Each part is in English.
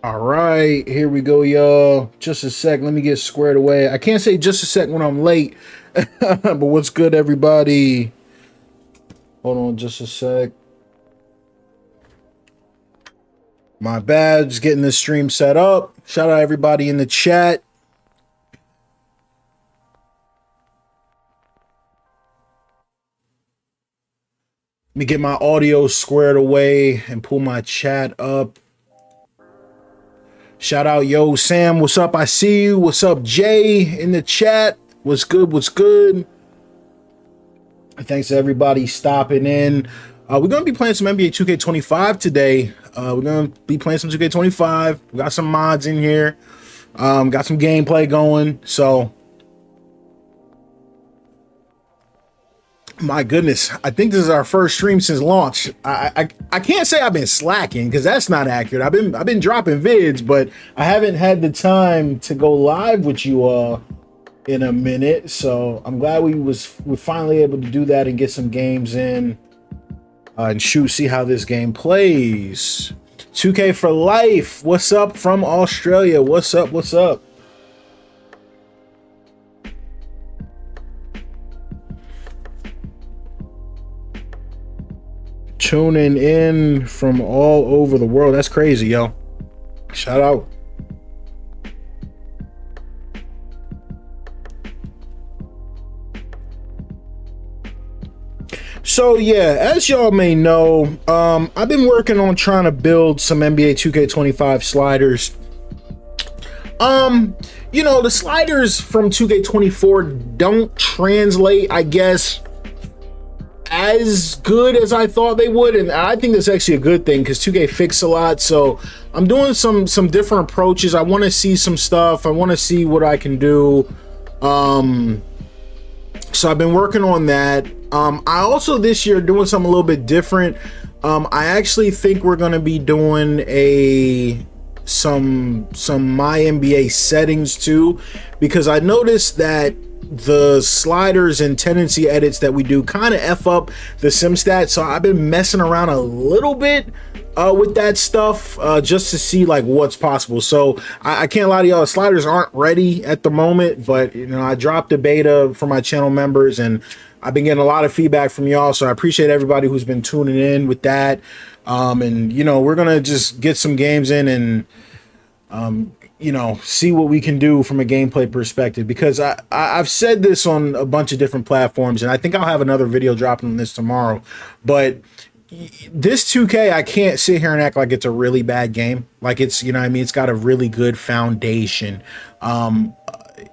All right, here we go, y'all. Just a sec. Let me get squared away. I can't say just a sec when I'm late, but what's good, everybody? Hold on just a sec. My bad. Just getting this stream set up. Shout out everybody in the chat. Let me get my audio squared away and pull my chat up. Shout out, yo, Sam. What's up? I see you. What's up, Jay, in the chat? What's good? What's good? Thanks to everybody stopping in. We're going to be playing some NBA 2K25 today. We're going to be playing some 2K25. We got some mods in here. Got some gameplay going. So, my goodness, I think this is our first stream since launch. I can't say I've been slacking because that's not accurate. I've been dropping vids, but I haven't had the time to go live with you all in a minute. So I'm glad we're finally able to do that and get some games in and see how this game plays. 2K for life. What's up from Australia? What's up? What's up? Tuning in from all over the world. That's crazy, yo. Shout out. So yeah, as y'all may know, I've been working on trying to build some NBA 2K25 sliders. You know, the sliders from 2K24 don't translate, I guess, as good as I thought they would, and I think that's actually a good thing because 2K fixed a lot. So I'm doing some different approaches. I want to see some stuff. I want to see what I can do. So I've been working on that. I also this year doing something a little bit different. I actually think we're going to be doing some my NBA settings too, because I noticed that the sliders and tendency edits that we do kind of F up the sim stats. So I've been messing around a little bit with that stuff just to see like what's possible. So I can't lie to y'all, the sliders aren't ready at the moment, but you know, I dropped a beta for my channel members and I've been getting a lot of feedback from y'all. So I appreciate everybody who's been tuning in with that. And you know, we're gonna just get some games in and you know, see what we can do from a gameplay perspective, because I've said this on a bunch of different platforms, and I think I'll have another video dropping on this tomorrow. But this 2K, I can't sit here and act like it's a really bad game. Like it's, you know what I mean? It's got a really good foundation.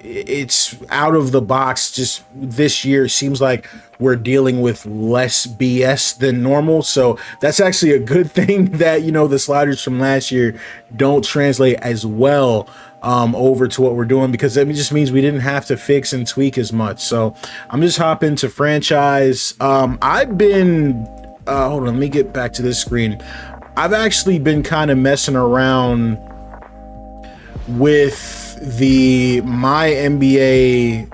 It's out of the box. Just this year seems like we're dealing with less BS than normal, so that's actually a good thing that, you know, the sliders from last year don't translate as well over to what we're doing, because that just means we didn't have to fix and tweak as much. So I'm just hopping to franchise. I've been hold on, let me get back to this screen. I've actually been kind of messing around with the my NBA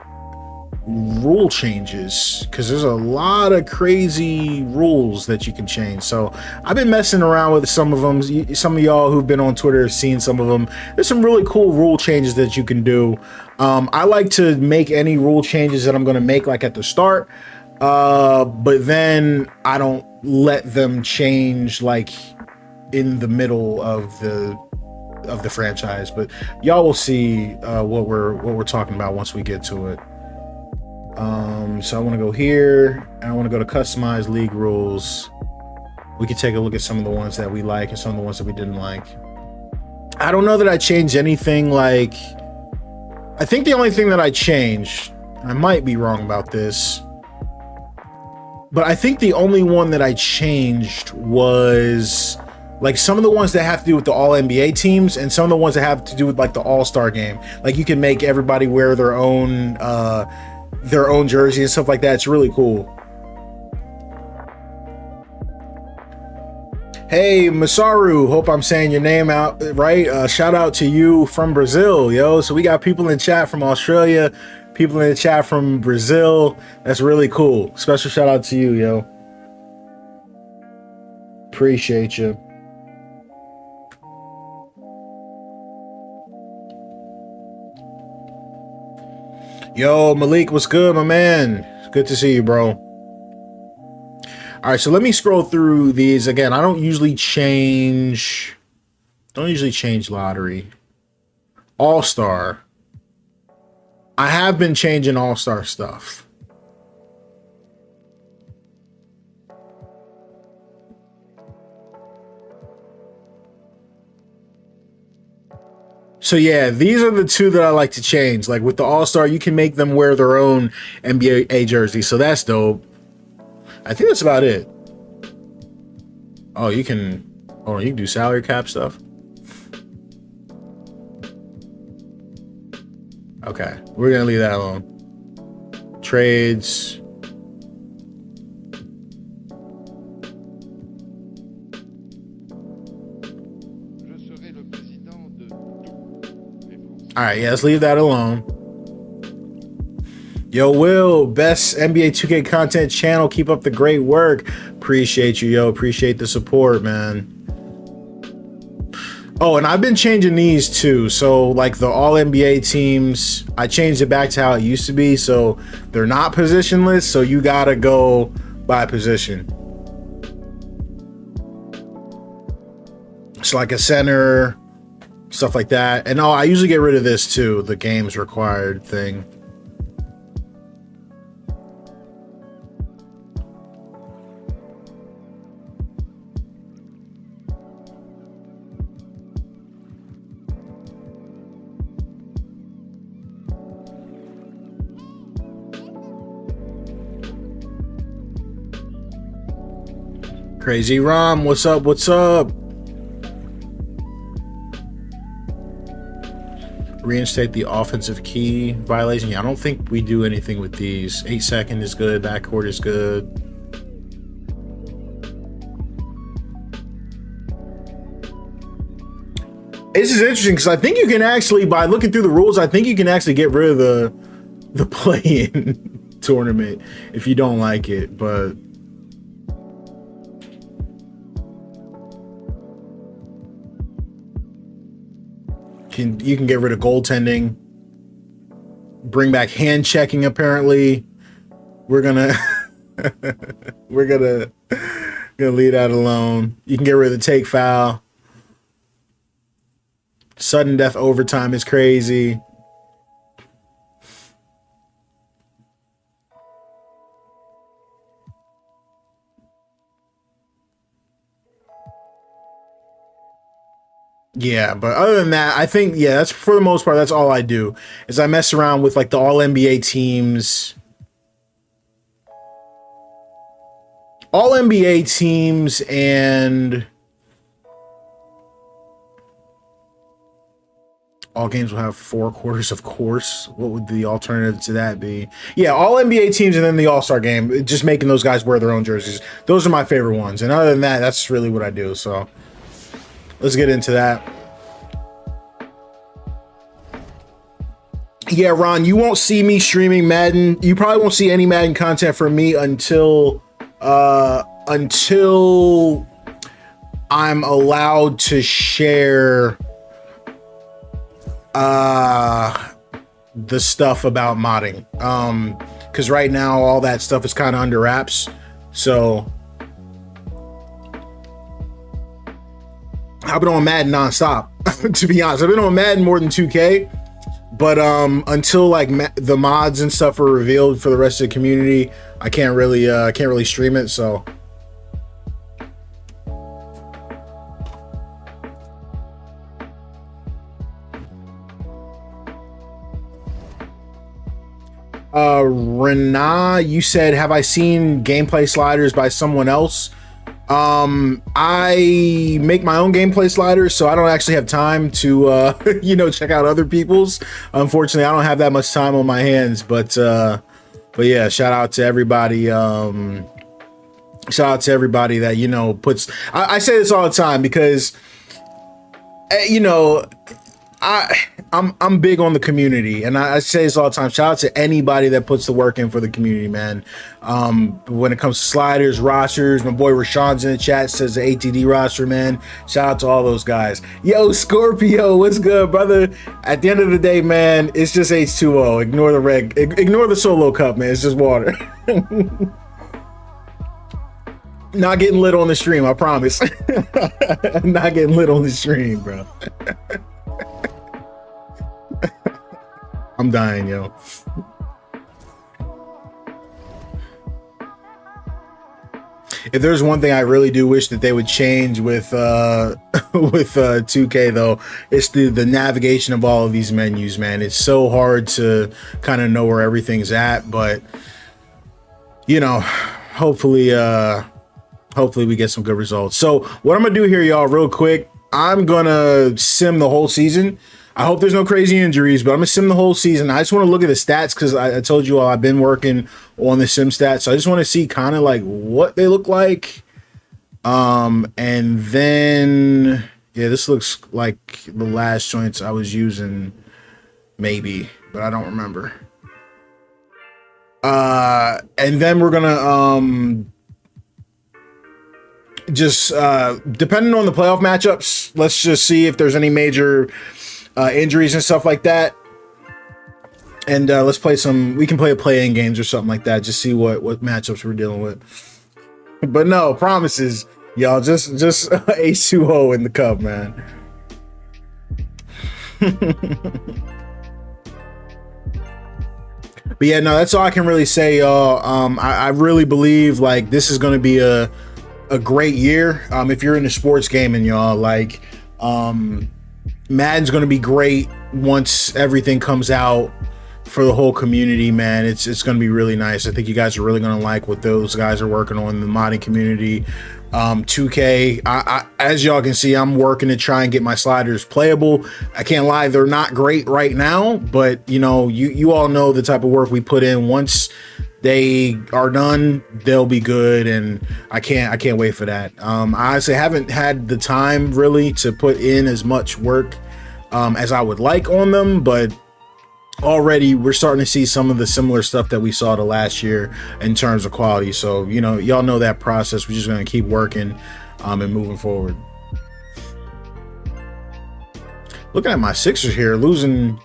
rule changes, because there's a lot of crazy rules that you can change. So I've been messing around with some of them. Some of y'all who've been on Twitter have seen some of them. There's some really cool rule changes that you can do. I like to make any rule changes that I'm going to make like at the start, but then I don't let them change like in the middle of the franchise. But y'all will see what we're talking about once we get to it. So I want to go here and I want to go to customize league rules. We can take a look at some of the ones that we like and some of the ones that we didn't like. I don't know that I changed anything. Like, I think the only thing that I changed, and I might be wrong about this, but I think the only one that I changed was like some of the ones that have to do with the all NBA teams and some of the ones that have to do with like the all-star game. Like you can make everybody wear their own jersey and stuff like that. It's really cool. Hey Masaru, hope I'm saying your name out right. Shout out to you from Brazil, yo. So we got people in chat from Australia, people in the chat from Brazil. That's really cool. Special shout out to you, yo. Appreciate you. Yo, Malik, what's good, my man? It's good to see you, bro. All right, so let me scroll through these again. I don't usually change lottery. All-Star. I have been changing All-Star stuff. So yeah, these are the two that I like to change. Like with the All-Star, you can make them wear their own NBA jersey, so that's dope. I think that's about it. Oh, you can do salary cap stuff. Okay, we're gonna leave that alone. Trades. All right, yeah, let's leave that alone. Yo, Will, best NBA 2K content channel. Keep up the great work. Appreciate you, yo. Appreciate the support, man. Oh, and I've been changing these too. So, like the All NBA teams, I changed it back to how it used to be. So they're not positionless. So you gotta go by position. It's like a center, stuff like that. And oh, I usually get rid of this too, the games required thing. Crazy Rom, what's up? What's up? Reinstate the offensive key violation. Yeah, I don't think we do anything with these. 8-second is good. Backcourt is good. This is interesting because I think you can actually, by looking through the rules, I think you can actually get rid of the play-in tournament if you don't like it, but you can get rid of goaltending, bring back hand checking. Apparently, we're gonna leave that alone. You can get rid of the take foul. Sudden death overtime is crazy. Yeah, but other than that, I think, yeah, that's for the most part, that's all I do is I mess around with like the all NBA teams. All NBA teams and all games will have 4 quarters, of course. What would the alternative to that be? Yeah, all NBA teams and then the All-Star game, just making those guys wear their own jerseys. Those are my favorite ones. And other than that, that's really what I do. So let's get into that. Yeah, Ron, you won't see me streaming Madden. You probably won't see any Madden content from me until I'm allowed to share the stuff about modding. Because right now all that stuff is kind of under wraps. So I've been on Madden nonstop. To be honest, I've been on Madden more than 2K, but until like the mods and stuff are revealed for the rest of the community, I can't really stream it. So Rena, you said, have I seen gameplay sliders by someone else? I make my own gameplay sliders, so I don't actually have time to check out other people's. Unfortunately, I don't have that much time on my hands, but yeah, shout out to everybody. Shout out to everybody that puts. I say this all the time because I'm I'm big on the community, and I say this all the time. Shout out to anybody that puts the work in for the community, man. When it comes to sliders, rosters, my boy Rashawn's in the chat, says the ATD roster, man. Shout out to all those guys. Yo, Scorpio, what's good, brother? At the end of the day, man, it's just H2O. Ignore the ignore the solo cup, man. It's just water. Not getting lit on the stream, I promise. Not getting lit on the stream, bro. I'm dying, yo. If there's one thing I really do wish that they would change with with 2K though, it's the navigation of all of these menus, man. It's so hard to kind of know where everything's at, but you know, hopefully we get some good results. So what I'm gonna do here, y'all, real quick, I'm gonna sim the whole season. I hope there's no crazy injuries, but I'm gonna sim the whole season. I just want to look at the stats because I told you all I've been working on the sim stats. So I just want to see kind of like what they look like. And then, yeah, this looks like the last joints I was using, maybe, but I don't remember. And then we're gonna just depending on the playoff matchups, let's just see if there's any major injuries and stuff like that, and let's play we can play play-in games or something like that, just see what matchups we're dealing with. But no promises, y'all. Just H2O in the cup, man. But yeah, no, that's all I can really say, y'all. I really believe like this is going to be a great year. If you're into sports gaming, y'all, like Madden's going to be great once everything comes out for the whole community, man. It's going to be really nice. I think you guys are really going to like what those guys are working on in the modding community. 2K, I as y'all can see, I'm working to try and get my sliders playable. I can't lie, they're not great right now, but you know, you all know the type of work we put in. Once they are done, they'll be good, and I can't wait for that. I honestly haven't had the time really to put in as much work as I would like on them, but already we're starting to see some of the similar stuff that we saw the last year in terms of quality. So you know, y'all know that process. We're just going to keep working and moving forward. Looking at my Sixers here, losing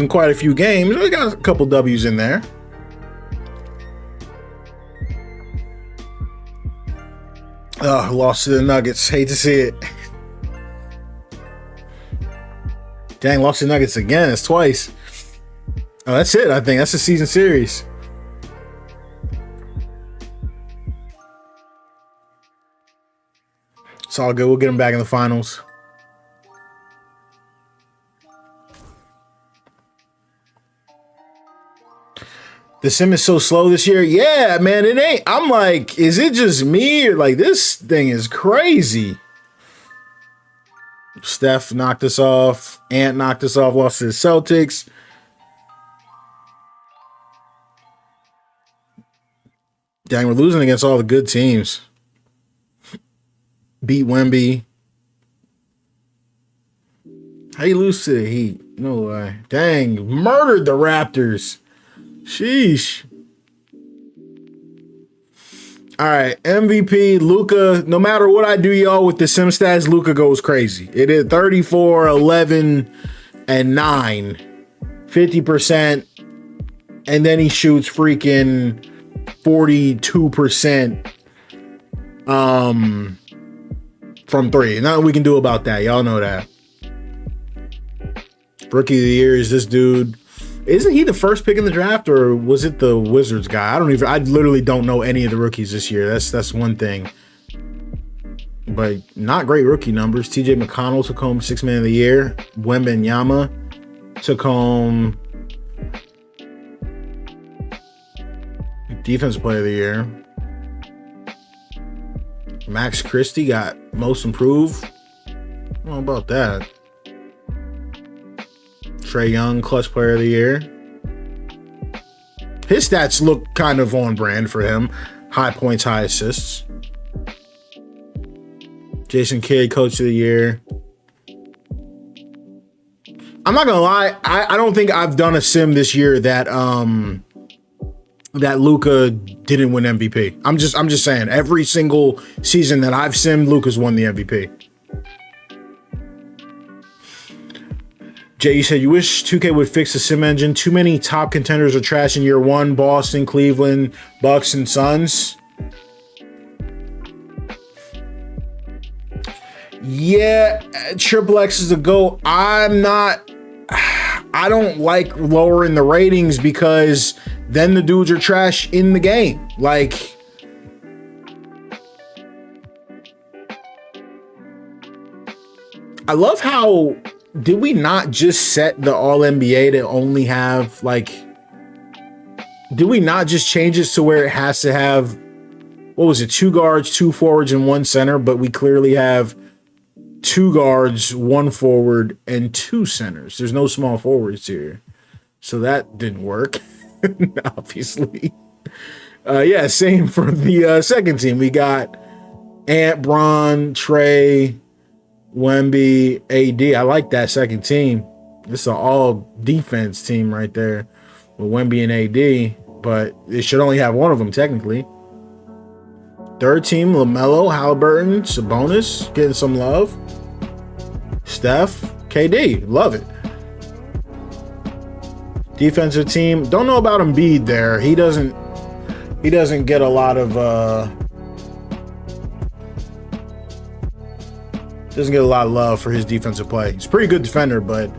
quite a few games. We got a couple W's in there. Lost to the Nuggets. Hate to see it. Dang, lost to the Nuggets again. It's twice. Oh, that's it. I think that's the season series. It's all good. We'll get them back in the finals. The sim is so slow this year. Yeah, man, it ain't. I'm like, is it just me, or like this thing is crazy? Steph knocked us off. Ant knocked us off. Lost to the Celtics. Dang, we're losing against all the good teams. Beat Wemby. How you lose to the Heat? No way. Dang, murdered the Raptors. Sheesh. All right, MVP, Luka. No matter what I do, y'all, with the sim stats, Luka goes crazy. It is 34, 11, and 9. 50%. And then he shoots freaking 42% from 3. Nothing we can do about that. Y'all know that. Rookie of the year is this dude. Isn't he the first pick in the draft, or was it the Wizards guy? I literally don't know any of the rookies this year. That's one thing. But not great rookie numbers. TJ McConnell took home 6th man of the year. Wembanyama took home defensive player of the year. Max Christie got most improved. I don't know about that. Trae Young, clutch player of the year. His stats look kind of on brand for him. High points, high assists. Jason Kidd, coach of the year. I'm not gonna lie. I don't think I've done a sim this year that that Luka didn't win MVP. I'm just saying. Every single season that I've simmed, Luka's won the MVP. Jay, you said you wish 2K would fix the sim engine. Too many top contenders are trash in year one. Boston, Cleveland, Bucks, and Suns. Yeah, Triple X is a GOAT. I don't like lowering the ratings because then the dudes are trash in the game. Like, I love how, did we not just set the All NBA to only have, like, did we not just change it to where it has to have, what was it, 2 guards, 2 forwards, and 1 center, but we clearly have 2 guards, 1 forward, and 2 centers. There's no small forwards here. So that didn't work, obviously. Yeah, same for the second team. We got Ant, Bron, Trey, Wemby, AD. I like that second team. It's an all defense team right there with Wemby and AD, but it should only have one of them technically. Third team, LaMelo, Halliburton, Sabonis, getting some love. Steph, KD, love it. Defensive team, don't know about Embiid there. He doesn't get a lot of love for his defensive play. He's a pretty good defender, but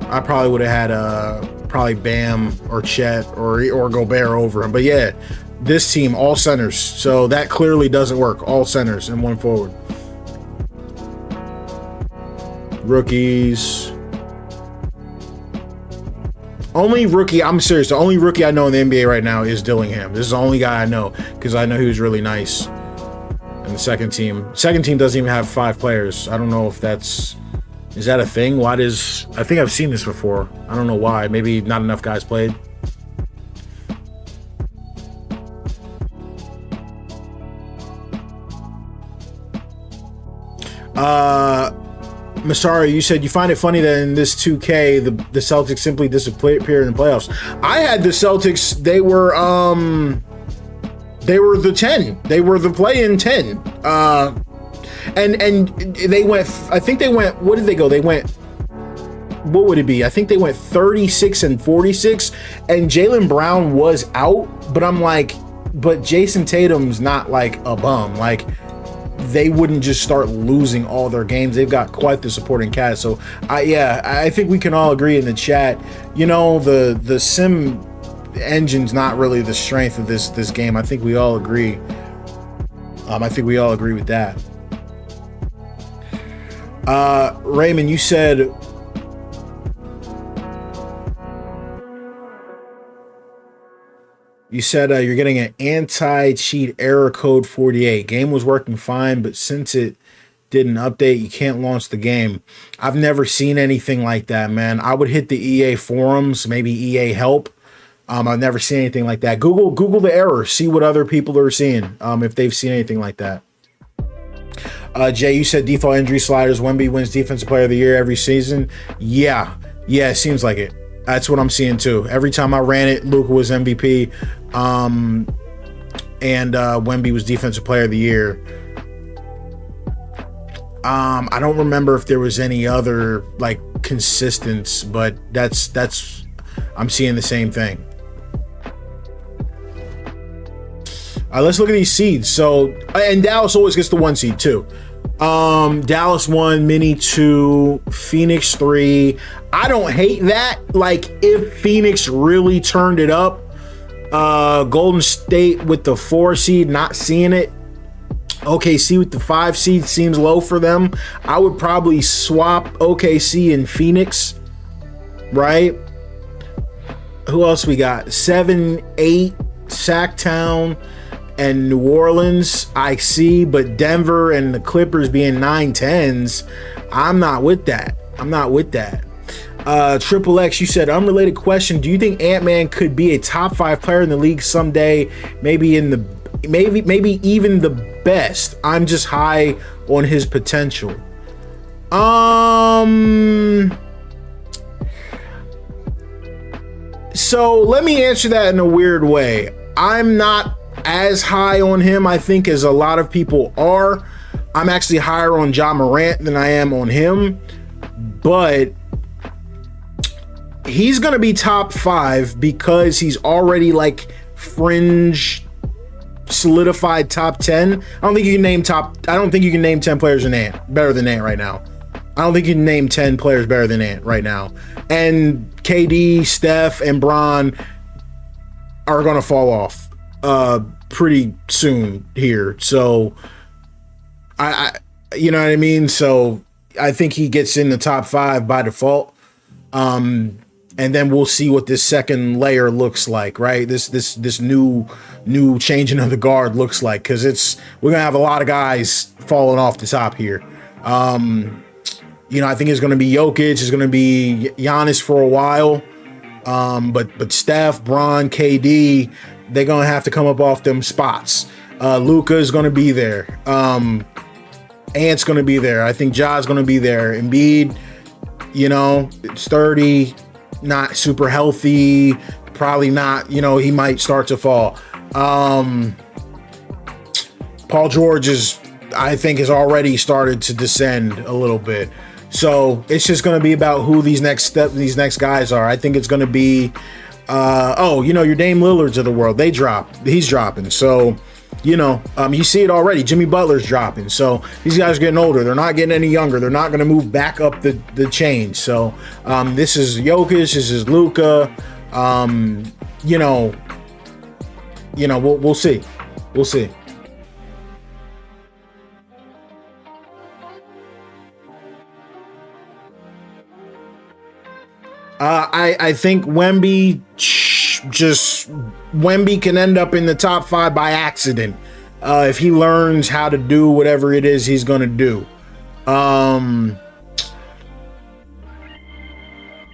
I probably would have had probably Bam or Chet or Gobert over him. But yeah, this team, all centers. So that clearly doesn't work. All centers and 1 forward. Rookies. Only rookie, I'm serious, the only rookie I know in the NBA right now is Dillingham. This is the only guy I know because I know he was really nice. And the second team doesn't even have 5 players. I don't know if is that a thing? I think I've seen this before. I don't know why. Maybe not enough guys played. Masari, you said you find it funny that in this 2K, the Celtics simply disappear in the playoffs. I had the Celtics, they were the 10. They were the play-in 10. And they went, I think they went, what did they go? They went, what would it be? I think they went 36-46, and Jaylen Brown was out, but I'm like, but Jason Tatum's not like a bum. Like, they wouldn't just start losing all their games. They've got quite the supporting cast. So I think we can all agree in the chat, you know, the sim engine's not really the strength of this game. I think we all agree. I think we all agree with that. Raymond, you said you're getting an anti-cheat error code 48. Game was working fine, but since it didn't update, you can't launch the game. I've never seen anything like that, man. I would hit the EA forums, maybe EA help. I've never seen anything like that. Google the error, see what other people are seeing, if they've seen anything like that. Jay, you said default injury sliders. Wemby wins Defensive Player of the Year every season. Yeah, it seems like it. That's what I'm seeing too. Every time I ran it, Luka was MVP, and Wemby was Defensive Player of the Year. I don't remember if there was any other like consistence, but that's I'm seeing the same thing. Let's look at these seeds. So, and Dallas always gets the 1 seed too. Dallas 1, Mini 2, Phoenix 3. I don't hate that. Like, if Phoenix really turned it up, Golden State with the 4 seed, not seeing it. OKC with the 5 seed seems low for them. I would probably swap OKC and Phoenix, right? Who else we got? 7, 8, Sacktown and New Orleans, I see, but Denver and the Clippers being 9-10s, I'm not with that. Triple X, you said, unrelated question. Do you think Ant-Man could be a top 5 player in the league someday? Maybe even the best. I'm just high on his potential. So let me answer that in a weird way. I'm not as high on him, I think, as a lot of people are. I'm actually higher on Ja Morant than I am on him, but he's gonna be top 5 because he's already like fringe solidified top 10. I don't think you can name 10 players in Ant better than Ant right now. I don't think you can name 10 players better than Ant right now. And KD, Steph, and Bron are gonna fall off pretty soon here. So I you know what I mean? So I think he gets in the top 5 by default. And then we'll see what this second layer looks like, right? This new changing of the guard looks like, because we're gonna have a lot of guys falling off the top here. I think it's gonna be Jokic, it's gonna be Giannis for a while. But Steph, Bron, KD, they're gonna have to come up off them spots. Luka is gonna be there. Ant's gonna be there. I think Ja's gonna be there. Embiid, it's 30. Not super healthy, probably not, he might start to fall. Paul George I think has already started to descend a little bit. So it's just going to be about who these next guys are. I think it's going to be, your Dame Lillards of the world. He's dropping. So, you see it already. Jimmy Butler's dropping. So these guys are getting older. They're not getting any younger. They're not going to move back up the chain. So this is Jokic. This is Luka. We'll see. We'll see. I think Wemby can end up in the top 5 by accident if he learns how to do whatever it is he's going to do.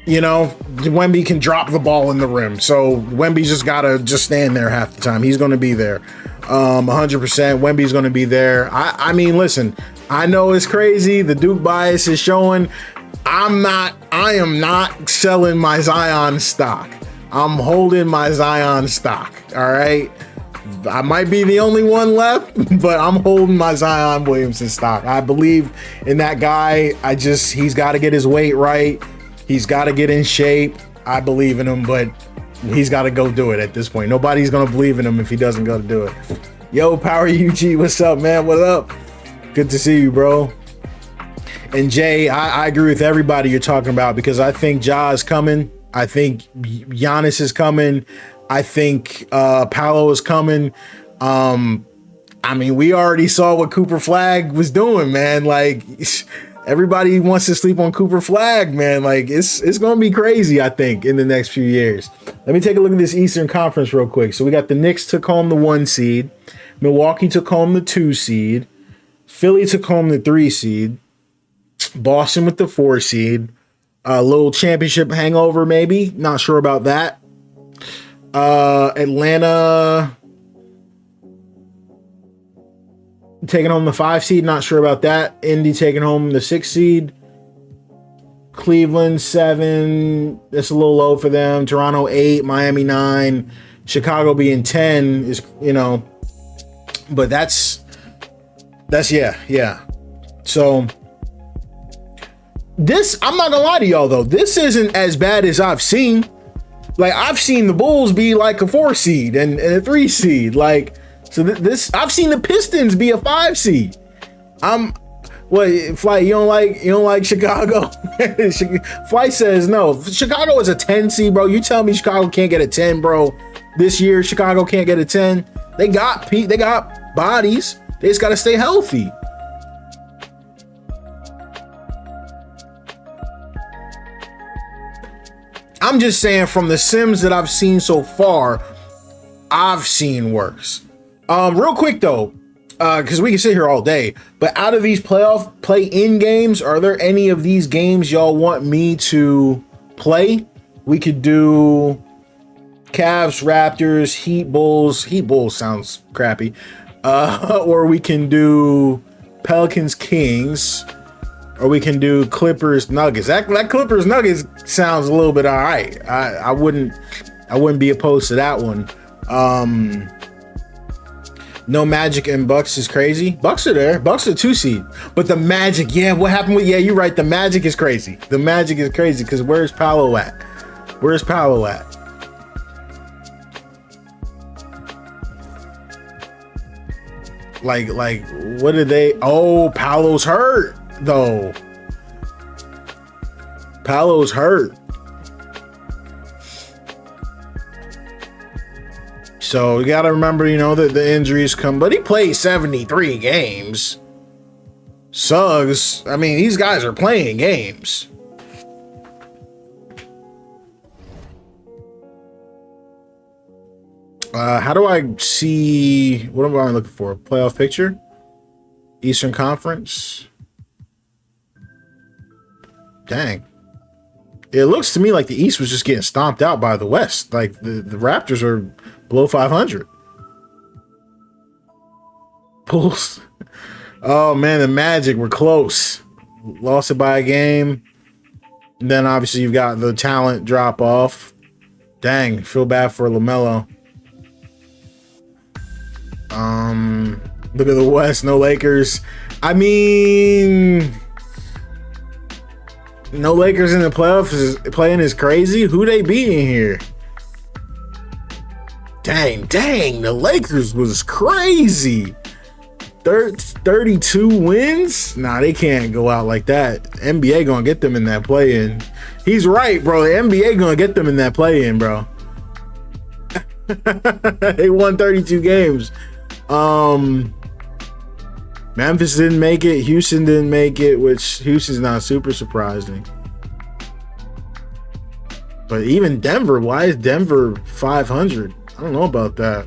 Wemby can drop the ball in the rim, so Wemby's just gotta stand there half the time. He's going to be there 100%. Wemby's going to be there. I mean, listen, I know it's crazy. The Duke bias is showing. I am not selling my Zion stock. I'm holding my Zion stock. All right. I might be the only one left, but I'm holding my Zion Williamson stock. I believe in that guy. He's got to get his weight right. He's got to get in shape. I believe in him, but he's got to go do it at this point. Nobody's going to believe in him if he doesn't go to do it. Yo, Power UG, what's up, man? What up? Good to see you, bro. And Jay, I agree with everybody you're talking about, because I think Ja is coming. I think Giannis is coming. I think Paolo is coming. We already saw what Cooper Flag was doing, man. Like, everybody wants to sleep on Cooper Flag, man. Like, it's going to be crazy, I think, in the next few years. Let me take a look at this Eastern Conference real quick. So we got the Knicks took home the 1 seed. Milwaukee took home the 2 seed. Philly took home the 3 seed. Boston with the 4 seed. A little championship hangover, maybe. Not sure about that. Atlanta taking home the 5 seed. Not sure about that. Indy taking home the 6 seed. Cleveland 7. That's a little low for them. Toronto 8. Miami 9. Chicago being 10 is, but that's yeah. So this, I'm not gonna lie to y'all though, this isn't as bad as I've seen. Like, I've seen the Bulls be like a 4 seed and a 3 seed. Like, so this, I've seen the Pistons be a 5 seed. Flight, you don't like Chicago? Flight says no. Chicago is a 10 seed, bro. You tell me Chicago can't get a 10, bro. This year, Chicago can't get a 10. They got bodies. They just gotta stay healthy. I'm just saying, from the Sims that I've seen so far, I've seen worse. Real quick though, because we can sit here all day, but out of these play-in games, are there any of these games y'all want me to play? We could do Cavs, Raptors, Heat, Bulls. Heat, Bulls sounds crappy. Or we can do Pelicans, Kings. Or we can do Clippers, Nuggets. That Clippers Nuggets sounds a little bit all right. I wouldn't I wouldn't be opposed to that one. No Magic and Bucks is crazy. Bucks are there. Bucks are 2 seed. But the Magic, yeah, what happened with, yeah, you're right. The Magic is crazy. The Magic is crazy because where's Paolo at? Where's Paolo at? Like, what did they? Oh, Paolo's hurt though. Paolo's hurt. So you got to remember, you know, that the injuries come, but he played 73 games. Suggs, I mean, these guys are playing games. How do I see, what am I looking for? Playoff picture? Eastern Conference? Dang. It looks to me like the East was just getting stomped out by the West. Like the Raptors are below 500. Bulls. Oh man, the Magic were close. Lost it by a game. And then obviously you've got the talent drop off. Dang, feel bad for LaMelo. Look at the West, no Lakers. I mean, no Lakers in the playoffs is playing is crazy. Who they beating here? Dang, the Lakers was crazy. 32 wins? Nah, they can't go out like that. NBA gonna get them in that play-in. He's right, bro. The NBA gonna get them in that play-in, bro. They won 32 games. Memphis didn't make it. Houston didn't make it, which Houston's not super surprising. But even Denver, why is Denver 500? I don't know about that.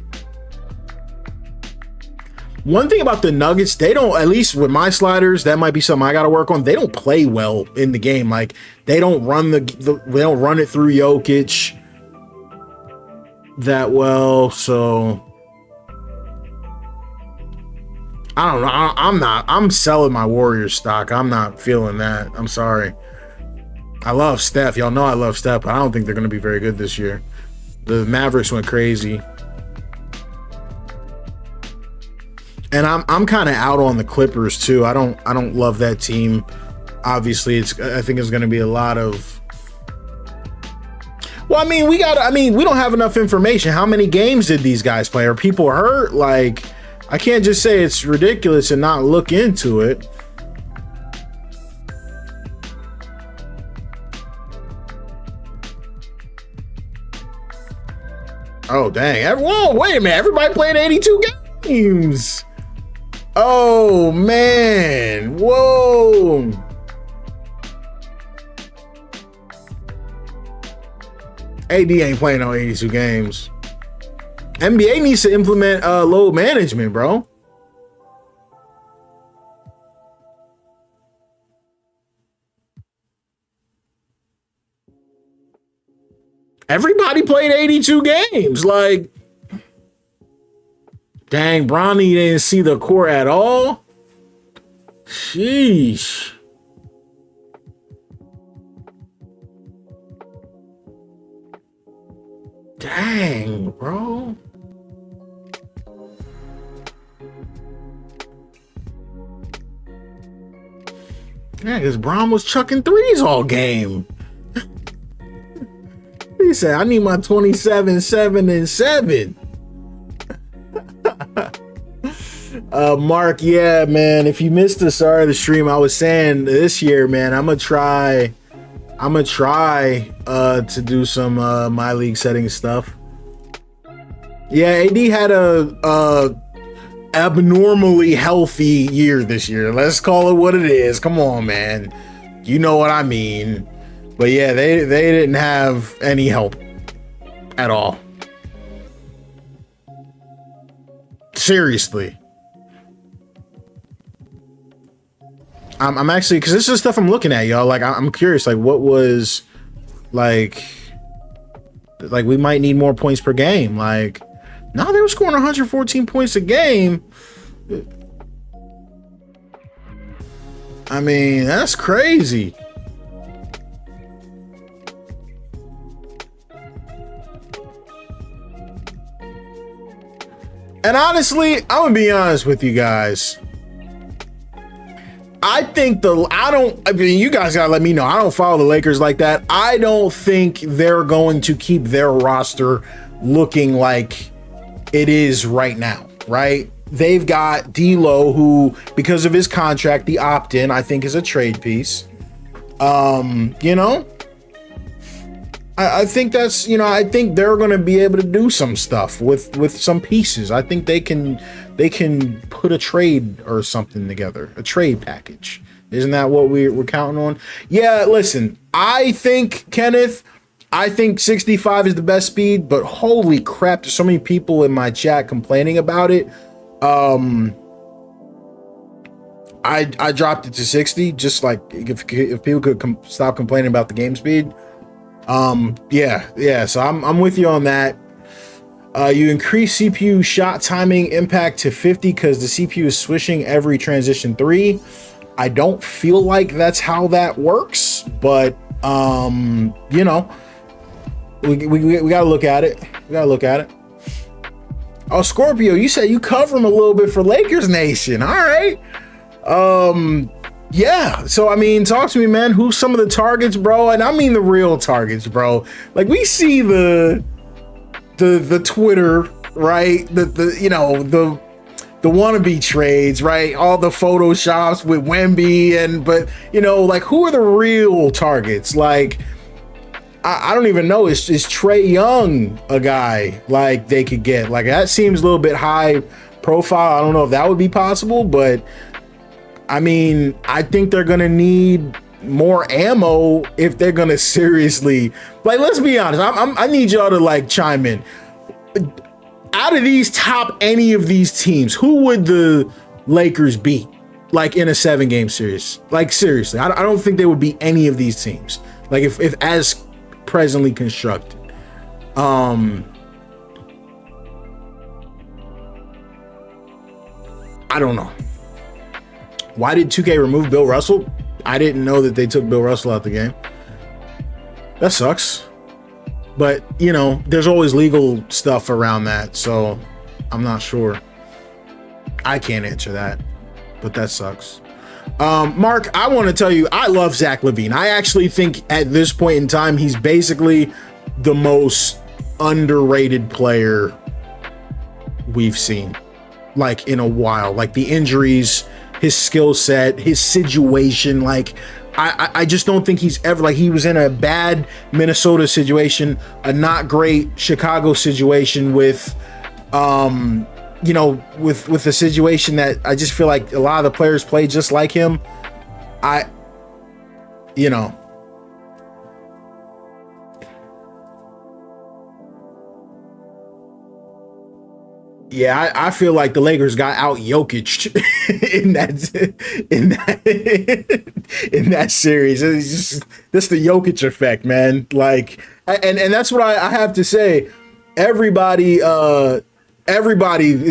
One thing about the Nuggets, they don't, at least with my sliders, that might be something I got to work on. They don't play well in the game. Like they don't run they don't run it through Jokic that well. So I don't know. I'm selling my Warriors stock. I'm not feeling that. I'm sorry. I love Steph. Y'all know I love Steph, but I don't think they're going to be very good this year. The Mavericks went crazy. And I'm kind of out on the Clippers too. I don't love that team. Obviously, I think it's going to be a lot of. Well, I mean, we don't have enough information. How many games did these guys play? Are people hurt? Like, I can't just say it's ridiculous and not look into it. Oh, dang. Whoa, wait a minute. Everybody played 82 games. Oh, man. Whoa. AD ain't playing on 82 games. NBA needs to implement load management, bro. Everybody played 82 games. Like, dang, Bronny didn't see the court at all. Sheesh. Dang, bro. Yeah, because Bron was chucking threes all game. He said, I need my 27, 7, and 7. Mark, yeah, man. If you missed the start of the stream, I was saying this year, man, I'm gonna try to do some my league setting stuff. Yeah, AD had a abnormally healthy year this year. Let's call it what it is. Come on, man. You know what I mean. But yeah, they didn't have any help at all. Seriously. I'm actually, because this is stuff I'm looking at, y'all. Like, I'm curious, like, what was, like we might need more points per game. Like, no, they were scoring 114 points a game. I mean, that's crazy. And honestly, I'm gonna be honest with you guys. I mean, you guys gotta let me know. I don't follow the Lakers like that. I don't think they're going to keep their roster looking like it is right now, right? They've got D'Lo, who, because of his contract, the opt-in, I think is a trade piece. You know, I think that's, you know, I think they're going to be able to do some stuff with some pieces. I think they can put a trade or something together, a trade package. Isn't that what we're counting on? Yeah, listen, I think, Kenneth, I think 65 is the best speed, but holy crap, there's so many people in my chat complaining about it. I dropped it to 60, just like if people could stop complaining about the game speed. Yeah. So I'm with you on that. You increase CPU shot timing impact to 50 because the CPU is swishing every transition 3. I don't feel like that's how that works, but you know, we gotta look at it. Oh, Scorpio, you said you cover him a little bit for Lakers Nation. All right. Yeah, so I mean, talk to me, man. Who's some of the targets, bro? And I mean the real targets, bro. Like, we see the Twitter, right? The you know, the wannabe trades, right? All the photoshops with Wemby, but you know, like, who are the real targets? Like, I don't even know. Is Trae Young a guy like they could get? Like, that seems a little bit high profile. I don't know if that would be possible, but I mean, I think they're gonna need more ammo if they're gonna seriously, like, let's be honest. I need y'all to like chime in. Out of these any of these teams, who would the Lakers beat? Like, in a 7-game series? Like, seriously, I don't think they would beat any of these teams. Like, if as presently constructed. I don't know. Why did 2K remove Bill Russell? I didn't know that they took Bill Russell out the game. That sucks. But, you know, there's always legal stuff around that, so I'm not sure. I can't answer that, but that sucks. Mark, I want to tell you, I love Zach LaVine. I actually think at this point in time, he's basically the most underrated player we've seen, like, in a while. Like, the injuries, his skill set, his situation, like, I just don't think he's ever, like, he was in a bad Minnesota situation, a not great Chicago situation with, you know, with a situation that I just feel like a lot of the players play just like him. You know. Yeah, I feel like the Lakers got out Jokic in that series. It's just, that's the Jokic effect, man. Like, and that's what I have to say. Everybody is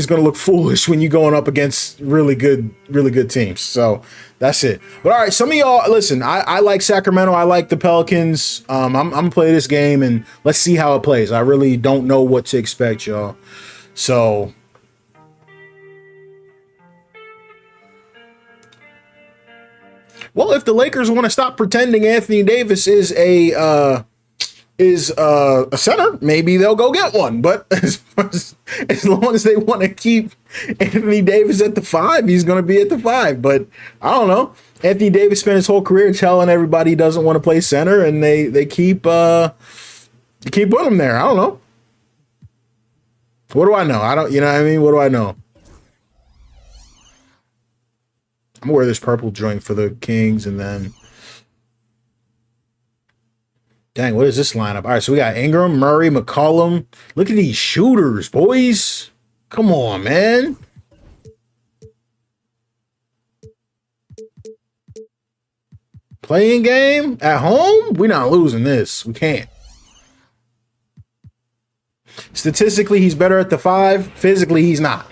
going to look foolish when you're going up against really good teams. So that's it. But all right, some of y'all, listen, I like Sacramento. I like the Pelicans. I'm gonna play this game and let's see how it plays. I really don't know what to expect, y'all. So, well, if the Lakers want to stop pretending Anthony Davis is a center, maybe they'll go get one. But as long as they want to keep Anthony Davis at the 5, he's going to be at the 5. But I don't know. Anthony Davis spent his whole career telling everybody he doesn't want to play center, and they keep putting him there. I don't know. What do I know? I don't, you know what I mean? What do I know? I'm gonna wear this purple joint for the Kings, and then, dang, what is this lineup? All right, so we got Ingram, Murray, McCollum. Look at these shooters, boys. Come on, man. Playing game at home? We're not losing this. We can't. Statistically, he's better at the 5. Physically, he's not.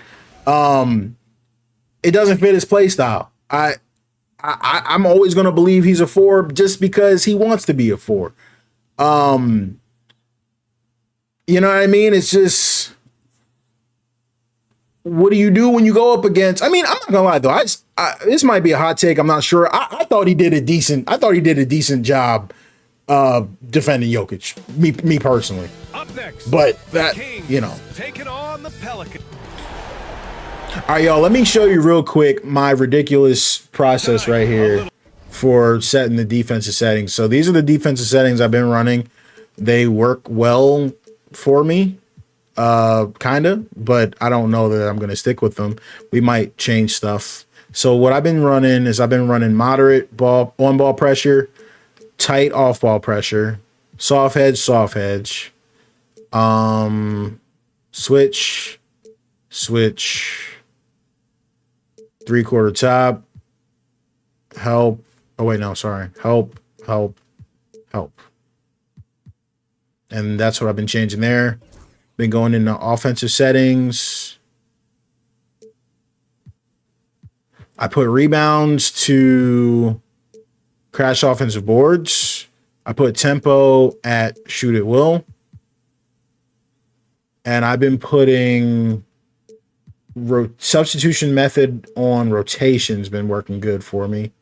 It doesn't fit his play style. I'm always going to believe he's a 4 just because he wants to be a 4. You know what I mean? It's just, what do you do when you go up against? I mean, I'm not gonna lie though. This might be a hot take. I'm not sure. I thought he did a decent job defending Jokic. Me personally. Up next, but that taking on the Pelicans. All right, y'all. Let me show you real quick my ridiculous process right here for setting the defensive settings. So these are the defensive settings I've been running. They work well for me. Kind of, but I don't know that I'm going to stick with them. We might change stuff. So what I've been running is moderate on ball pressure, tight off ball pressure, soft hedge, switch, 3/4 top, help. Oh wait, no, sorry. Help. And that's what I've been changing there. Been going into offensive settings. I put rebounds to crash offensive boards. I put tempo at shoot at will. And I've been putting substitution method on rotations, been working good for me.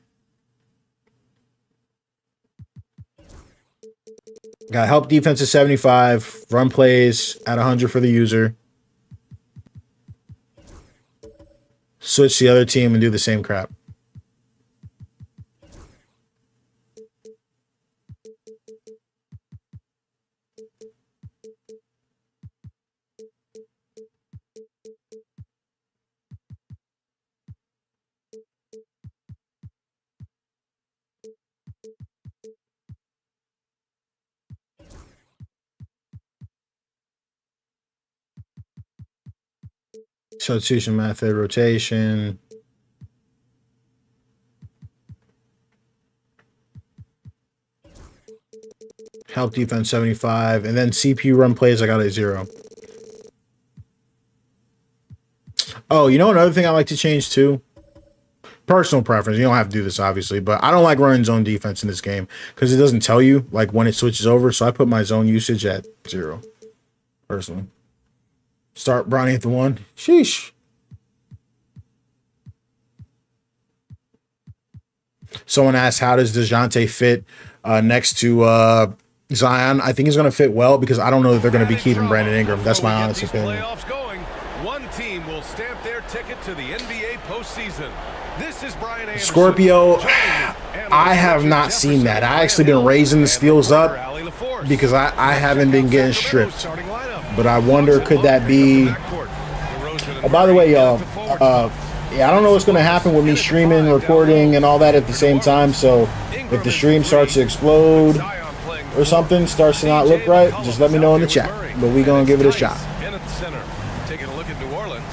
Got help defense at 75, run plays at 100 for the user. Switch the other team and do the same crap. Substitution method, rotation. Help defense 75. And then CPU run plays, I got a 0. Oh, you know another thing I like to change too? Personal preference. You don't have to do this, obviously, but I don't like running zone defense in this game because it doesn't tell you like when it switches over. So I put my zone usage at 0. Personally. Start Bronny at the 1. Sheesh. Someone asked, how does DeJounte fit next to Zion? I think he's going to fit well because I don't know that they're going to be keeping Brandon Ingram. That's my honest opinion. One team will stamp their ticket to the NBA postseason. This is Brian Anderson. Scorpio, I have not seen that. I actually been raising the steals up because I haven't been getting stripped. But I wonder, could that be... Oh, by the way, y'all, yeah, I don't know what's going to happen with me streaming, recording, and all that at the same time. So if the stream starts to explode or something, starts to not look right, just let me know in the chat. But we're going to give it a shot. Taking a look at New Orleans,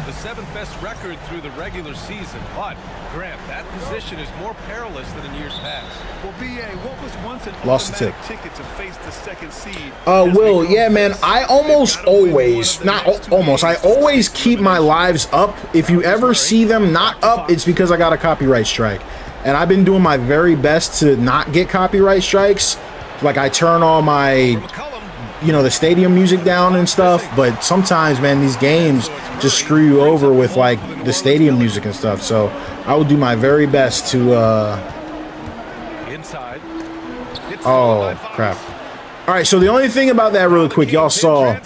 the 7th best record through the regular season. But, Grant, that position is more perilous than in years past. Well, BA, what was once an automatic ticket to face the second seed? Will, yeah, man, I always keep my lives up. If you ever see them not up, it's because I got a copyright strike. And I've been doing my very best to not get copyright strikes. Like, I turn all my... the stadium music down and stuff, but sometimes, man, these games just screw you over with like the stadium music and stuff. So I will do my very best to oh crap. All right, so the only thing about that really quick, y'all saw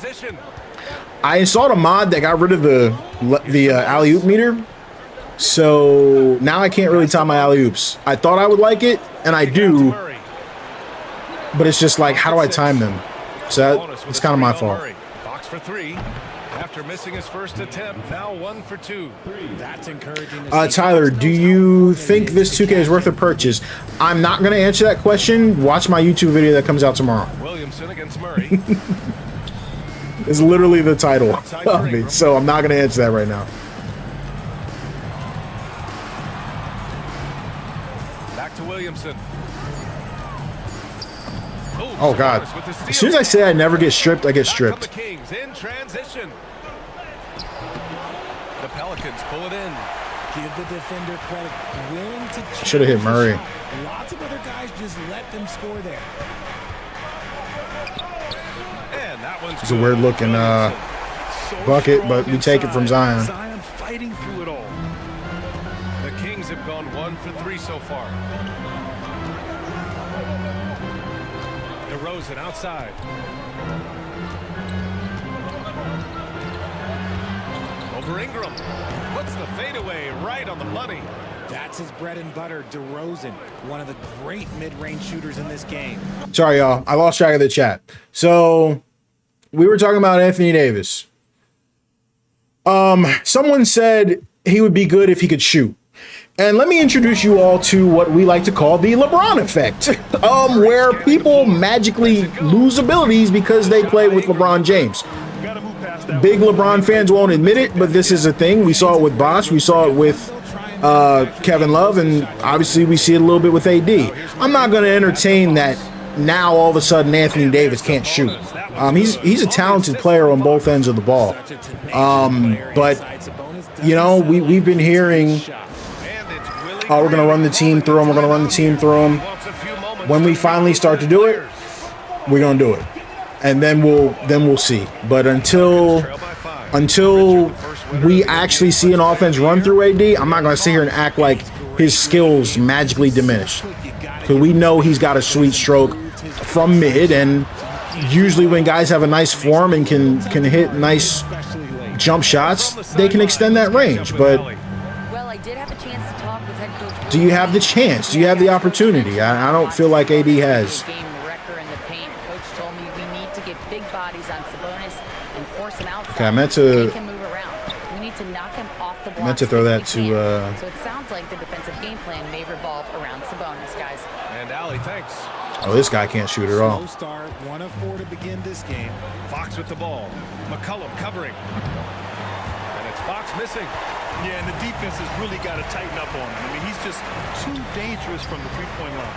I installed a mod that got rid of the alley-oop meter. So now I can't really time my alley-oops. I thought I would like it, and I do, but it's just like, how do I time them? So it's kind of my fault. Box for 3. After missing his first attempt, now 1 for 2. That's encouraging. Tyler, do you think this 2K is worth a purchase? I'm not going to answer that question. Watch my YouTube video that comes out tomorrow. Williamson against Murray. It's literally the title of it, so I'm not going to answer that right now. Back to Williamson. Oh, God. As soon as I say I never get stripped, I get stripped. The Kings in transition. The Pelicans pull it in. Give the defender credit. Willing to should have hit Murray. Lots of other guys just let them score there. And that one's it's a weird looking bucket, but we take it from Zion. Zion fighting through it all. The Kings have gone 1 for 3 so far. DeRozan outside. Over Ingram. Puts the fadeaway right on the money. That's his bread and butter, DeRozan, one of the great mid-range shooters in this game. Sorry, y'all. I lost track of the chat. So we were talking about Anthony Davis. Someone said he would be good if he could shoot. And let me introduce you all to what we like to call the LeBron effect, where people magically lose abilities because they play with LeBron James. Big LeBron fans won't admit it, but this is a thing. We saw it with Bosh. We saw it with Kevin Love, and obviously we see it a little bit with AD. I'm not going to entertain that now all of a sudden Anthony Davis can't shoot. He's a talented player on both ends of the ball. But, you know, we've been hearing, oh, we're going to run the team through him. We're going to run the team through him. When we finally start to do it, we're going to do it. And then we'll see. But until we actually see an offense run through AD, I'm not going to sit here and act like his skills magically diminished. Because we know he's got a sweet stroke from mid, and usually when guys have a nice form and can hit nice jump shots, they can extend that range. But well, I did have a chance to talk with head coach. Do you have the chance? Do you have the opportunity? I don't feel like AD has. Game wrecker in the paint. Coach told me we need to get big bodies on Sabonis and force him outside. Okay, I meant to. He can move around. We need to knock him off the block. I meant to throw that to. So it sounds like the defensive game plan may revolve around Sabonis, guys. And Allie, thanks. Oh, this guy can't shoot at all. Slow start, 1 of 4 to begin this game. Fox with the ball. McCollum covering. And it's Fox missing. Yeah, and the defense has really got to tighten up on him. I mean, he's just too dangerous from the three-point line.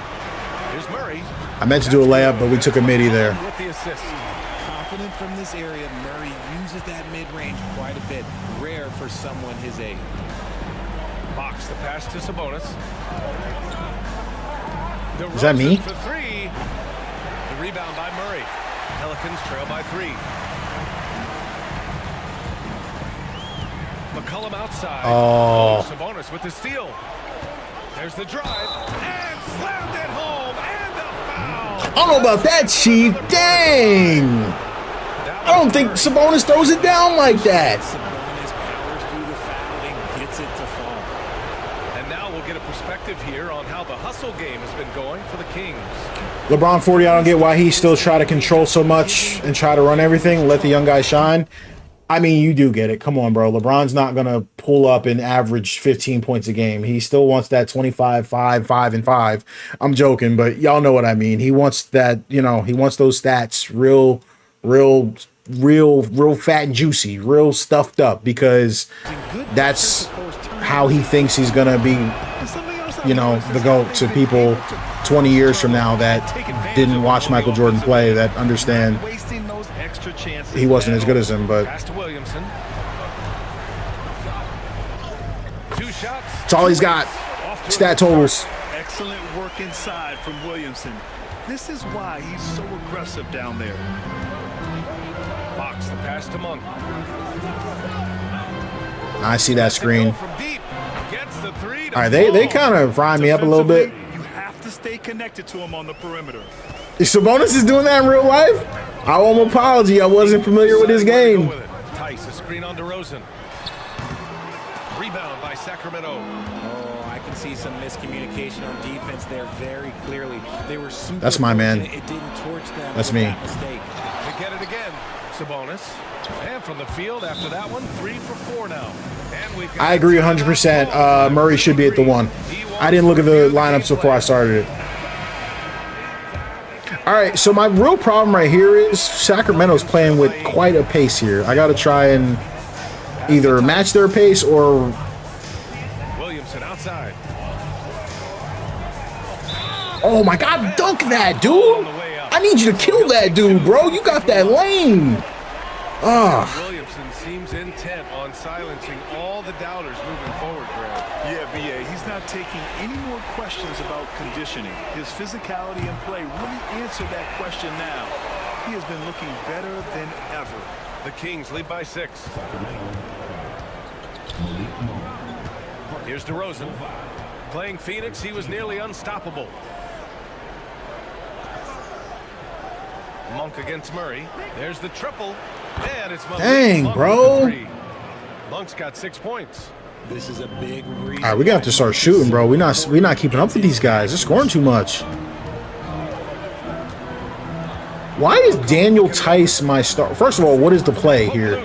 Here's Murray. I meant to do a layup, but we took a midi there. With the assist. Confident from this area, Murray uses that mid-range quite a bit. Rare for someone his age. Fox the pass to Sabonis. Is that me? For 3. The rebound by Murray. Pelicans trail by 3. McCollum outside. Oh. Sabonis with the steal. There's the drive. And slammed it home. And the foul. I don't know about that, Chief. Dang. I don't think Sabonis throws it down like that. Sabonis powers through the foul and gets it to fall. And now we'll get a perspective here on how the hustle game has been going for the Kings. LeBron 40, I don't get why he still try to control so much and try to run everything, let the young guy shine. I mean, you do get it. Come on, bro. LeBron's not going to pull up and average 15 points a game. He still wants that 25, 5, 5, and 5. I'm joking, but y'all know what I mean. He wants that, you know, he wants those stats real fat and juicy, real stuffed up, because that's how he thinks he's going to be, you know, the GOAT to people 20 years from now that didn't watch Michael Jordan play, that understand he wasn't as good as him. But Pass to Williamson. 2 shots. it's all he's got. Stat totals. Excellent work inside from Williamson. This is why he's so aggressive down there. Fox the pass to Monk. I see that screen. From deep. Gets the 3 to All right, they kind of frying me up a little bit. You have to stay connected to him on the perimeter. If Sabonis is doing that in real life, I owe him an apology. I wasn't familiar with his game. Tice, a screen on DeRozan. Rebound by Sacramento. Oh, I can see some miscommunication on defense there very clearly. They were super. That's my man. It didn't torch them. That's with me. that mistake. To get it again, Sabonis. And from the field after that one, 3 for 4 now. And we've got I agree 100%. Murray should be at the 1. I didn't look at the lineups before I started it. All right, so my real problem right here is Sacramento's playing with quite a pace here. I got to try and either match their pace or... Williamson outside. Oh, my God, dunk that, dude. I need you to kill that dude, bro. You got that lane. Williamson seems intent on silencing all the doubters moving forward, Greg. Yeah, B.A., he's not taking any more questions about conditioning. His physicality and play really answer that question now. He has been looking better than ever. The Kings lead by 6. Here's DeRozan. Playing Phoenix, he was nearly unstoppable. Monk against Murray. There's the triple. And it's Monk. Dang, Monk bro. with the 3. Monk's got 6 points. This is a big reason. All right, we got to start shooting, bro. We're not keeping up with these guys. They're scoring too much. Why is Daniel Tice my star? First of all, what is the play here?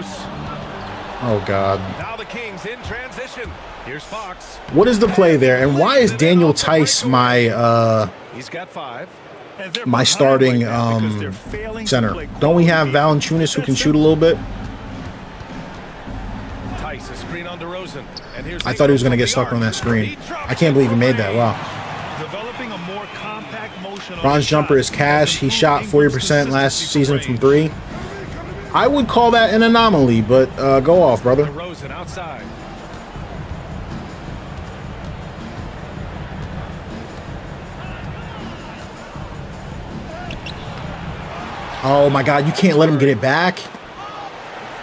Oh, God. Now the Kings in transition. Here's Fox. What is the play there? And why is Daniel Tice my He's got 5. my starting center? Don't we have Valanciunas who can shoot a little bit? Tice, a screen on DeRozan. And here's I thought he was going to get stuck on that screen. I can't believe he made that. Wow. Developing a more compact motion. Bron's jumper is cash. He shot 40% last season from 3. I would call that an anomaly, but go off, brother. DeRozan outside. Oh my God, you can't let him get it back.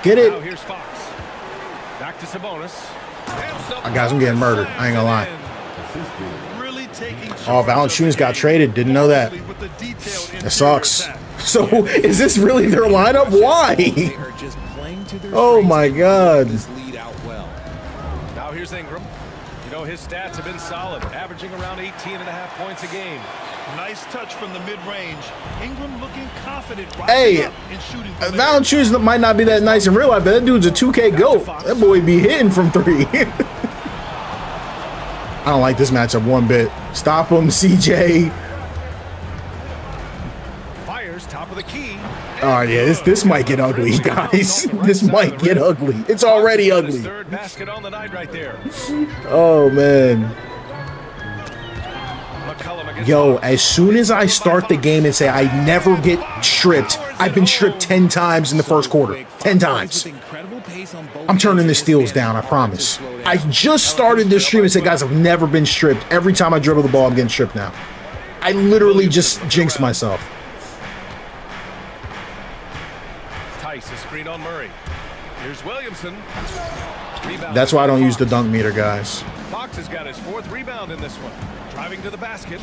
Get Now it. here's Fox. Back to Sabonis. Guys, I'm getting murdered. I ain't gonna lie. Really taking Oh, Valanciunas got traded. Didn't know that. It sucks. So, is this really their lineup? Why? They are just playing to their Oh strengths my and God. this lead out well. Now here's Ingram. You know, his stats have been solid, averaging around 18.5 points a game. Nice touch from the mid-range. Ingram looking confident. Hey, Valanciunas might not be that nice in real life, but that dude's a 2K GOAT. That boy be hitting from 3. I don't like this matchup one bit. Stop him, CJ. Fires top of the key. Oh yeah, this might get ugly, guys. This might get ugly. It's already ugly. His 3rd basket on the night right there. Oh man. McCollum against Yo, Fox. as soon as I start the game and say I never get stripped, I've been stripped 10 times in the first quarter. 10 times. I'm turning the steals down, I promise. I just started this stream and said, guys, I've never been stripped. Every time I dribble the ball, I'm getting stripped now. I literally just jinxed myself. Tice, a screen on Murray. Here's Williamson. Rebound. That's why I don't use the dunk meter, guys. Fox has got his 4th rebound in this one. Driving to the basket.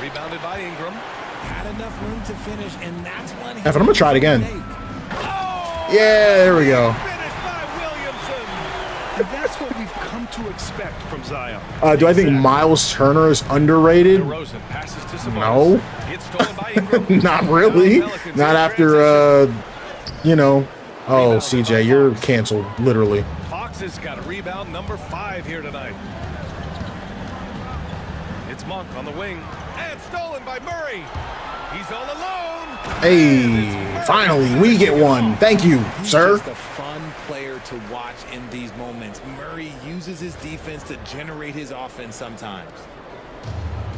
Rebounded by Ingram. Had enough room to finish, and that's one. I'm gonna try it again. Oh! Yeah, there we go. Finished by Williamson. And that's what we've come to expect from Zion. Do I think Miles Turner is underrated? DeRozan passes to Sabonis. No. It's stolen by Ingram. Not really. Pelicans Not in after, transition. you know. Oh, CJ, you're canceled, literally. Fox has got a rebound number 5 here tonight. It's Monk on the wing. And stolen by Murray. He's all alone. Hey, finally, we get one. Thank you, He's sir. just a fun player to watch in these moments. Murray uses his defense to generate his offense sometimes.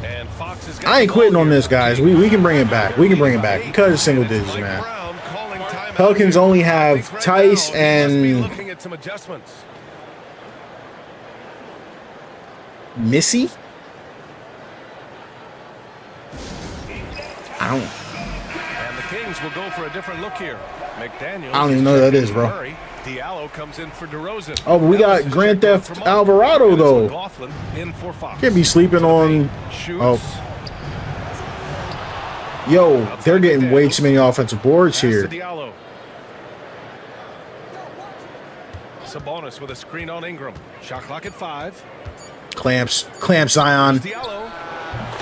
And Fox has got I ain't the quitting ball on here. this, guys. We can bring it back. We can bring it back. Because it's single digits, Mike man. Brown calling timeout Pelicans here. only I have think right Tice now he must be and looking at some adjustments. Missy. I don't. And the Kings will go for a different look here. McDaniels. I don't even know who that is, bro. Murray. Diallo comes in for DeRozan. Oh, but we got Ellis is Grand checked out Theft for Monk. Alvarado, And it's though. McLaughlin in for Fox. Can't be sleeping on. Shoots. Oh, yo, they're getting way too many offensive boards Pass to here. Diallo. Sabonis with a screen on Ingram. Shot clock at 5. Clamp Zion. Diallo.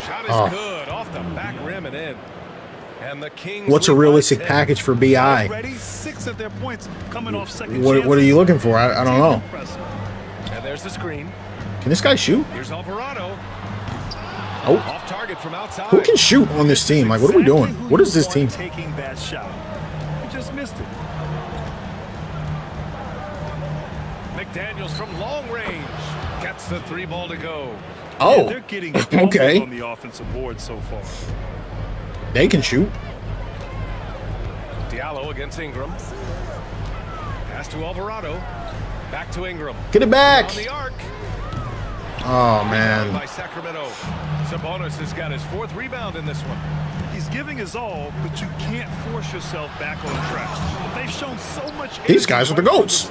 Shot is Oh. good off the back rim and in. And the Kings What's a lead by realistic 10. package for BI? Already 6 of their points coming off second What are you looking for? I don't know. And there's the screen. Can this guy shoot? Here's Alvarado. Oh, Off target from outside. who can shoot on this team? Like, what are we doing? What is this team? Taking that shot. He just missed it. McDaniels from long range gets the 3 ball to go. Oh, They're getting okay. on the offensive board so far. They can shoot. Diallo against Ingram. Pass to Alvarado. Back to Ingram. Get it back. On the arc. Oh, man. By Sacramento. Sabonis has got his 4th rebound in this one. He's giving his all, but you can't force yourself back on track. They've shown so much. These guys are the GOATs.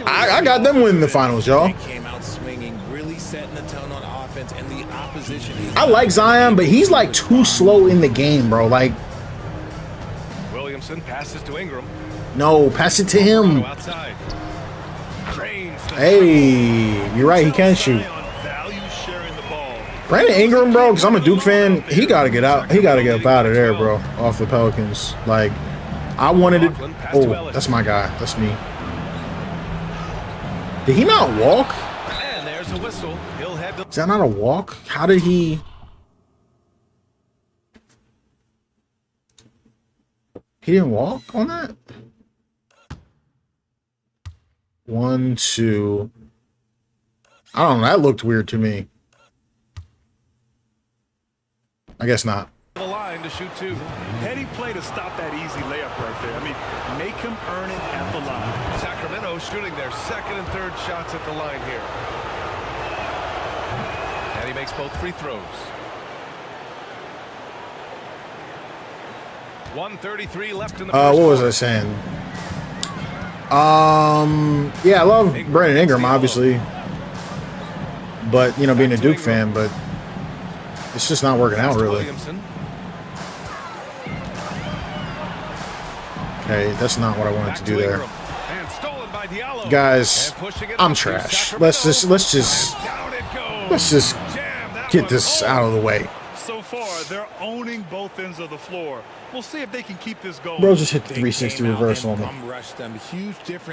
I got them winning the finals, y'all. Came out swinging, really setting the tone on offense, and the opposition. I like Zion, but he's like too slow in the game, bro. Like, Williamson passes to Ingram. no, pass it to him. Outside. Hey, you're right. He can shoot. Brandon Ingram, bro, because I'm a Duke fan. He got to get out. He got to get up out of there, bro. Off the Pelicans. Like, I wanted it. Oh, that's my guy. That's me. Did he not walk? And there's a whistle. He'll head to Is that not a walk? How did he? He didn't walk on that? 1, 2. I don't know. That looked weird to me. I guess not. the line to shoot 2. Heady play to stop that easy layup right there. I mean, make him earn it at the line. Sacramento shooting their second and third shots at the line here. And he makes both free throws. 1:33 left in the first what was quarter. I saying? Yeah, I love Brandon Ingram, obviously. But, you know, being a Duke fan, but it's just not working out, really. Okay, that's not what I wanted to do there. Guys, I'm trash. Let's just get this out of the way. So far, they're owning both ends of the floor. We'll see if they can keep this going. Bro just hit the 360 reverse on me.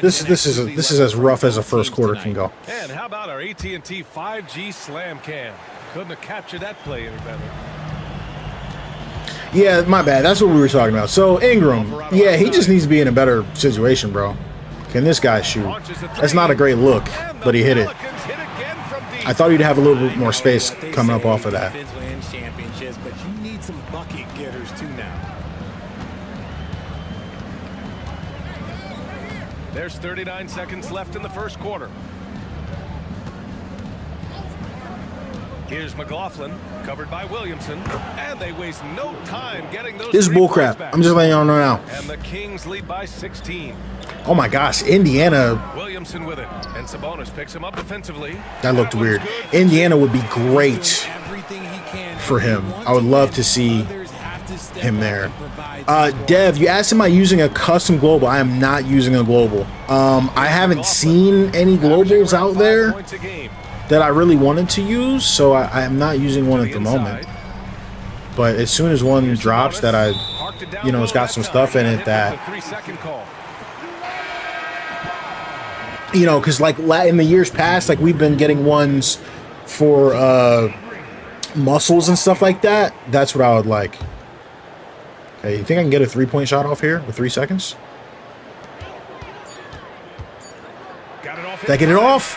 This is as rough as a first quarter can go. And how about our AT&T 5G Slam Cam? Couldn't have captured that play any better. Yeah, my bad. That's what we were talking about. So Ingram, yeah, he just needs to be in a better situation, bro. Can this guy shoot? That's not a great look, but he hit it. I thought he'd have a little bit more space coming up off of that. But you need some bucket getters too now. There's 39 seconds left in the first quarter. Here's McLaughlin, covered by Williamson, and they waste no time getting those. This is bullcrap. I'm just letting y'all know now. And the Kings lead by 16. Oh my gosh, Indiana. Williamson with it, and Sabonis picks him up defensively. That looked weird. Indiana would be great for him. I would love to see him there. Dev, you asked, am I using a custom global? I am not using a global. I haven't seen any globals out there that I really wanted to use, so I am not using one at the moment. But as soon as one drops that it's got some stuff in it that, because like in the years past, like we've been getting ones for muscles and stuff like that. That's what I would like. Okay, you think I can get a 3-point shot off here with 3 seconds? Did I get it off?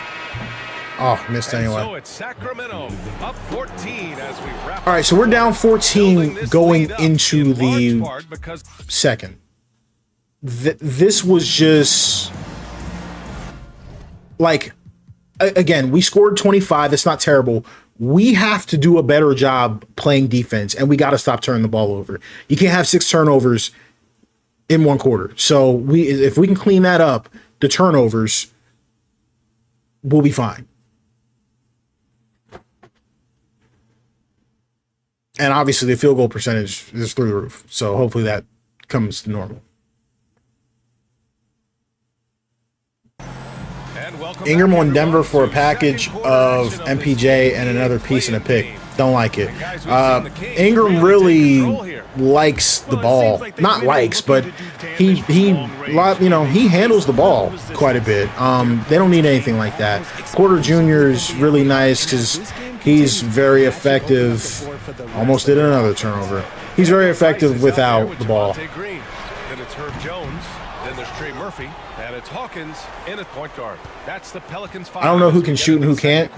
Oh, missed anyway. So it's Sacramento up 14 as we wrap. All right, so we're down 14 going into the second. This was just like, again, we scored 25. That's not terrible. We have to do a better job playing defense, and we got to stop turning the ball over. You can't have 6 turnovers in one quarter. So if we can clean that up, the turnovers, we'll be fine. And obviously the field goal percentage is through the roof. So hopefully that comes to normal. Ingram on Denver for a package of MPJ and another piece and a pick. Don't like it. Ingram really likes the ball. Not likes, but he handles the ball quite a bit. They don't need anything like that. Porter Jr. is really nice because he's very effective. Almost did another turnover. He's very effective without the ball. Then it's Herb Jones. Then there's Trey Murphy. And it's Hawkins in at point guard. That's the Pelicans. I don't know who can shoot and who can't.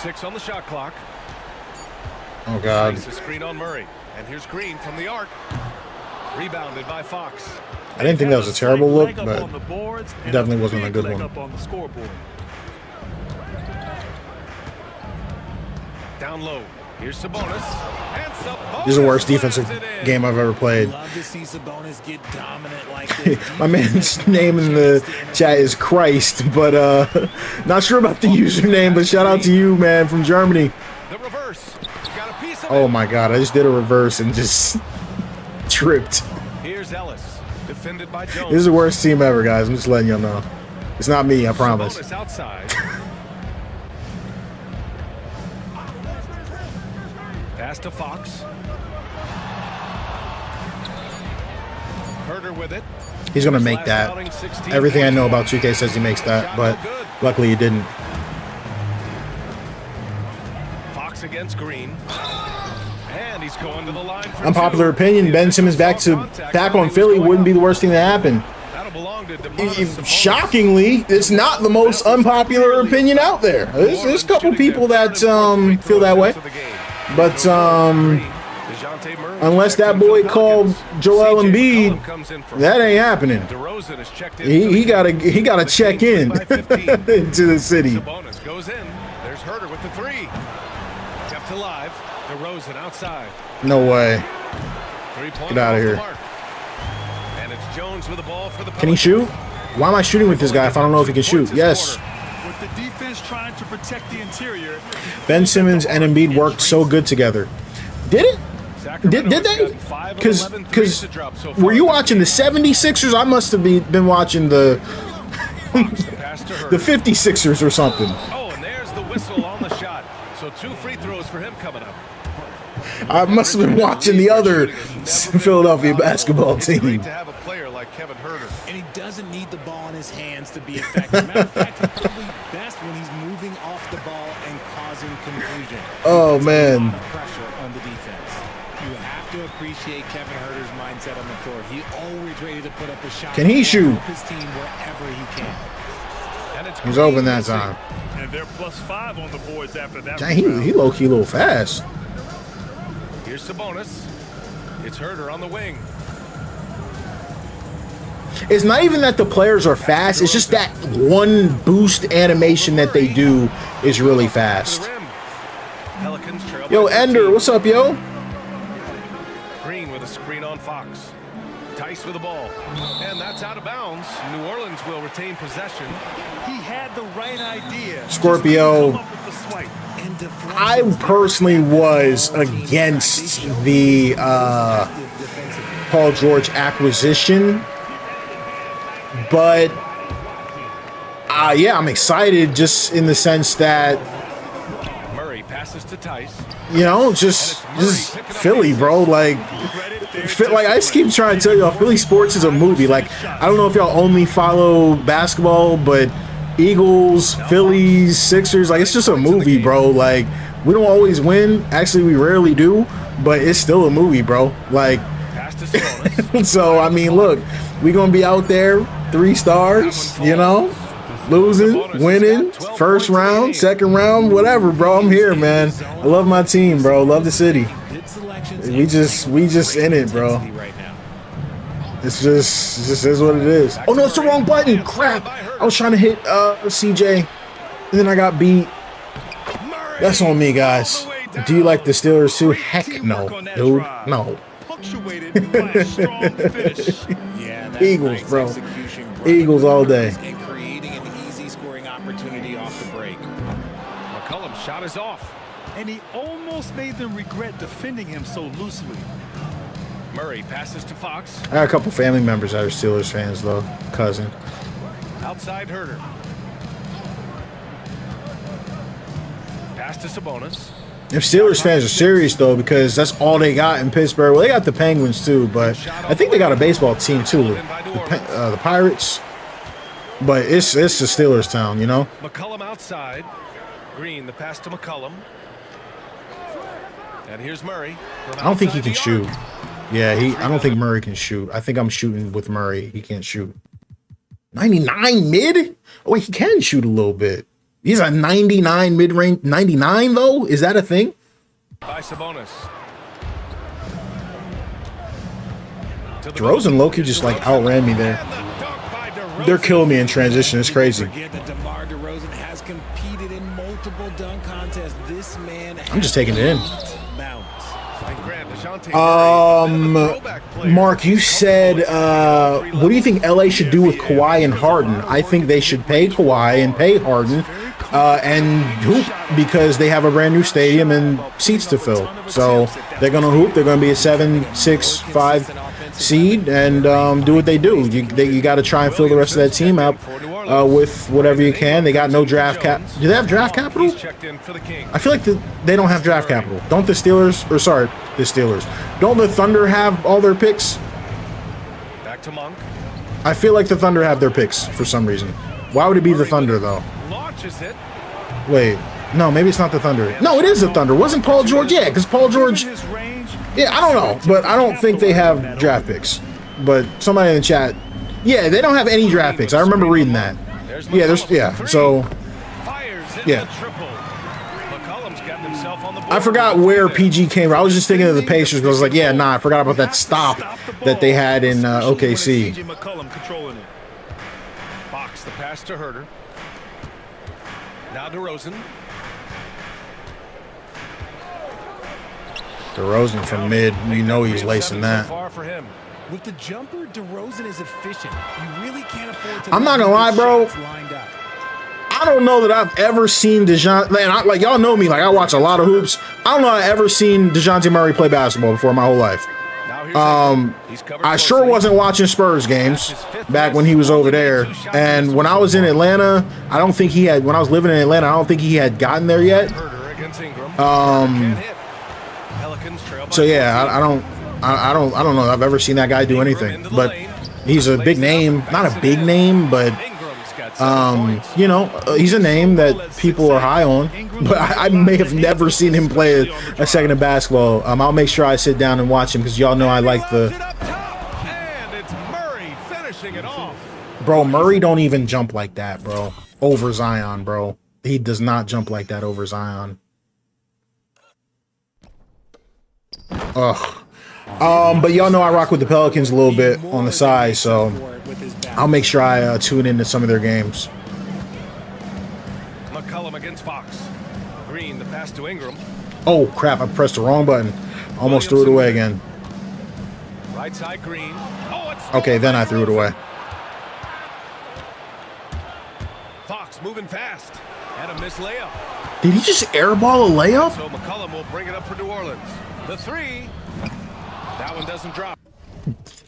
6 on the shot clock. Oh, God. Nice screen on Murray. And here's Green from the arc. Rebounded by Fox. I didn't think that was a terrible look, but it definitely wasn't a good one. Down low. Here's Sabonis. And Sabonis This is the worst slams defensive it in. game I've ever played. Love to see Sabonis get dominant like this. My man's name in the chat is Christ, but not sure about the username, but shout out to you, man, from Germany. The reverse. Got a piece of Oh it. my god, I just did a reverse and just tripped. Here's Ellis. Defended by Jones. This is the worst team ever, guys. I'm just letting y'all know. It's not me, I promise. Sabonis outside. Pass to Fox. Herder with it. He's gonna make that. Everything I know about 2K says he makes that, but luckily he didn't. Fox against Green. And he's going to the line for Unpopular two. opinion, Ben Simmons back on Philly wouldn't be the worst thing that happened. That'll belong to DeMarcus. Shockingly, it's not the most unpopular opinion out there. There's a couple people that feel that way. But unless that boy called Joel Embiid, that ain't happening. He gotta check in into the city. Sabonis goes in. There's Herder with the three. Kept alive. DeRozan outside. No way. Get out of here. And it's Jones with the ball for the Can he shoot? Why am I shooting with this guy if I don't know if he can shoot? Yes. With the defense trying to protect the interior. Ben Simmons and Embiid worked so good together. Did it? Did they? Because were you watching the 76ers? I must have been watching the 56ers or something. Oh, and there's the whistle on the shot. So 2 free throws for him coming up. I must have been watching the other Philadelphia basketball It's great team. to have a player like Kevin Herder. And he doesn't need the ball in his hands to be effective. Matter of fact, he's probably best when he's moving off the ball and causing confusion. Oh, He puts man. a lot of pressure on the defense. You have to appreciate Kevin Herder's mindset on the floor. He always ready to put up a shot. Can he shoot? Help his team wherever he can. And it's He was open that time. And they're +5 on the boards after that. Dang, he low-key a little fast. Here's Sabonis. It's Herder on the wing. It's not even that the players are fast. It's just that one boost animation that they do is really fast. To the rim. Pelicans trail Yo, by 13. Ender, what's up, yo? Green with a screen on Fox. Tice with the ball. And that's out of bounds. New Orleans will retain possession. He had the right idea. Scorpio. Just couldn't come up with the swipe. And deflect I personally was against the Paul George acquisition, but yeah, I'm excited just in the sense that, Murray passes to Tice. you know, just Philly, bro. Like I just keep trying to tell y'all, Philly sports is a movie. Like, I don't know if y'all only follow basketball, but Eagles, Phillies, Sixers, like, it's just a movie, bro. Like, we don't always win. Actually, we rarely do, but it's still a movie, bro. Like, Pass to Sabonis. so, I mean, look, we going to be out there 3 stars, you know, losing, winning, first round, second round, whatever, bro. I'm here, man. I love my team, bro. Love the city. good selections. We just in it, bro. Right now. It just is what it is. Oh, no, it's the wrong button. Crap. I was trying to hit CJ, and then I got beat. That's on me, guys. Do you like the Steelers too? Heck no, dude. No. Punctuated by a strong finish. Yeah, that's Eagles, nice bro. execution. Eagles all day. And creating an easy scoring opportunity off the break. McCollum's shot is off. And he almost made them regret defending him so loosely. Murray passes to Fox. I got a couple family members that are Steelers fans, though. Cousin. Outside Herder. Pass to Sabonis. If Steelers fans are serious, though, because that's all they got in Pittsburgh. Well, they got the Penguins, too, but I think they got a baseball team, too. The Pirates. But it's the Steelers town, you know? McCollum outside. Green, the pass to McCollum. And here's Murray. I don't think he can shoot. Yeah, I don't think Murray can shoot. I think I'm shooting with Murray. He can't shoot. 99 mid? Oh, wait, he can shoot a little bit. He's a 99 mid-range. 99, though? Is that a thing? By Sabonis. DeRozan low-key just, like, outran me there. They're killing me in transition. It's crazy. Forget that DeMar DeRozan has competed in multiple multiple dunk contests. This man I'm just taking it in. bounce. Mark, you said, what do you think LA should do with Kawhi and Harden? I think they should pay Kawhi and pay Harden and hoop because they have a brand new stadium and seats to fill. So they're going to hoop. They're going to be a 7, 6, 5 seed and do what they do. You got to try and fill the rest of that team up with whatever you can. They got no draft cap. Do they have draft capital? I feel like they don't have draft capital. Don't the Steelers, or sorry, the Steelers. Don't the Thunder have all their picks? Back to Monk. I feel like the Thunder have their picks for some reason. Why would it be the Thunder, though? Launches it. Wait. No, maybe it's not the Thunder. No, it is the Thunder. Wasn't Paul George? Yeah, because Paul George... Yeah, I don't know, but I don't think they have draft picks. But somebody in the chat... Yeah, they don't have any draft picks. I remember reading that. So... Yeah. I forgot where PG came from. I was just thinking of the Pacers, but I was like, yeah, nah, I forgot about that stop that they had in OKC. Fox, the pass to Herter. Now DeRozan. DeRozan from mid, you know he's lacing that. With the jumper, DeRozan is efficient. You really can't afford to. I'm not gonna lie, bro. I don't know that I've ever seen DeJounte. Like y'all know me, like I watch a lot of hoops. I don't know I've ever seen DeJounte Murray play basketball before in my whole life. I sure wasn't watching Spurs games back when he was over there. And when I was in Atlanta, I don't think he had. When I was living in Atlanta, I don't think he had gotten there yet. So yeah, I don't know if I've ever seen that guy do anything. But he's a big name, not a big name, but you know, he's a name that people are high on. But I may have never seen him play a second of basketball. I'll make sure I sit down and watch him because y'all know I like the. And it's Murray finishing it off. Bro, Murray don't even jump like that, bro. Over Zion, bro. He does not jump like that over Zion. Ugh. But y'all know I rock with the Pelicans a little bit on the side, so I'll make sure I tune into some of their games. McCollum against Fox. Green, the pass to Ingram. Oh crap! I pressed the wrong button. Almost threw it away again. Right side, Green. Oh, it's okay, then I threw it away. Fox moving fast and a missed layup. Did he just airball a layup? So McCollum will bring it up for New Orleans. The three. That one doesn't drop.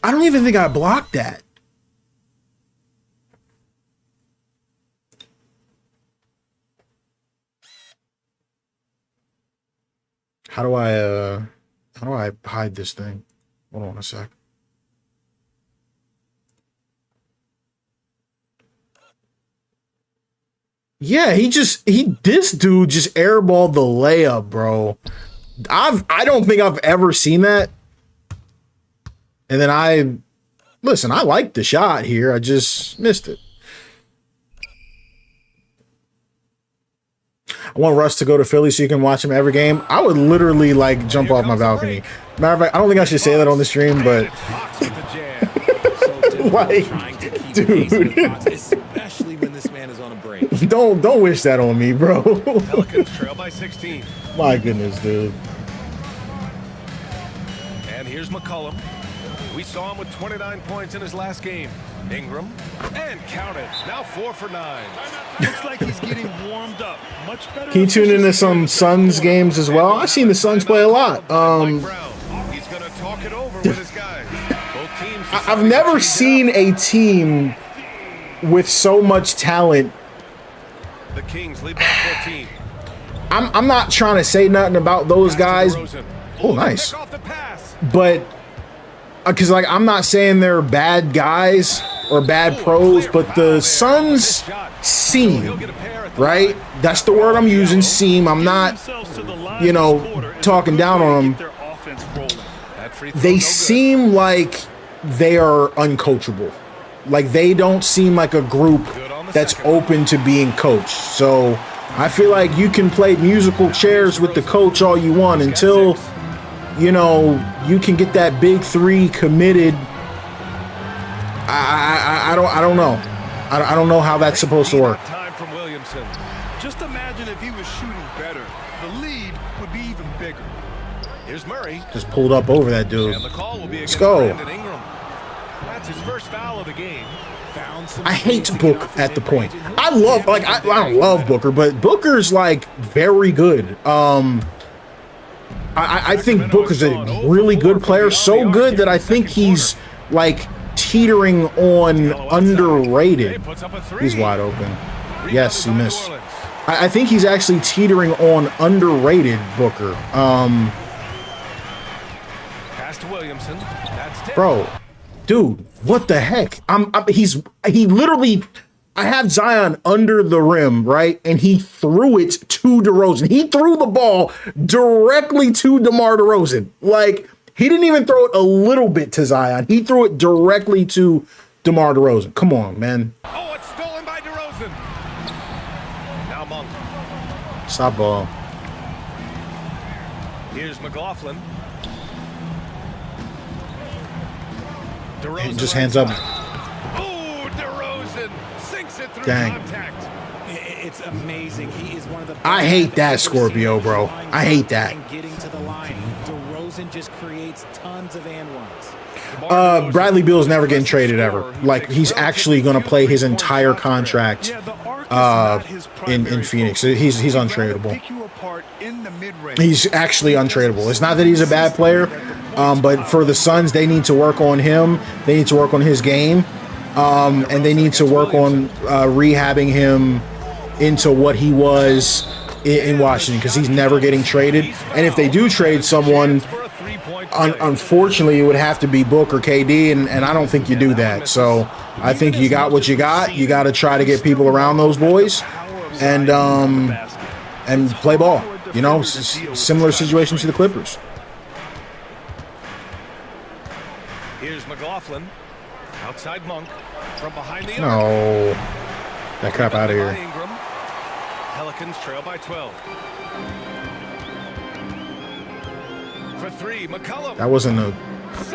I don't even think I blocked that. How do I hide this thing? Hold on a sec. Yeah, this dude just airballed the layup, bro. I don't think I've ever seen that. And then I liked the shot here. I just missed it. I want Russ to go to Philly so you can watch him every game. I would literally like jump off my balcony. Matter of fact, I don't think I should say that on the stream, but like, dude, especially when this man is on a break. Don't wish that on me, bro. Pelicans trail by 16. My goodness, dude. And here's McCollum. We saw him with 29 points in his last game. Ingram, and count it. Now 4 for 9. Looks like he's getting warmed up. Much better. Can you tune into some Suns games as well? I've seen the Suns play a lot. He's gonna talk it over with his guys. Both teams. I've never seen a team with so much talent. The Kings lead by 14. I'm not trying to say nothing about those guys. Oh, nice. But because like I'm not saying they're bad guys or bad pros, but the Suns seem, right? That's the word I'm using, seem. I'm not, you know, talking down on them. They seem like they are uncoachable. Like they don't seem like a group that's open to being coached. So I feel like you can play musical chairs with the coach all you want until, you know, you can get that big three committed. I don't know. I don't know how that's supposed to work. Time from Williamson. Just imagine if he was shooting better. The lead would be even bigger. Here's Murray. Just pulled up over that dude. And the call will be Let's against go. Brandon Ingram. That's his first foul of the game. I hate Book at the point. I love, like, I don't love Booker, but Booker's like very good. I think Booker's a really good player, so good that I think he's like teetering on underrated. He's wide open. Yes, he missed. I think he's actually teetering on underrated Booker. Pass to Williamson. That's 10. Bro, dude, what the heck? He literally, I have Zion under the rim, right? And he threw it to DeRozan. He threw the ball directly to DeMar DeRozan. Like, he didn't even throw it a little bit to Zion. He threw it directly to DeMar DeRozan. Come on, man. Oh, it's stolen by DeRozan. Now Monk. Stop ball. Here's McLaughlin. DeRozan Just hands up. Oh, DeRozan sinks it through Dang. contact. It's amazing. He is one of the best I hate that, I've ever Scorpio, seen bro. flying I hate that. and getting to the line. DeRozan just creates tons of and runs. Bradley Beal's never getting traded ever. Like, he's actually going to play his entire contract in Phoenix. He's untradeable. He's actually untradeable. It's not that he's a bad player, but for the Suns, they need to work on him. They need to work on his game, and they need to work on rehabbing him into what he was in Washington, because he's never getting traded. And if they do trade someone, unfortunately, it would have to be Book or KD, and I don't think you do that. So I think you got what you got. You got to try to get people around those boys and play ball. You know, similar situation to the Clippers. Here's McLaughlin. Outside Monk. From behind the arc. No. That crap out of here. Ingram. Pelicans trail by 12. For three, McCollum. That wasn't a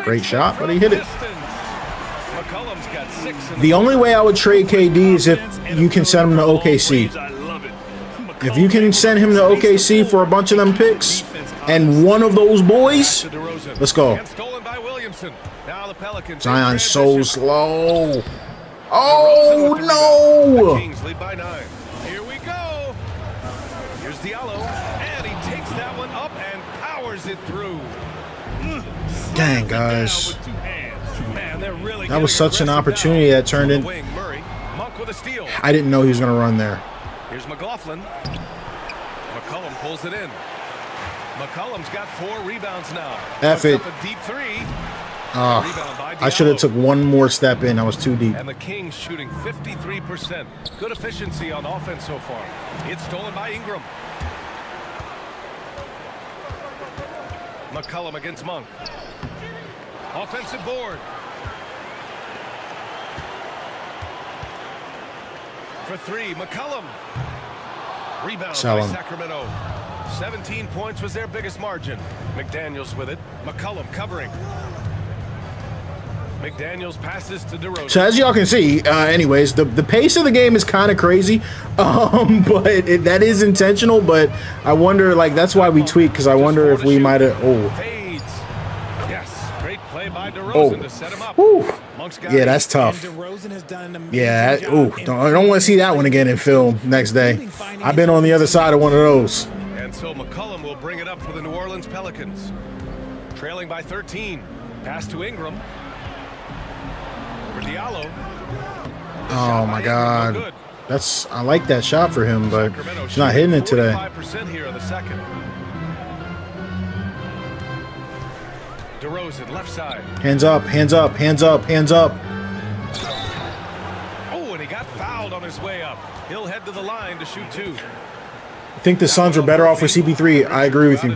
great shot, but he hit it. McCollum's got 6 in The only way I would trade KD is if you can send him to OKC. If you can send him to OKC for a bunch of them picks and one of those boys, let's go. Stolen by Williamson. Now the Pelicans. Zion's so slow. Oh, no. Kings lead by 9. Here we go. Here's Diallo. And he takes that one up and powers it through. Dang, guys. Man, they're really That was such an opportunity that turned in. Monk with a steal. I didn't know he was going to run there. Here's McLaughlin. McCollum pulls it in. McCollum's got 4 rebounds now. F it. Up a deep 3. I should have took one more step in. I was too deep. And the Kings shooting 53%. Good efficiency on offense so far. It's stolen by Ingram. McCollum against Monk. Offensive board. For 3, McCollum. Rebound Sell by him. Sacramento. 17 points was their biggest margin. McDaniels with it. McCollum covering. McDaniels passes to DeRozan. So as y'all can see, anyways, the pace of the game is kind of crazy, but that is intentional. But I wonder, like, that's why we tweak, because I wonder if we might have. Oh, Fades. Yes, great play by DeRozan to set him up. Whew. Monk's got Yeah, it. that's tough. DeRozan has done an amazing Yeah, job I don't want to see that one again in film next day. I've been on the other side of one of those. And so McCollum will bring it up for the New Orleans Pelicans. Trailing by 13. Pass to Ingram. For Diallo. Oh my God, I like that shot for him, but he's not hitting it today. 45% here in the second. DeRozan left side. Hands up, hands up, hands up, hands up. Oh, and he got fouled on his way up. He'll head to the line to shoot 2. I think the Suns are better off for CP3. I agree with you.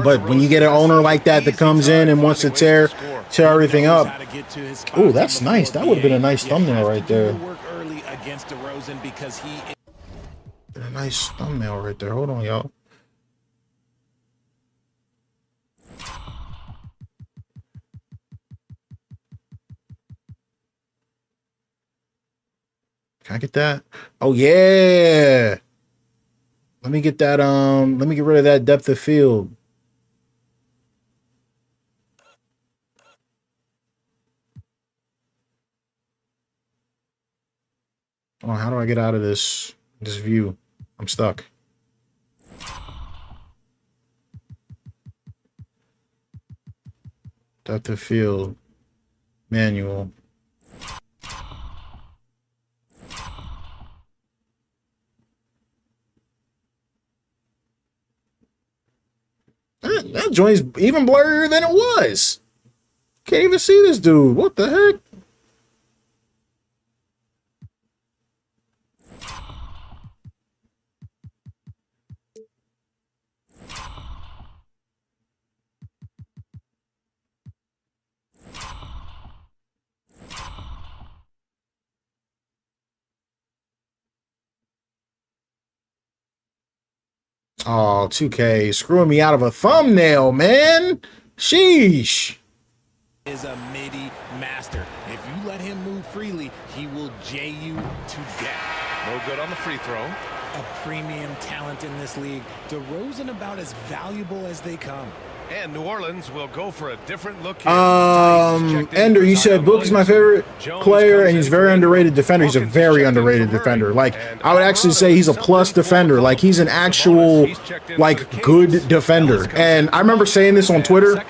But when you get an owner like that that comes in and wants to tear everything up. Oh, that's nice. That would have been a nice thumbnail right there. A nice thumbnail right there. Hold on, y'all. Can I get that? Oh, yeah. Let me get that. Let me get rid of that depth of field. Oh, how do I get out of this view? I'm stuck. Depth of field. Manual. That joint's even blurrier than it was. Can't even see this dude. What the heck? Oh, 2K screwing me out of a thumbnail, man. Sheesh. Is a midi master. If you let him move freely, he will J you to death. No good on the free throw. A premium talent in this league. DeRozan about as valuable as they come. And New Orleans will go for a different look. Ender, you said Book is my favorite player, and he's very underrated defender. He's a very underrated defender. Like, I would actually say he's a plus defender. Like, he's an actual, like, good defender. And I remember saying this on Twitter.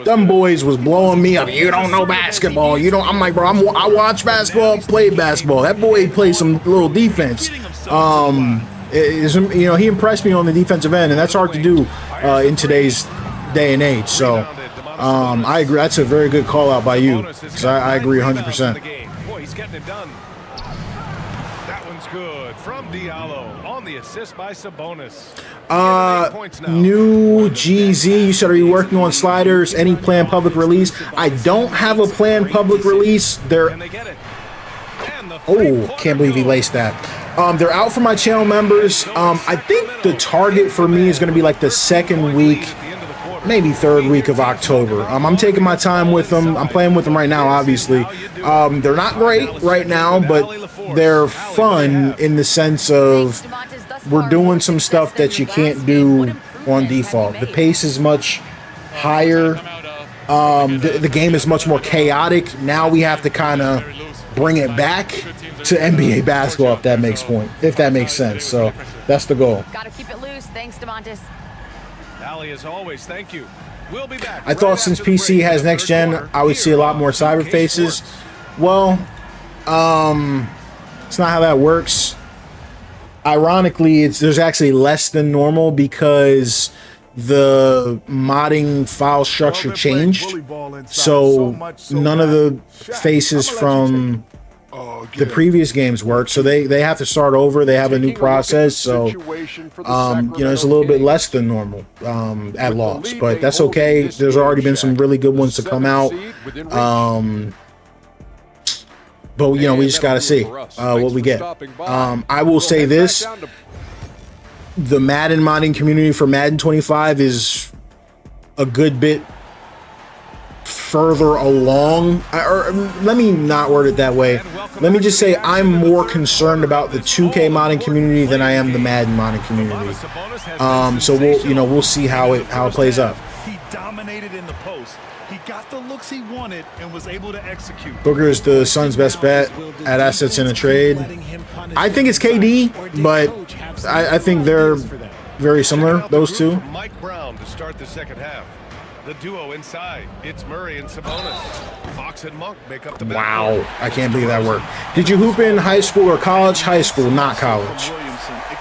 Them boys was blowing me up. You don't know basketball. You don't. I'm like, bro, I watch basketball, play basketball. That boy plays some little defense. You know, he impressed me on the defensive end, and that's hard to do in today's day and age. So I agree. That's a very good call out by you, because I agree 100%. Boy, he's getting it done. That one's good from Diallo on the assist by Sabonis. New GZ, you said, are you working on sliders? Any planned public release? I don't have a planned public release. They're can't believe he laced that. They're out for my channel members. I think the target for me is going to be like the second week, maybe third week of October. I'm taking my time with them. I'm playing with them right now, obviously. They're not great right now, but they're fun in the sense of we're doing some stuff that you can't do on default. The pace is much higher. The game is much more chaotic. Now we have to kind of bring it back to NBA basketball, if that makes sense. So that's the goal. Gotta keep it loose. Thanks, DeMontis. Ali, as always, thank you. We'll be back. I thought since PC has next gen, I would see a lot more cyber faces. Well, it's not how that works. Ironically, there's actually less than normal because the modding file structure changed. So none of the faces from the previous games work, so they have to start over. They have a new process, so you know, it's a little bit less than normal at launch, but that's okay. There's already been some really good ones to come out, but you know, we just gotta see what we get. I will say this: the Madden modding community for Madden 25 is a good bit further along, or let me not word it that way. Let me just say I'm more concerned about the 2K modding community than I am the Madden modding community. So we'll see how it plays out. He dominated in the post. He got the looks he wanted and was able to execute. Booker is the Suns' best bet at assets in a trade. I think it's KD, but I think they're very similar, those two. Mike Brown to start the second half. The duo inside. It's Murray and Sabonis. Fox and Monk make up the back. Wow, I can't believe that worked. Did you hoop in high school or college? High school, not college.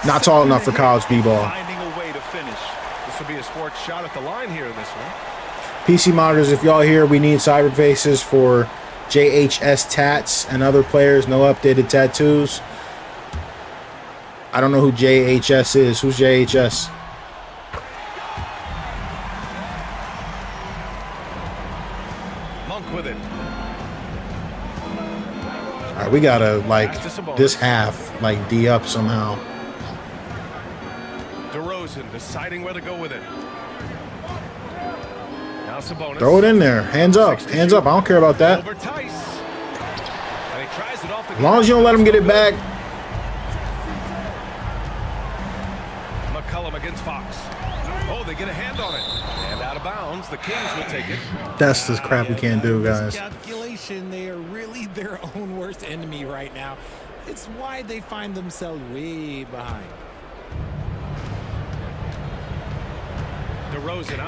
Not tall enough for college b-ball. Finding a way to finish. This will be his fourth shot at the line here in this one. PC monitors, if y'all here, we need cyber faces for JHS Tats and other players. No updated tattoos. I don't know who JHS is. Who's JHS? Monk with it. All right, we gotta like this half like D up somehow. DeRozan deciding where to go with it. Now Sabonis. Throw it in there. Hands up. Hands up. I don't care about that. Over Tice. And he tries it off the As long as you don't let him get it back. against Fox. Oh, they get a hand on it. And out of bounds. The Kings will take it. That's the crap we can't do, guys. Calculation, they are really their own worst enemy right now. It's why they find themselves way behind.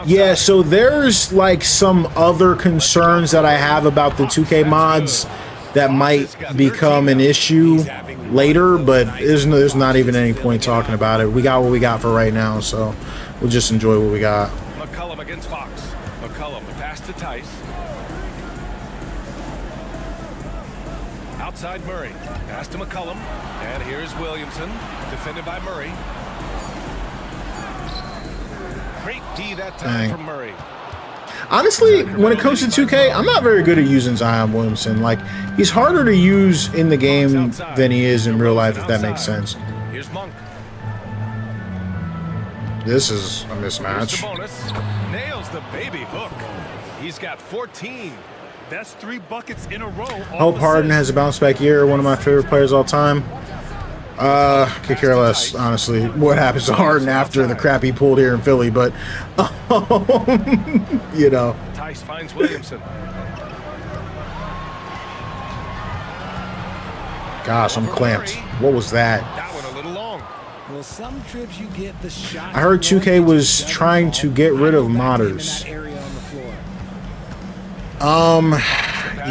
Yeah, so there's like some other concerns that I have about the 2K mods that might become an issue later, but there's not even any point talking about it. We got what we got for right now, so we'll just enjoy what we got. McCullum against Fox. McCullum, pass to Tice. Outside Murray. Pass to McCullum. And here's Williamson, defended by Murray. Great D that time from Murray. Honestly, when it comes to 2K, I'm not very good at using Zion Williamson. Like, he's harder to use in the game than he is in real life, if that makes sense. Here's Monk. This is a mismatch. Nails the baby hook. He's got 14. That's 3 buckets in a row. Hope Harden has a bounce back year. One of my favorite players all time. Could care less, honestly, what happens to Harden after the crap he pulled here in Philly, but you know. Tice finds Williamson. Gosh, I'm clamped. What was that? That one a little long. Well, some trips you get the shot. I heard 2K was trying to get rid of modders.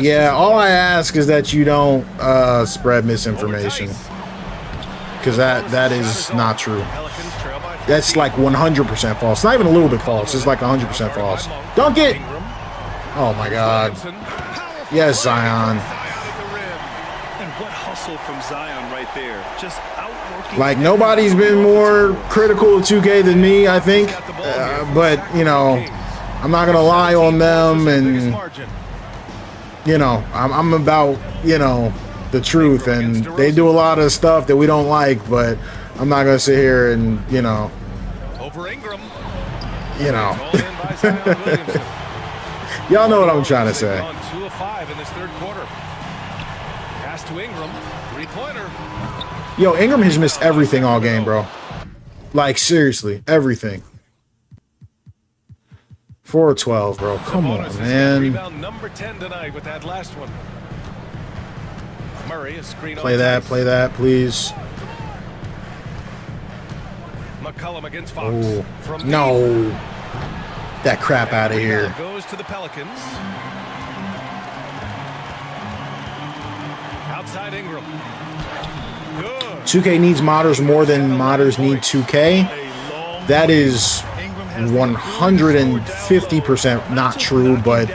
Yeah, all I ask is that you don't spread misinformation. Because that is not true. That's like 100% false. Not even a little bit false. It's like 100% false. Dunk it! Oh my God. Yes, Zion. And what hustle from Zion right there. Just outworking. Like, nobody's been more critical of 2K than me, I think. But, you know, I'm not going to lie on them. And, you know, I'm about, you know, the truth, and they do a lot of stuff that we don't like, but I'm not gonna sit here and you know y'all know what I'm trying to say. 2 of 5 in this third quarter. Pass to Ingram, 3-pointer. Yo, Ingram has missed everything all game, bro. Like, seriously, everything. 4 of 12, bro. Come on, man. Rebound number 10 tonight with that last one. Murray, a screen play that, please. McCullum against Fox. Oh, no. That crap out of here. Goes to the Pelicans. Outside Ingram. Good. 2K needs modders more than modders need 2K. That is 150% not true, but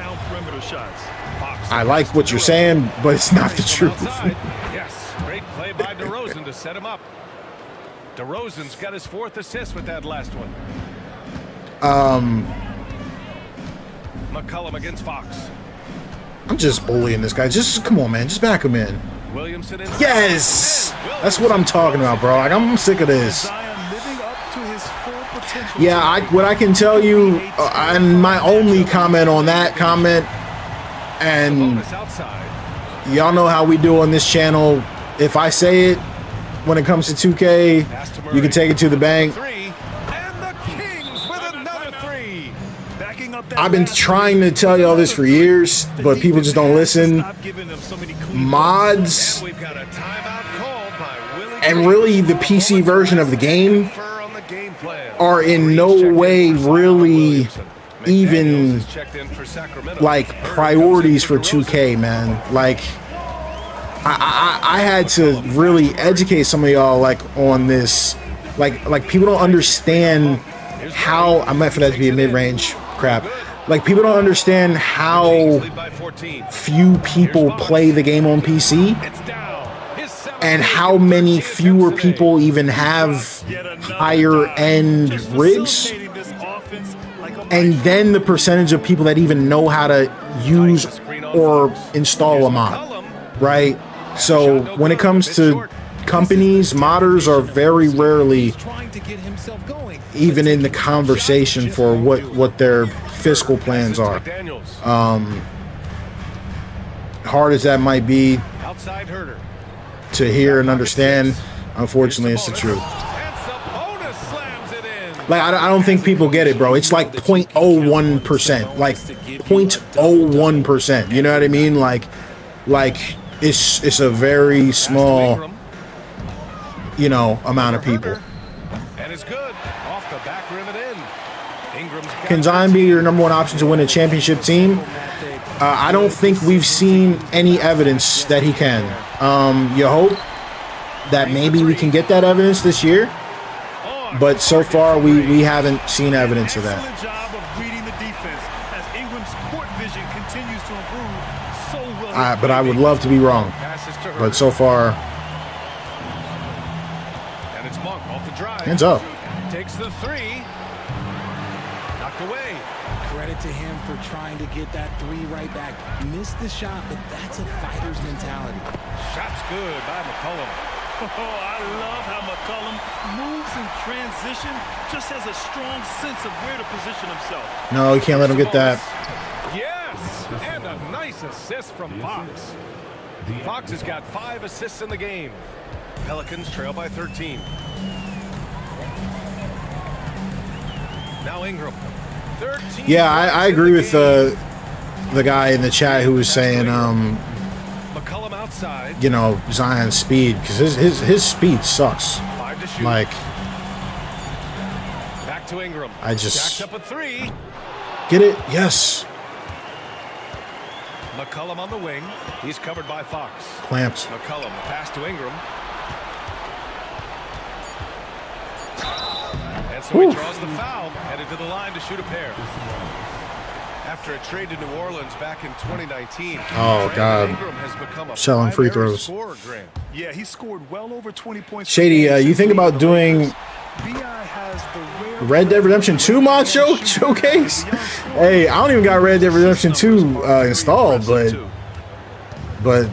I like what you're saying, but it's not the truth. Yes, great play by DeRozan to set him up. DeRozan's got his 4th assist with that last one. McCullum against Fox. I'm just bullying this guy. Just come on, man. Just back him in. Williamson in. Yes, that's what I'm talking about, bro. Like, I'm sick of this. Yeah, what I can tell you, and my only comment on that comment. And y'all know how we do on this channel. If I say it when it comes to 2K, you can take it to the bank. I've been trying to tell y'all this for years, but people just don't listen. Mods and really the PC version of the game are in no way really even like priorities for 2K, man. Like, I had to really educate some of y'all like on this. Like people don't understand how I meant for that to be a mid-range crap. Like, people don't understand how few people play the game on PC and how many fewer people even have higher end rigs. And then the percentage of people that even know how to use or install a mod, right? So when it comes to companies, modders are very rarely even in the conversation for what their fiscal plans are. Hard as that might be to hear and understand, unfortunately, it's the truth. Like I don't think people get it, bro. It's like 0.01%, like 0.01%. You know what I mean? Like it's a very small, you know, amount of people. And it's good. Off the back rim and in. Ingram's Can Zion be your number one option to win a championship team? I don't think we've seen any evidence that he can. You hope that maybe we can get that evidence this year, but so far we haven't seen evidence of that. Excellent job of reading the defense as Ingram's court vision continues to improve. So well. But I would love to be wrong. But so far, and it's Monk off the drive. hands up. Takes the three. Knocked away. Credit to him for trying to get that three right back. Missed the shot, but that's a fighter's mentality. Shot's good by McCollum. Oh, I love how McCollum moves in transition, just has a strong sense of where to position himself. No, you can't let him get that. Yes, and a nice assist from Fox. Fox has got 5 assists in the game. Pelicans trail by 13. Now Ingram. 13. Yeah, I agree with the guy in the chat who was saying, McCollum outside. you know, Zion's speed, because his speed sucks. 5 to shoot. Like, Back to Ingram. I just- Jacks up a 3. get it? Yes. McCollum on the wing. He's covered by Fox. Clamps. McCollum, pass to Ingram. And so he draws the foul, headed to the line to shoot a pair. After a trade to New Orleans back in 2019, Oh, God. Ingram has become a Selling free primary throws. scorer, Grant. Yeah, he scored well over 20 points. Shady, you think about doing B.I. has the rare Red Dead Redemption 2 mod showcase? Hey, I don't even got Red Dead Redemption 2 installed, but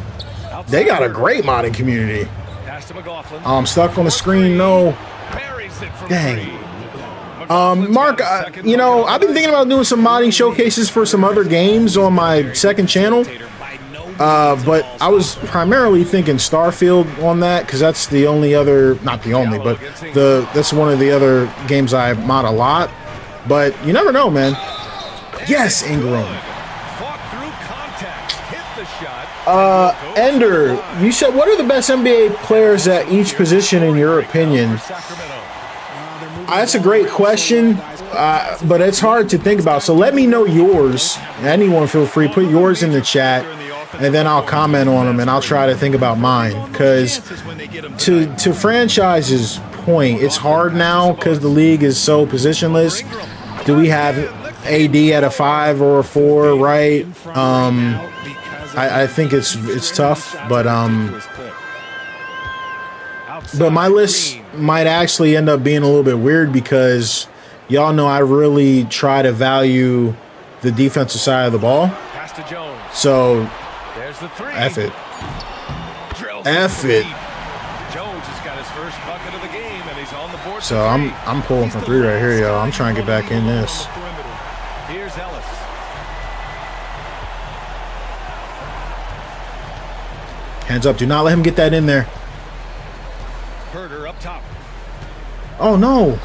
they got a great modding community. Pass to McLaughlin. I'm stuck on the screen. No. Buries it from Dang. 3. McLaughlin's Mark, got his second you know, bucket. I've been thinking about doing some modding showcases for some other games on my second channel. But I was primarily thinking Starfield on that because that's the only other, not the only, but that's one of the other games I mod a lot. But you never know, man. Yes, Ingram. Fought through contact, hit the shot. Ender, you said, what are the best NBA players at each position in your opinion? Sacramento. That's a great question, but it's hard to think about. So let me know yours. Anyone feel free, put yours in the chat, and then I'll comment on them, and I'll try to think about mine. Because to franchise's point, it's hard now because the league is so positionless. Do we have AD at a 5 or a 4, right? I think it's tough, but my list might actually end up being a little bit weird because y'all know I really try to value the defensive side of the ball. Pass to Jones. So There's the 3. F it. Drills F the it. lead. Jones has got his first bucket of the game, and he's on the board. So for 3. I'm pulling from 3 right here, y'all. I'm trying to get back in this. Here's Ellis. Hands up. Do not let him get that in there. Herder up top. Oh, no. The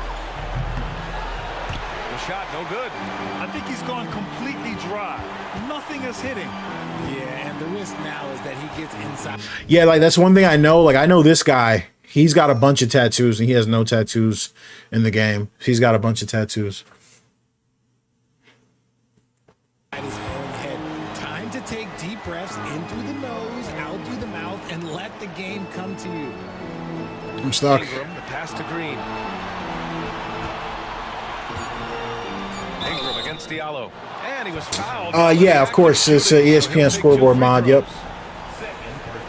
shot, no good. I think he's gone completely dry. Nothing is hitting. Yeah, and the risk now is that he gets inside. Yeah, like that's one thing I know. Like I know this guy. He's got a bunch of tattoos, and he has no tattoos in the game. He's got a bunch of tattoos. His own head. Time to take deep breaths in through the nose, out through the mouth, and let the game come to you. I'm stuck. Ingram, the pass to Green. Ingram against Diallo. And he was fouled. Yeah, of course. It's an ESPN scoreboard mod. Yep.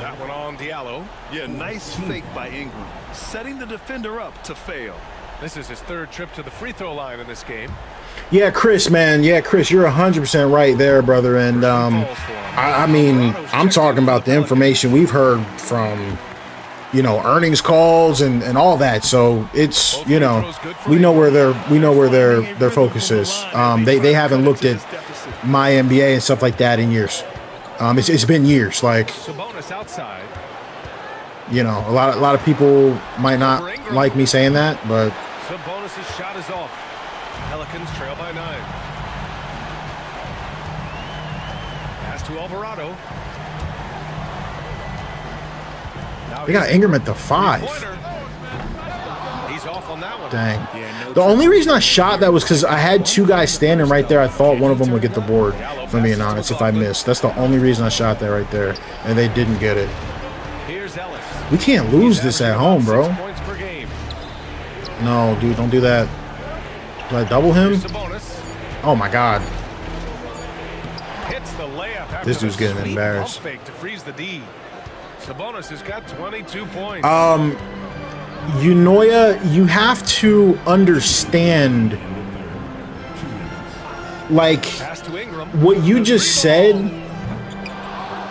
That one on Diallo. Yeah, nice fake by Ingram, setting the defender up to fail. This is his 3rd trip to the free throw line in this game. Yeah, Chris, man. Yeah, Chris, you're 100% right there, brother. And I mean, I'm talking about the information we've heard from, you know, earnings calls and all that. So it's, you know, we know where their focus is. They haven't looked at my NBA and stuff like that in years. It's been years. Like, Sabonis outside. you know, a lot of people might not like me saying that, but Sabonis' shot is off. Pelicans trail by 9. Pass to Alvarado. Now They got Ingram at the 5. He's off on that one. Dang. The only reason I shot that was because I had 2 guys standing right there. I thought one of them would get the board, if I'm being honest, if I missed. That's the only reason I shot that right there, and they didn't get it. Here's Ellis. We can't lose this at home, bro. 6 points per game. No, dude, don't do that. Do I double him? Sabonis Oh, my God. hits the layup after This dude's the getting sweet embarrassed. pump fake to freeze the D. Sabonis has got 22 points. Unoya, you have to understand, like, Pass to Ingram. what you The just three ball. said,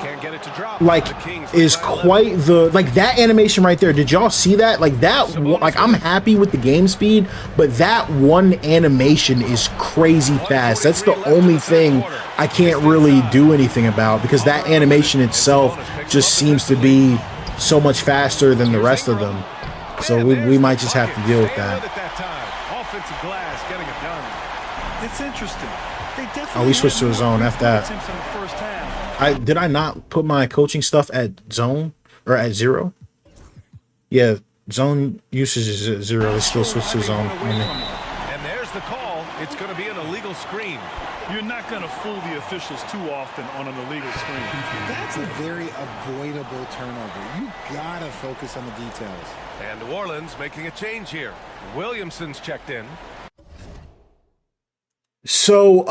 Can't get it to drop. like, The Kings is lead by 11. quite the, like, that animation right there. Did y'all see that? Like, that, like, I'm happy with the game speed, but that one animation is crazy fast. That's the only thing I can't really do anything about, because that animation itself just seems to be so much faster than the rest of them. So we might just have to deal with that. Offensive glass getting it done. It's interesting. They definitely Oh, we switched to a zone. F that. attempts in the first half. Did I not put my coaching stuff at zone or at 0? Yeah, zone usage is at 0. They still switch to zone. And there's the call. It's going to be an illegal screen. You're not going to fool the officials too often on an illegal screen. That's a very avoidable turnover. You gotta focus on the details. And New Orleans making a change here. Williamson's checked in. So,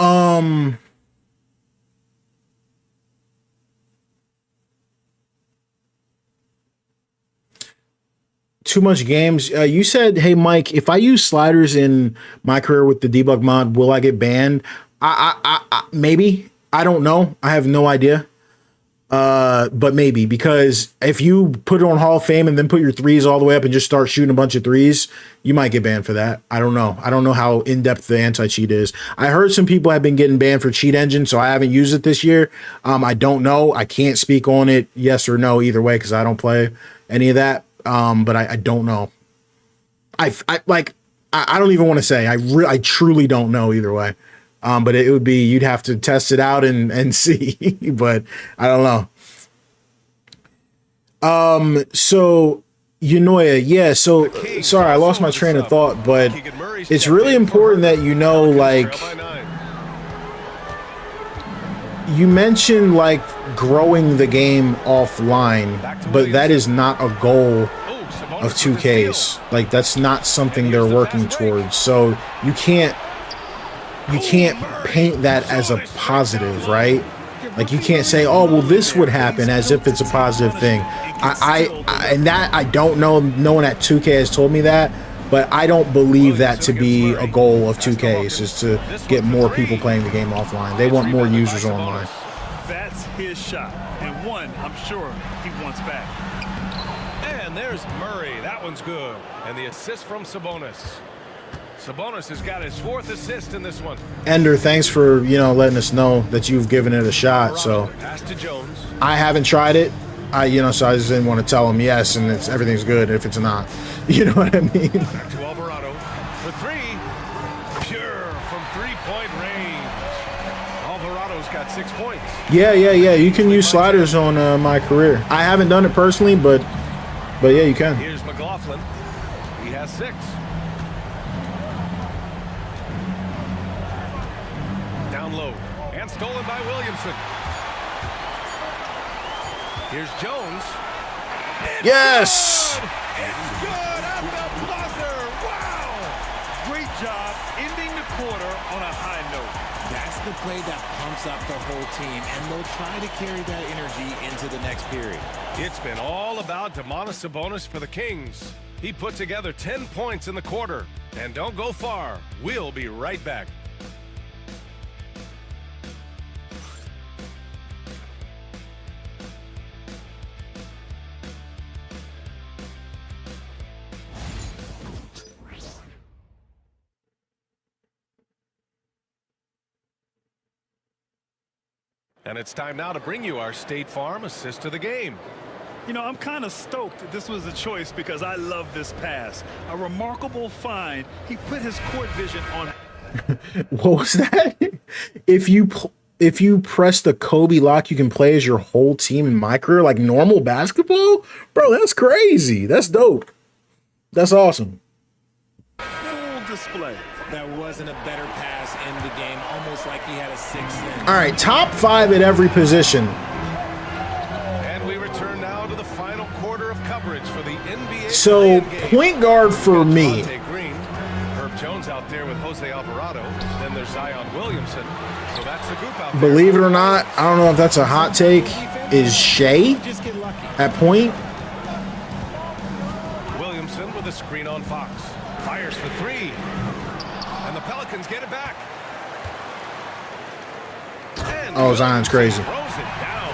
too much games. You said, hey, Mike, if I use sliders in my career with the debug mod, will I get banned? Maybe. I don't know. I have no idea. But maybe, because if you put it on Hall of Fame and then put your threes all the way up and just start shooting a bunch of threes, you might get banned for that. I don't know. I don't know how in-depth the anti-cheat is. I heard some people have been getting banned for Cheat Engine, so I haven't used it this year. I don't know. I can't speak on it, yes or no, either way, because I don't play any of that. But I don't know. I don't even want to say. I truly don't know either way. But it would be, you'd have to test it out and see, but I don't know. So Unoya, yeah, so sorry, I lost my train of thought, but it's really important that you know, like, you mentioned like growing the game offline, but that is not a goal of 2K's. Like, that's not something they're working towards. So you can't paint that as a positive, right? Like, you can't say, oh, well, this would happen, as if it's a positive thing. And that I don't know. No one at 2K has told me that, but I don't believe that to be a goal of 2K's, is to get more people playing the game offline. They want more users online. That's his shot, and one I'm sure he wants back. And there's Murray. That one's good. And the assist from Sabonis. Sabonis has got his 4th assist in this one. Ender, thanks for, letting us know that you've given it a shot. So Pass to Jones. I haven't tried it. So I just didn't want to tell him yes, and everything's good if it's not. You know what I mean? Back to Alvarado for 3. Pure from 3-point range. Alvarado's got 6 points. Yeah. You can use sliders on my career. I haven't done it personally, but yeah, you can. Here's McLaughlin. He has 6. Down low and stolen by Williamson. Here's Jones. Yes. It's good at the buzzer. Wow. Great job ending the quarter on a high note. That's the play that pumps up the whole team, and they'll try to carry that energy into the next period. It's been all about Domantas Sabonis for the Kings. He put together 10 points in the quarter. And don't go far. We'll be right back. And it's time now to bring you our State Farm assist of the game. You know, I'm kind of stoked that this was a choice because I love this pass. A remarkable find. He put his court vision on. What was that? If you press the Kobe lock, you can play as your whole team in my career, like normal basketball? Bro, that's crazy. That's dope. That's awesome. Full display. That wasn't a better pass in the game, almost like he had a 6 in. All right, top 5 at every position. And we return now to the final quarter of coverage for the NBA. So, play-in game. point guard for me. Green, Herb Jones out there with Jose Alvarado. Then there's Zion Williamson. So that's the group out there. Believe it or not, I don't know if that's a hot take, is Shea Just get lucky. at point. Williamson with a screen on Fox. Fires for 3. And the Pelicans get it back. And Oh, Zion's crazy. throws it down.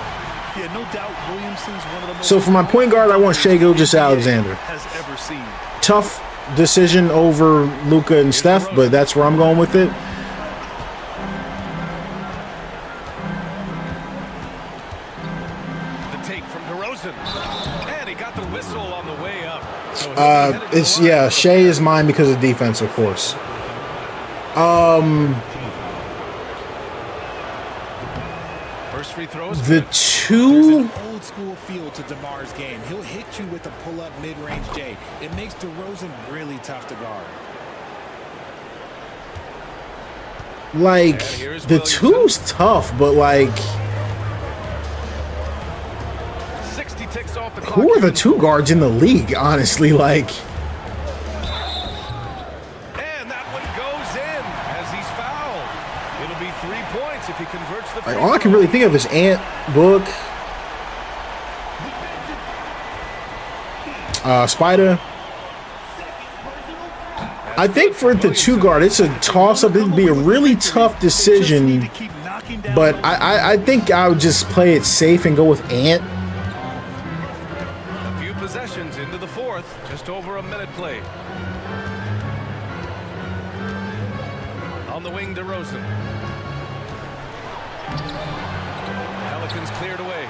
Yeah, no doubt Williamson's one of the most So for my point guard, I want Shea Gilgeous-Alexander. has ever seen. Tough decision over Luka and Steph, but that's where I'm going with it. The take from DeRozan. And he got the whistle on the way up. So It's yeah, Shea is mine because of defense, of course. First free throws. The There's two, an old school feel to DeMar's game. He'll hit you with a pull-up mid-range J. It makes DeRozan really tough to guard. like the two's tough, but like 60 ticks off the clock. who are the two guards in the league? Honestly, like And that one goes in as he's fouled. It'll be 3 points if he converts the free all I can throw. really think of is Ant, Book, Spider. I think for the two guard, it's a toss-up. It'd be a really tough decision, but I think I would just play it safe and go with Ant. A few possessions into the fourth. Just over a minute played. On the wing, DeRozan. Pelicans cleared away.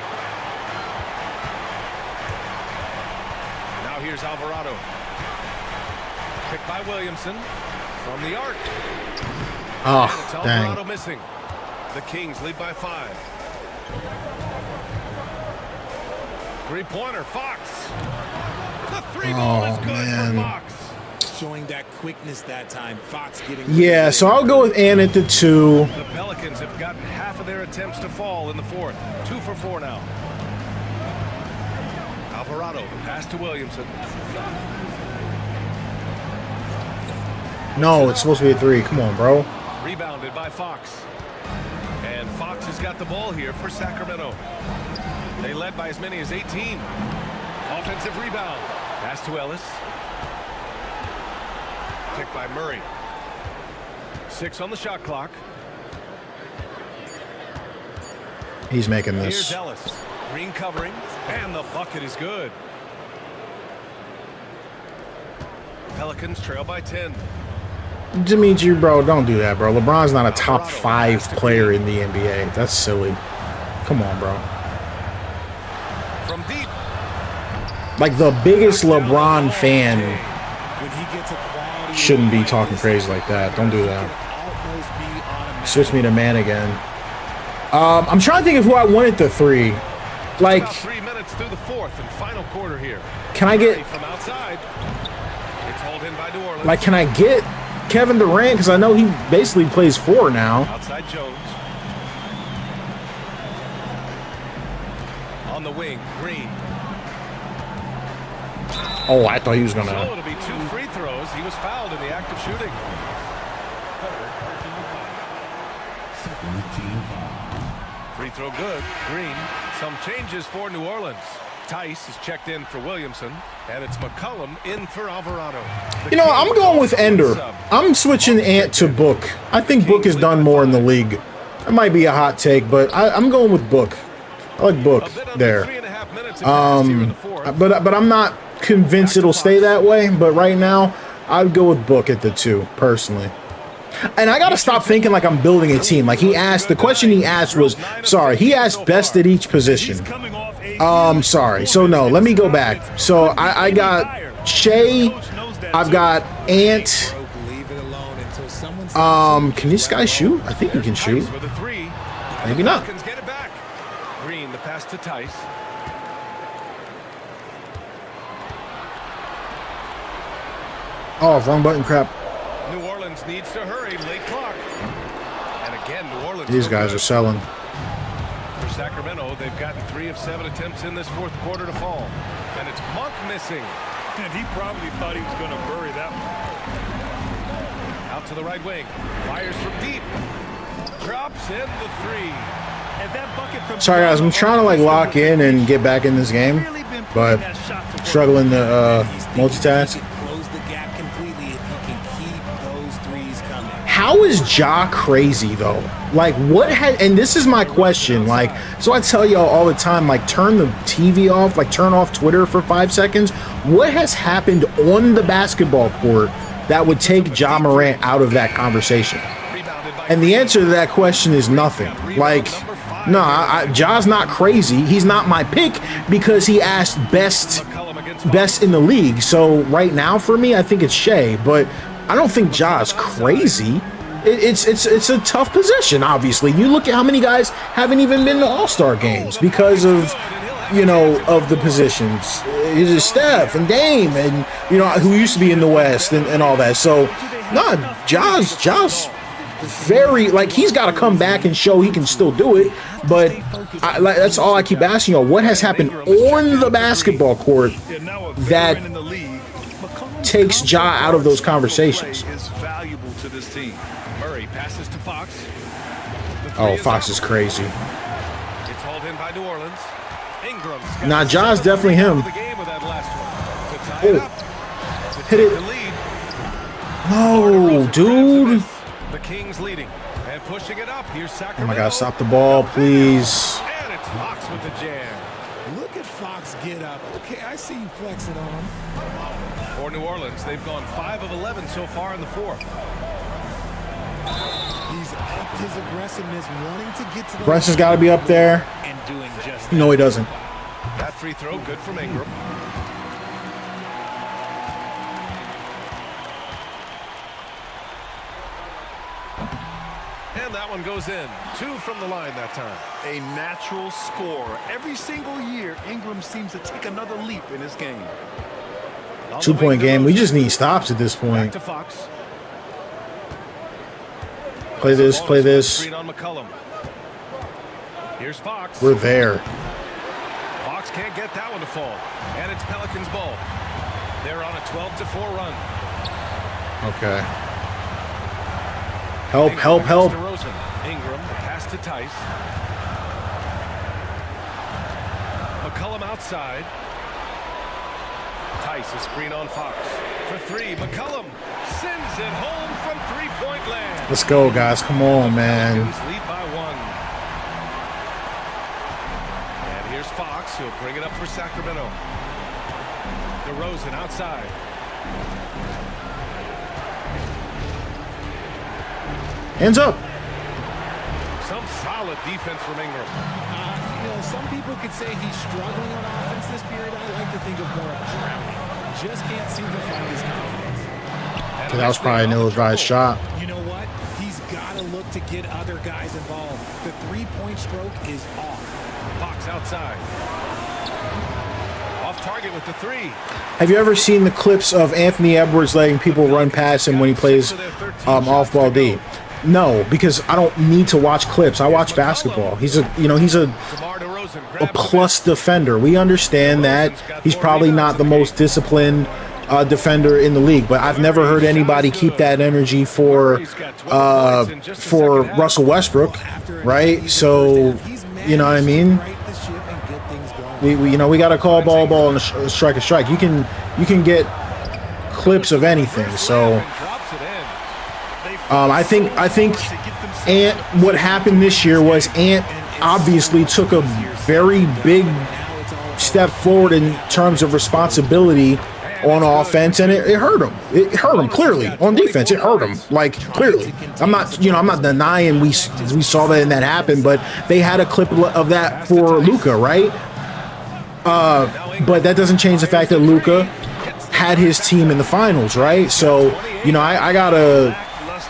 Now here's Alvarado. Picked by Williamson from the arc. Oh, It's Alvarado dang. missing. The Kings lead by 5. Three-pointer, Fox. The three ball is good man. for Fox. Showing that quickness that time. Fox getting... Yeah, so I'll go with Ant at the 2. The Pelicans have gotten half of their attempts to fall in the fourth. 2 for 4 now. Alvarado, the pass to Williamson. No, it's supposed to be a 3. Come on, bro. Rebounded by Fox. And Fox has got the ball here for Sacramento. They led by as many as 18. Offensive rebound. Pass to Ellis. Picked by Murray. 6 on the shot clock. He's making Here's this. Ellis. Green covering. And the bucket is good. Pelicans trail by 10. Dimitri, bro, don't do that, bro. LeBron's not a top 5 player in the NBA. That's silly. Come on, bro. From deep. Like, the biggest LeBron fan When he gets a quality... shouldn't be talking crazy like that. Don't do that. Almost be automatic. Switch me to man again. I'm trying to think of who I wanted the 3. Like, About 3 minutes through the fourth and final quarter here. can I get, From outside. It's hauled in by New Orleans. like, can I get Kevin Durant? Because I know he basically plays 4 now. Outside Jones. On the wing, Green. Oh, I thought he was So gonna. it'll be 2 free throws. He was fouled in the act of shooting. Free throw good. Green. Some changes for New Orleans. Tice is checked in for Williamson, and it's McCollum in for Alvarado. You know, I'm going with Ender. I'm switching Ant to Book. I think Book has done more in the league. That might be a hot take, but I'm going with Book. I like Book there. But I'm not convinced it'll stay that way. But right now, I'd go with Book at the 2, personally. And I gotta stop thinking like I'm building a team. Like he asked, the question he asked was, sorry, he asked best at each position. He's coming off a Sorry. So no, let me go back. So I got Shea. I've got Ant. Can this guy shoot? I think he can shoot. Maybe not. Green, the pass to Tice. Oh, wrong button, crap. New Orleans needs to hurry, late clock. And again, New Orleans. These guys are selling. For Sacramento, they've gotten 3 of 7 attempts in this fourth quarter to fall. And it's Monk missing. And he probably thought he was going to bury that one. Out to the right wing. Fires from deep. Drops in the 3. And that bucket from Sorry, guys. I'm trying to like lock in and get back in this game, but struggling to multitask. How is Ja crazy though? Like what had, and this is my question, like, so I tell y'all all the time, like turn the TV off, like turn off Twitter for 5 seconds. What has happened on the basketball court that would take Ja Morant out of that conversation? And the answer to that question is nothing. Like, no, Ja's not crazy. He's not my pick because he asked best in the league. So right now for me, I think it's Shea, but I don't think Ja's crazy. It's a tough position, obviously. You look at how many guys haven't even been to All-Star games because of, you know, of the positions. It's Steph and Dame and, you know, who used to be in the West and all that. So, nah, Ja's very, like, he's got to come back and show he can still do it. But that's all I keep asking y'all. What has happened on the basketball court that takes Ja out of those conversations? Is valuable to this team. Murray passes to Fox. Oh, Fox is crazy. It's hauled in by New Orleans. Ingram's nah, Ja's definitely him. Oh, hit it. No, dude. The Kings leading and pushing it up. Here's Sacramento. Oh my God, stop the ball, please. And it's Fox with the jam. Look at Fox get up. Okay, I see you flexing on him. For New Orleans, they've gone 5 of 11 so far in the fourth. He's upped his aggressiveness, wanting to get to the Bress has got to be up there. and doing just No, he doesn't. That free throw, good from Ingram. And that one goes in. 2 from the line that time. A natural scorer. Every single year, Ingram seems to take another leap in his game. 2-point game. We just need stops at this Back point. to Fox. Play this, play this. Screen on McCollum. Here's Fox. We're there. Fox can't get that one to fall. And it's Pelicans ball. They're on a 12-4 run. Okay. Help, help, help. Ingram, the pass to Tice. McCollum outside. Tice, a screen on Fox. For 3, McCollum sends it home from 3-point land. Let's go, guys. Come on, man. Lead by 1. And here's Fox. He'll bring it up for Sacramento. DeRozan outside. Hands up. Some solid defense from Ingram. You know, some people could say he's struggling on offense this period. I like to think of more of drowning. Just can't seem to find his confidence. So that was probably an ill-advised shot. You know what? He's got to look to get other guys involved. The three-point stroke is off. Fox outside. Off target with the 3. Have you ever seen the clips of Anthony Edwards letting people run past him when he plays off-ball D? No, because I don't need to watch clips. I watch basketball. He's a plus defender. We understand that he's probably not the most disciplined defender in the league, but I've never heard anybody keep that energy for Russell Westbrook, right? So, you know what I mean? We got to call ball and strike a strike. You can get clips of anything. So I think Ant, what happened this year was Ant obviously took a very big step forward in terms of responsibility on offense, and it hurt him. It hurt him clearly. On defense, it hurt him, like, clearly. I'm not denying we saw that and that happened, but they had a clip of that for Luka, right? But that doesn't change the fact that Luka had his team in the finals, right? So, you know, I gotta,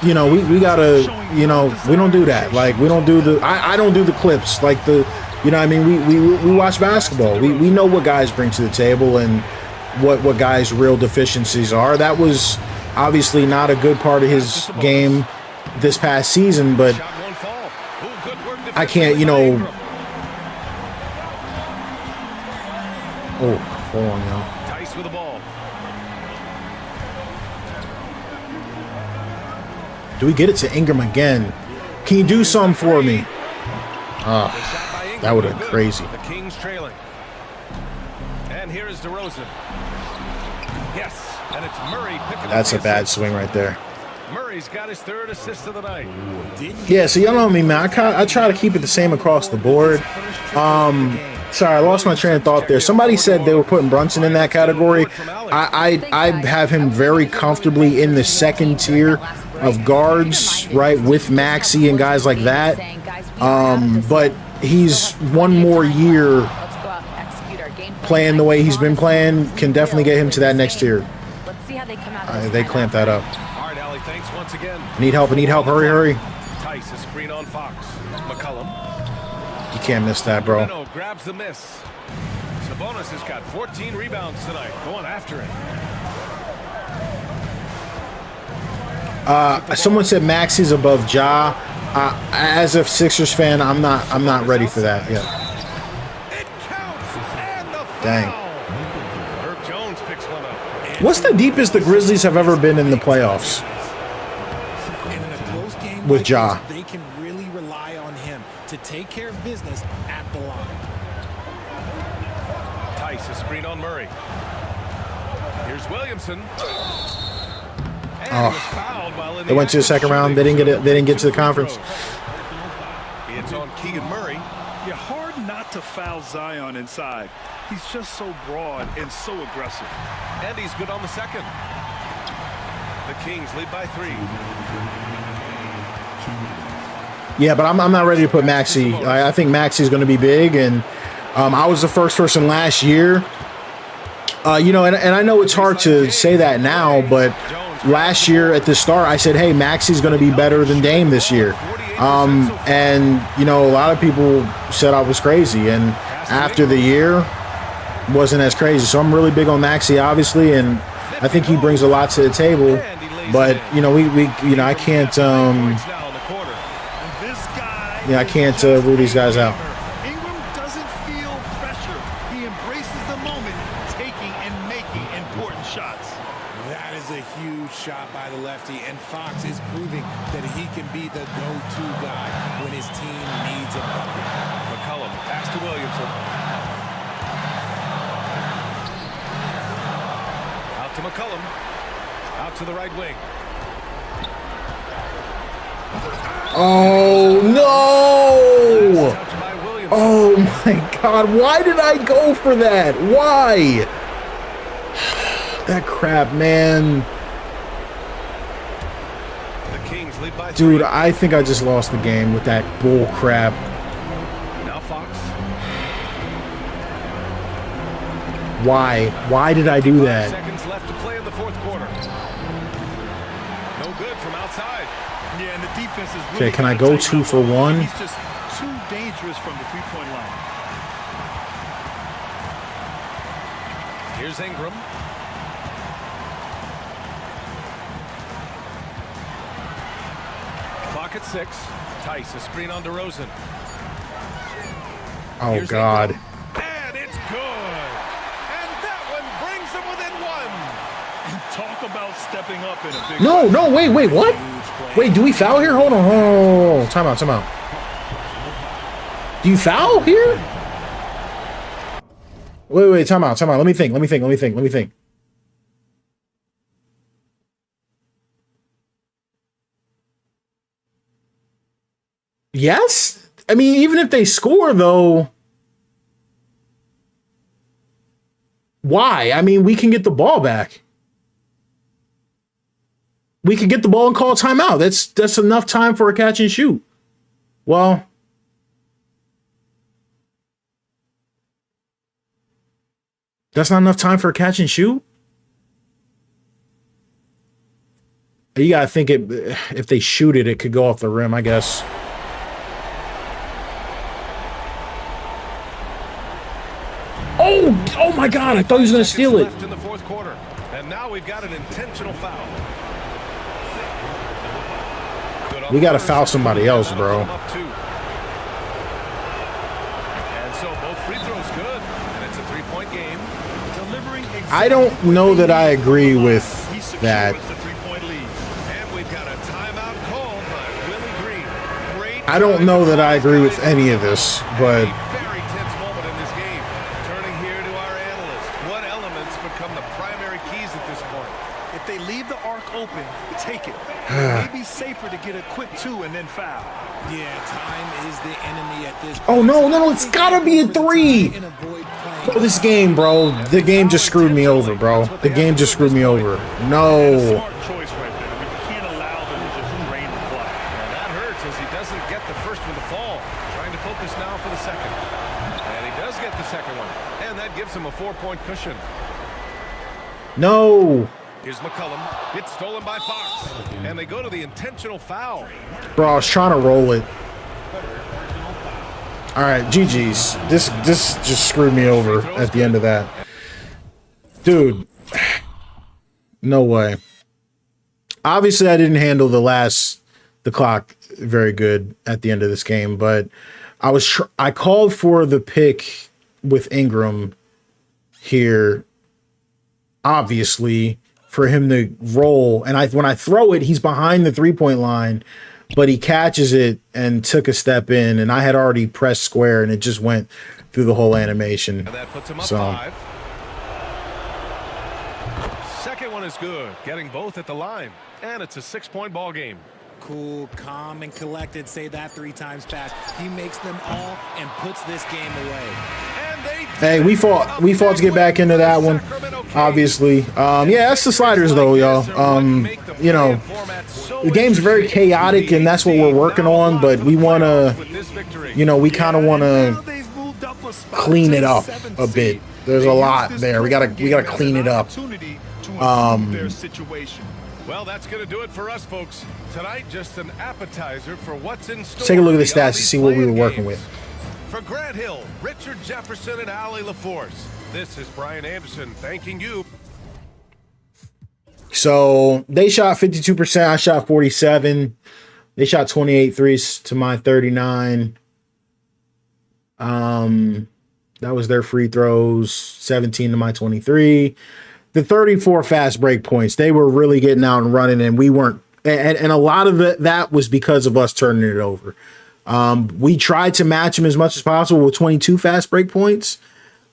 you know, we gotta, you know, we don't do that. Like, we don't do the, I don't do the clips. Like the, you know what I mean? We watch basketball. We know what guys bring to the table and what guys' real deficiencies are. That was obviously not a good part of his game this past season, but I can't, you know. Oh, hold on, y'all. Tice with the ball. Do we get it to Ingram again? Can you do something for me? That would have been crazy. The Kings trailing. And here is DeRozan. Yes, and it's Murray picking That's a up the bad assist. swing right there. Murray's got his third assist of the night. Yeah, so y'all know me, man. I try to keep it the same across the board. Sorry, I lost my train of thought there. Somebody said they were putting Brunson in that category. I have him very comfortably in the second tier of guards, right, with Maxey and guys like that. But he's one more year playing the way he's been playing, can definitely get him to that next tier. Let's see how they come out. They clamp that up. All right, Allie, thanks once again. I need help, hurry, hurry. Tice, a screen on Fox. McCollum. You can't miss that, bro. Bruno grabs the miss. Sabonis has got 14 rebounds tonight. Going after it. Someone said Maxey's above Ja. As a Sixers fan, I'm not ready for that yet. It counts. And the foul. Dang. Herb Jones picks one up. What's the deepest the Grizzlies have ever been in the playoffs? And in a close game With like Ja. this, they can really rely on him to take care of business at the line. Tice, a screen on Murray. Here's Williamson. And he was fouled while in They went to the act of second round. They shooting. didn't get to the conference. It's on Keegan Murray. You're hard not to foul Zion inside. He's just so broad and so aggressive. And he's good on the second. The Kings lead by 3. Yeah, but I'm not ready to put Maxey. I think Maxey's going to be big, and I was the first person last year. You know, and I know it's hard to say that now, but last year at the start, I said, hey, Maxey's going to be better than Dame this year. And, you know, a lot of people said I was crazy, and after the year, wasn't as crazy. So I'm really big on Maxey, obviously, and I think he brings a lot to the table. But, you know, you know, I can't, I can't rule these guys out. Ingram doesn't feel pressure. He embraces the moment, taking and making important shots. That is a huge shot by the lefty, and Fox is proving that he can be the go-to guy when his team needs a bucket. McCollum, pass to Williamson. Out to McCollum. Out to the right wing. Oh, no! Touch by Williamson. Oh, my God. Why did I go for that? Why? That crap, man. The Kings lead by 3. Dude, I think I just lost the game with that bull crap. Now Fox. Why? Why did I do 5 that? seconds left to play in the fourth quarter. No good from outside. Yeah, and the defense is really Okay, can I gonna go take 2 for 1? He's just too dangerous from the three-point line. Here's Ingram. Clock at 6. Tice, a screen on DeRozan. Oh, Here's God. Ingram. And it's good. And that one brings them within 1. Talk about stepping up in a big No, no, wait, what? Wait, do we foul here? Hold on. Time out. Do you foul here? Wait, time out. Let me think. Yes? I mean, even if they score, though, why? I mean, we can get the ball back. We could get the ball and call a timeout. That's enough time for a catch and shoot. Well, That's not enough time for a catch and shoot? You gotta think if they shoot it, it could go off the rim, I guess. Oh my God! I thought he was gonna steal it. Left in the fourth quarter, and now we've got an intentional foul. We gotta foul somebody else, bro. And so both free throws good, and it's a 3-point game. I don't know that I agree with that. And we've got a timeout called by Willie Green. Great. I don't know that I agree with any of this, but Very tense moment in this game. Turning here to our analyst. What elements become the primary keys at this point? If they leave the arc open, take it. It may be safer to get a quick 2 and then foul. Yeah, time is the enemy at this point. oh no, it's gotta be a 3. Bro, this game, bro. The game just screwed me over, bro. The game just screwed me over. No. Smart choice right there. I mean, you can't allow them to just drain the clock. And that hurts as he doesn't get the first one to fall. Trying to focus now for the second. And he does get the second one. And that gives him a 4-point cushion. No. Here's McCollum. It's stolen by Fox. And they go to the intentional foul. Bro, I was trying to roll it. All right, GG's. This just screwed me over at the end of that. Dude. No way. Obviously, I didn't handle the clock very good at the end of this game, but I called for the pick with Ingram here, obviously, for him to roll. And when I throw it, he's behind the 3-point line, but he catches it and took a step in, and I had already pressed square, and it just went through the whole animation. And that puts him up 5. Second one is good, getting both at the line. And it's a 6-point ball game. Cool, calm, and collected. Say that 3 times fast. He makes them all and puts this game away. Hey, we fought to get back into that one, obviously. Yeah, that's the sliders, though, y'all. You know, the game's very chaotic, and that's what we're working on, but we want to, you know, we kind of want to clean it up a bit. There's a lot there. We gotta clean it up. Well, that's going to do it for us, folks. Tonight, just an appetizer for what's in store. Let's take a look at the stats to see what we were working with. For Grant Hill, Richard Jefferson, and Allie LaForce, this is Brian Anderson thanking you. So they shot 52%. I shot 47. They shot 28 threes to my 39. That was their free throws. 17 to my 23. The 34 fast break points, they were really getting out and running, and we weren't. And a lot of that was because of us turning it over. We tried to match them as much as possible with 22 fast break points.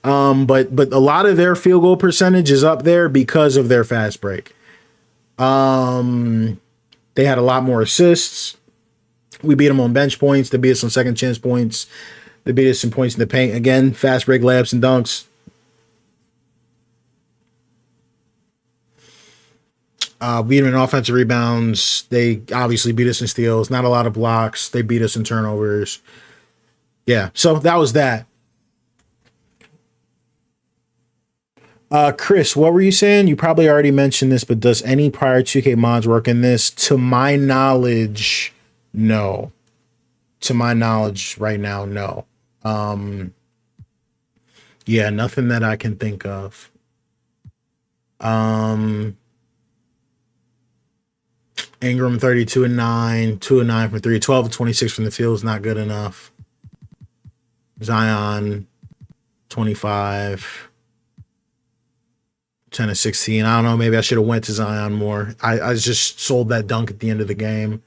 But a lot of their field goal percentage is up there because of their fast break. They had a lot more assists. We beat them on bench points. They beat us on second chance points. They beat us in points in the paint. Again, fast break layups and dunks. Beat them in offensive rebounds. They obviously beat us in steals. Not a lot of blocks. They beat us in turnovers. Yeah, so that was that. Chris, what were you saying? You probably already mentioned this, but does any prior 2K mods work in this? To my knowledge, no. To my knowledge right now, no. Yeah, nothing that I can think of. Ingram 32 and 9, 2 and 9 from 3, 12 and 26 from the field is not good enough. Zion 25, 10 and 16. I don't know, maybe I should have went to Zion more. I just sold that dunk at the end of the game.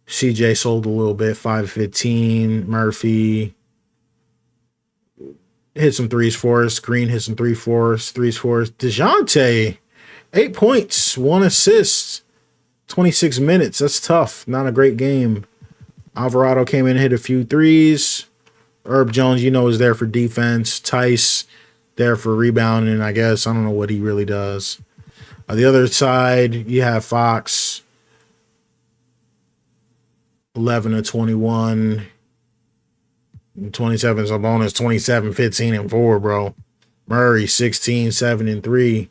CJ sold a little bit, 5-15. Murphy hit some threes for us. Green hit some threes for us. DeJounte, 8 points, 1 assist. 26 minutes. That's tough. Not a great game. Alvarado came in and hit a few threes. Herb Jones, you know, is there for defense. Tice there for rebounding, I guess. I don't know what he really does. On the other side, you have Fox. 11 to 21. 27 is a bonus. 27, 15, and 4, bro. Murray 16, 7, and 3.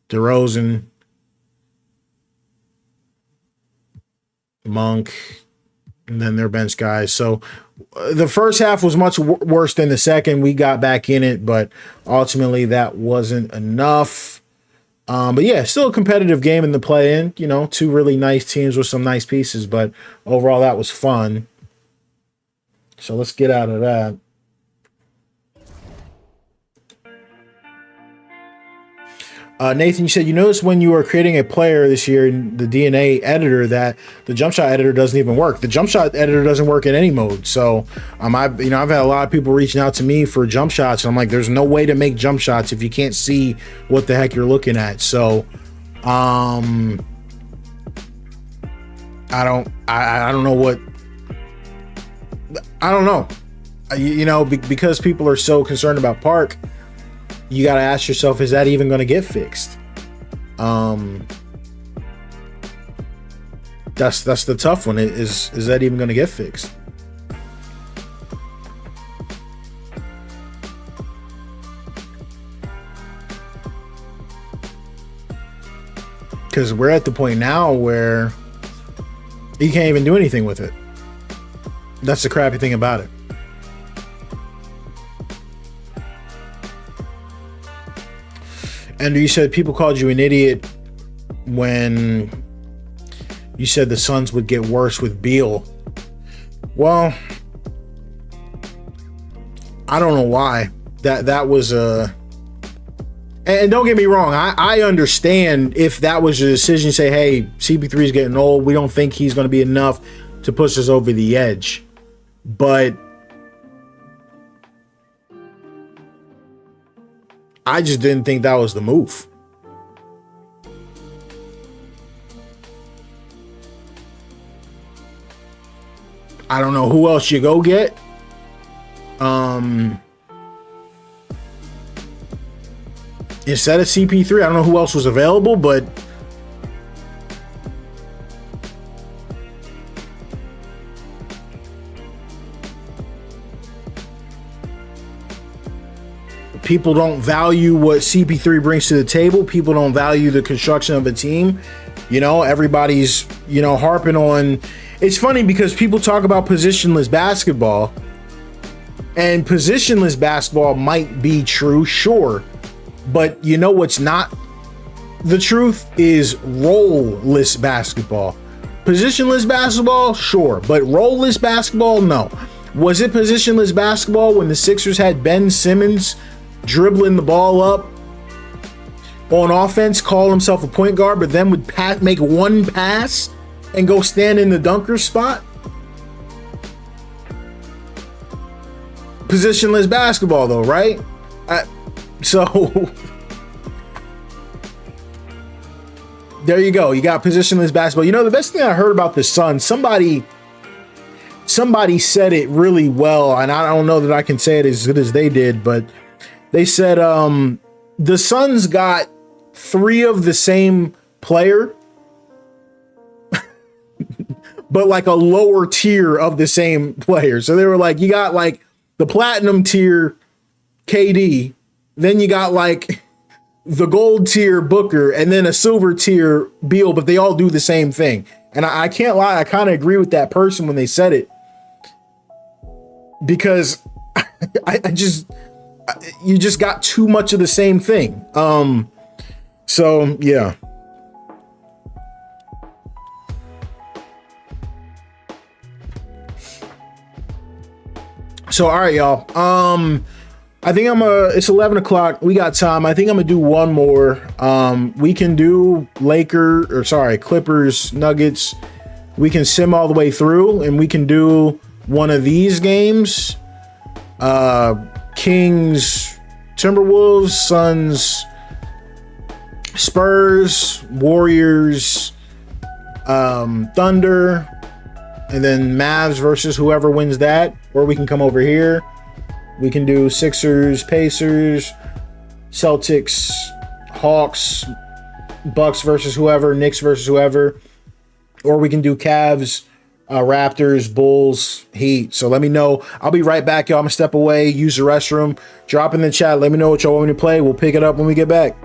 DeRozan, Monk, and then their bench guys. So the first half was much worse than the second. We got back in it, but ultimately that wasn't enough. But yeah, still a competitive game in the play-in. You know, two really nice teams with some nice pieces, but overall that was fun. So let's get out of that. Nathan, you said you noticed when you were creating a player this year in the DNA editor that the jump shot editor doesn't even work. The jump shot editor doesn't work in any mode. So I've had a lot of people reaching out to me for jump shots, and I'm like, there's no way to make jump shots if you can't see what the heck you're looking at. So I don't know what. I don't know. Because people are so concerned about Park, you got to ask yourself, is that even going to get fixed? That's the tough one. Is that even going to get fixed? Because we're at the point now where you can't even do anything with it. That's the crappy thing about it. And you said people called you an idiot when you said the Suns would get worse with Beal. Well, I don't know why. That was a... And don't get me wrong, I understand if that was your decision to say, hey, CP3 is getting old. We don't think he's going to be enough to push us over the edge. But I just didn't think that was the move. I don't know who else you go get. Instead of CP3, I don't know who else was available, but people don't value what CP3 brings to the table. People don't value the construction of a team. Everybody's, harping on. It's funny because people talk about positionless basketball, and positionless basketball might be true, sure. But what's not the truth is role-less basketball. Positionless basketball, sure. But role-less basketball, no. Was it positionless basketball when the Sixers had Ben Simmons dribbling the ball up on offense, call himself a point guard, but then would make one pass and go stand in the dunker spot? Positionless basketball, though, right? So there you go. You got positionless basketball. The best thing I heard about the Suns, somebody said it really well, and I don't know that I can say it as good as they did, but they said the Suns got 3 of the same player, but like a lower tier of the same player. So they were like, you got like the platinum tier KD, then you got like the gold tier Booker, and then a silver tier Beal, but they all do the same thing. And I can't lie, I kind of agree with that person when they said it, because you just got too much of the same thing. So yeah. So all right, y'all. I think it's 11 o'clock. We got time. I think I'm gonna do one more. We can do Clippers, Nuggets. We can sim all the way through, and we can do one of these games. Kings, Timberwolves, Suns, Spurs, Warriors, Thunder, and then Mavs versus whoever wins that. Or we can come over here. We can do Sixers, Pacers, Celtics, Hawks, Bucks versus whoever, Knicks versus whoever. Or we can do Cavs, Raptors, Bulls, Heat. So let me know. I'll be right back, y'all. I'm gonna step away, use the restroom, drop in the chat. Let me know what y'all want me to play. We'll pick it up when we get back.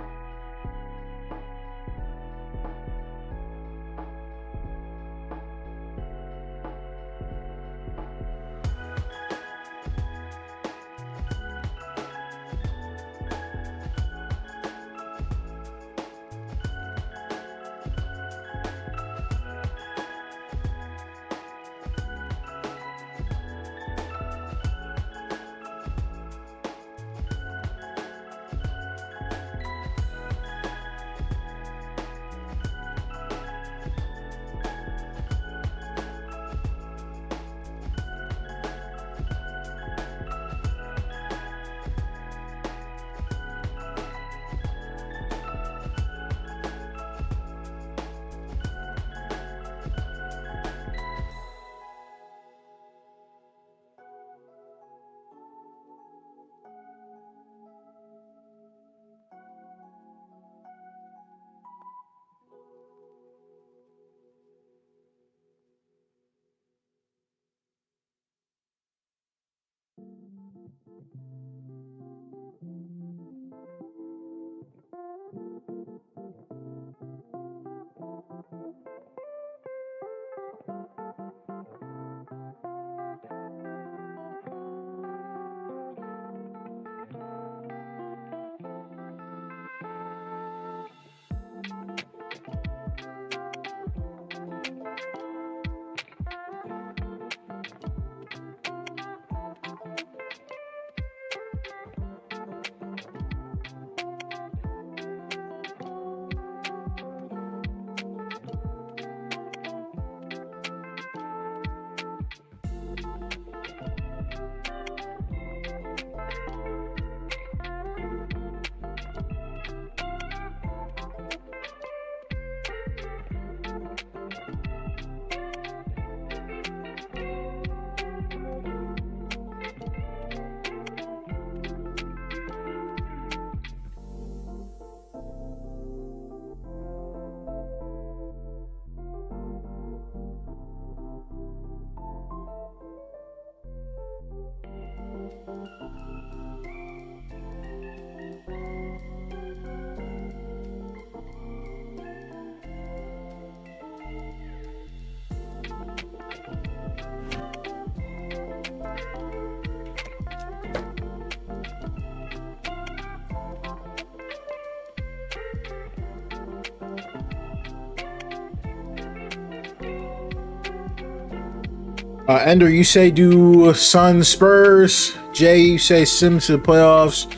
Ender, you say do Suns Spurs. Jay, you say Sims to the playoffs.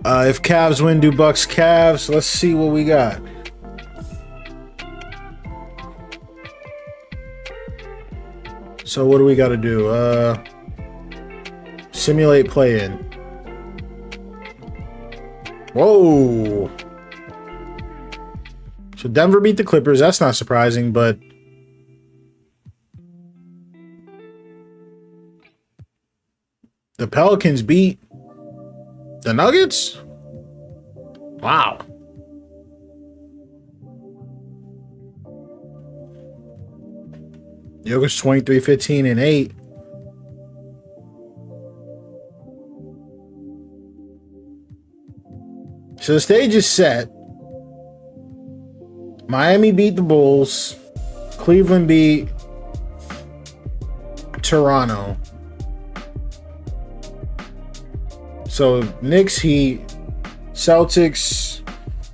If Cavs win, do Bucks Cavs. Let's see what we got. So what do we got to do? Simulate play-in. Whoa. So Denver beat the Clippers. That's not surprising, but the Pelicans beat the Nuggets? Wow. Jokic 23, 15, and 8. So the stage is set. Miami beat the Bulls. Cleveland beat Toronto. So Knicks, Heat, Celtics,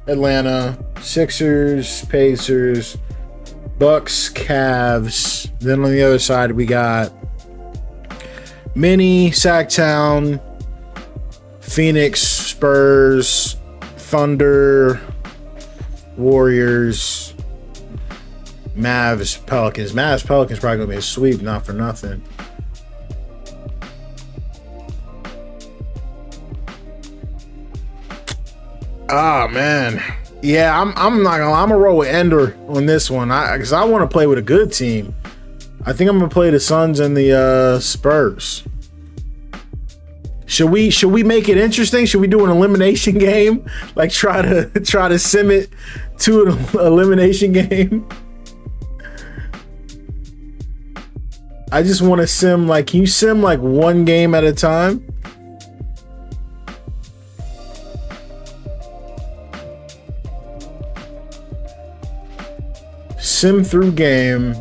Atlanta, Sixers, Pacers, Bucks, Cavs. Then on the other side we got Mini, Sacktown, Phoenix, Spurs, Thunder, Warriors, Mavs, Pelicans. Mavs, Pelicans probably gonna be a sweep, not for nothing. Ah, man. Yeah, I'm not gonna lie. I'm gonna roll with Ender on this one. Because I want to play with a good team. I think I'm gonna play the Suns and the Spurs. Should we make it interesting? Should we do an elimination game? Like try to sim it to an elimination game? I just want to sim, like, can you sim like one game at a time? Sim through game.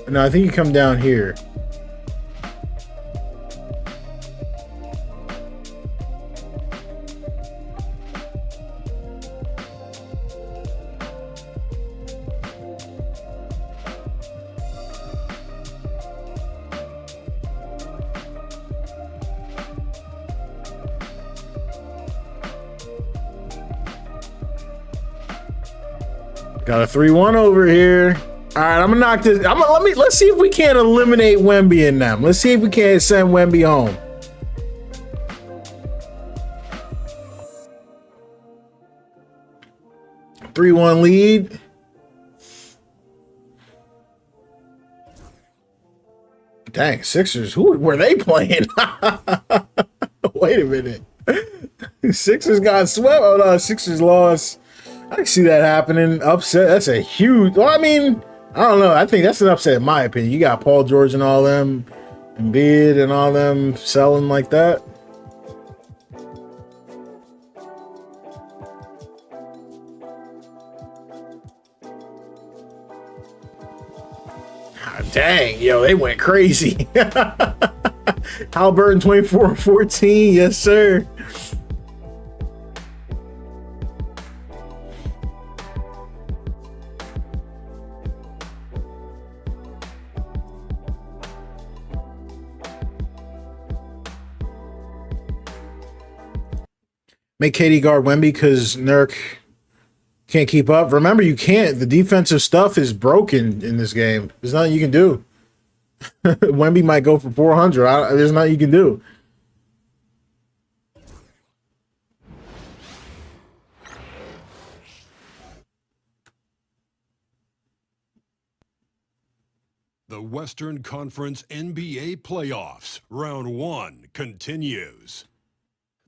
No, I think you come down here. Got a 3-1 over here. All right, I'm gonna knock this. Let's see if we can't eliminate Wemby in them. Let's see if we can't send Wemby home. – 3-1 lead. Dang, Sixers. Who were they playing? Wait a minute. Sixers got swept. Oh no, Sixers lost. I can see that happening. Upset. That's a huge. Well, I mean, I don't know. I think that's an upset in my opinion. You got Paul George and all them, Embiid and all them selling like that. Dang, yo, they went crazy. Halliburton 24-14. Yes, sir. Make KD guard Wemby because Nurk can't keep up. Remember, you can't. The defensive stuff is broken in this game. There's nothing you can do. Wemby might go for 400. There's nothing you can do. The Western Conference NBA Playoffs, Round 1 continues.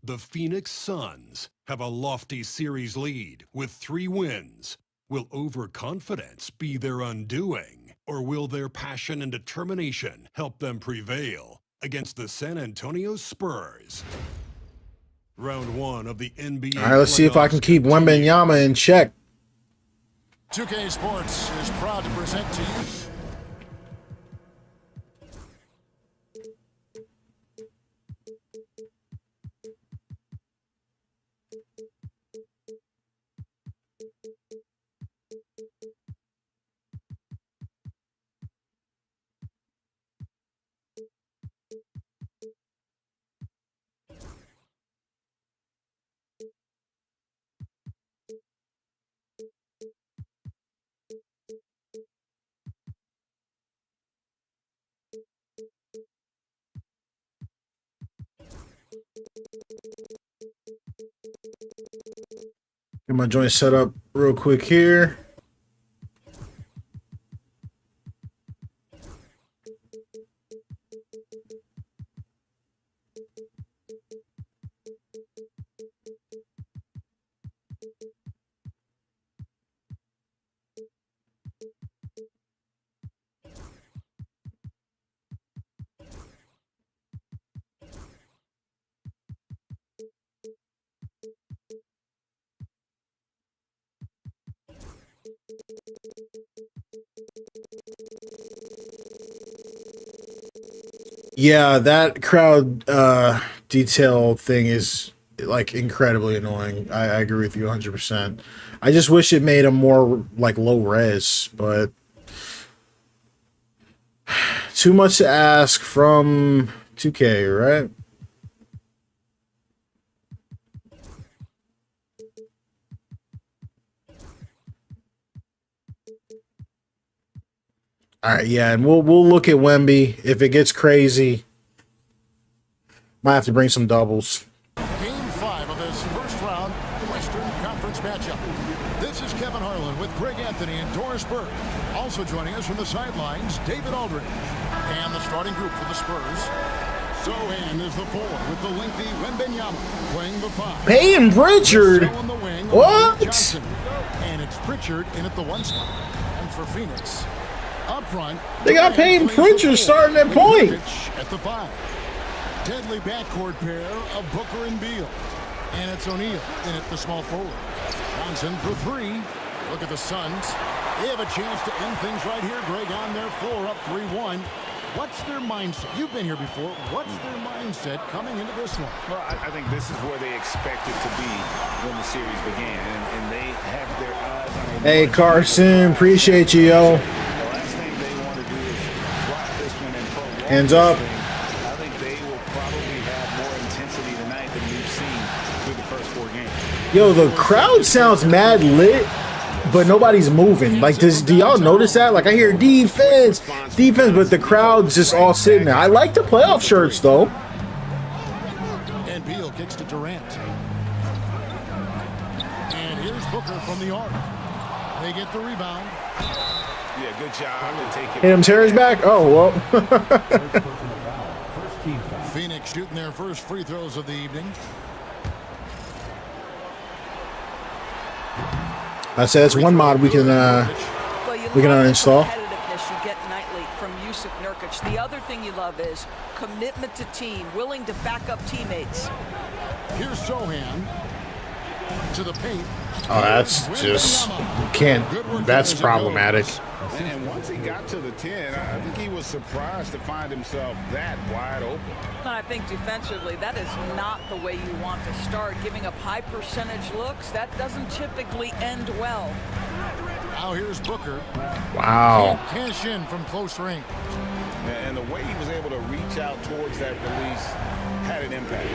The Phoenix Suns have a lofty series lead with 3 wins. Will overconfidence be their undoing, or will their passion and determination help them prevail against the San Antonio Spurs? Round 1 of the NBA. All right, let's see if I can keep Wembanyama in check. 2K Sports is proud to present to you. Get my joint set up real quick here. Yeah, that crowd detail thing is like incredibly annoying. I agree with you 100%. I just wish it made them more like low res, but too much to ask from 2K, right? All right, yeah, and we'll look at Wemby. If it gets crazy, might have to bring some doubles. Game 5 of this first round Western Conference matchup. This is Kevin Harlan with Greg Anthony and Doris Burke. Also joining us from the sidelines, David Aldridge. And the starting group for the Spurs. Sohan is the 4 with the lengthy Wembanyama playing the 5. Payne Pritchard? On the wing, What? Johnson. And it's Pritchard in at the 1 spot. And for Phoenix, Up front, They got Peyton Pritchard starting at point. At the 5. Deadly backcourt pair of Booker and Beal. And it's O'Neal in at the small forward. Johnson for 3. Look at the Suns. They have a chance to end things right here, Greg, on their floor, up 3-1. What's their mindset? You've been here before. What's their mindset coming into this one? Well, I think this is where they expected to be when the series began, and they have their eyes on a... Hey, Carson, appreciate you, yo. The last thing they want to do is drop this one and prolong Hands this up. thing. I think they will probably have more intensity tonight than we've seen through the first 4 games. Yo, the crowd sounds mad lit, but nobody's moving. Like, do y'all notice that? Like, I hear defense, but the crowd's just all sitting there. I like the playoff shirts, though. And Beal kicks to Durant. And here's Booker from the arc. They get the rebound. Yeah, good job to take it. Hit him, Terry's back. Oh, well. Phoenix shooting their first free throws of the evening. I said it's one mod we can uninstall. Competitiveness you get nightly from Yusuf Nurkic. The other thing you love is commitment to team, willing to back up teammates. Here's Sohan to the paint. Oh, that's just can't. That's problematic. And once he got to the 10, I think he was surprised to find himself that wide open. I think defensively, that is not the way you want to start. Giving up high percentage looks, that doesn't typically end well. Now here's Booker. Wow. Cash in from close range. And the way he was able to reach out towards that release had an impact.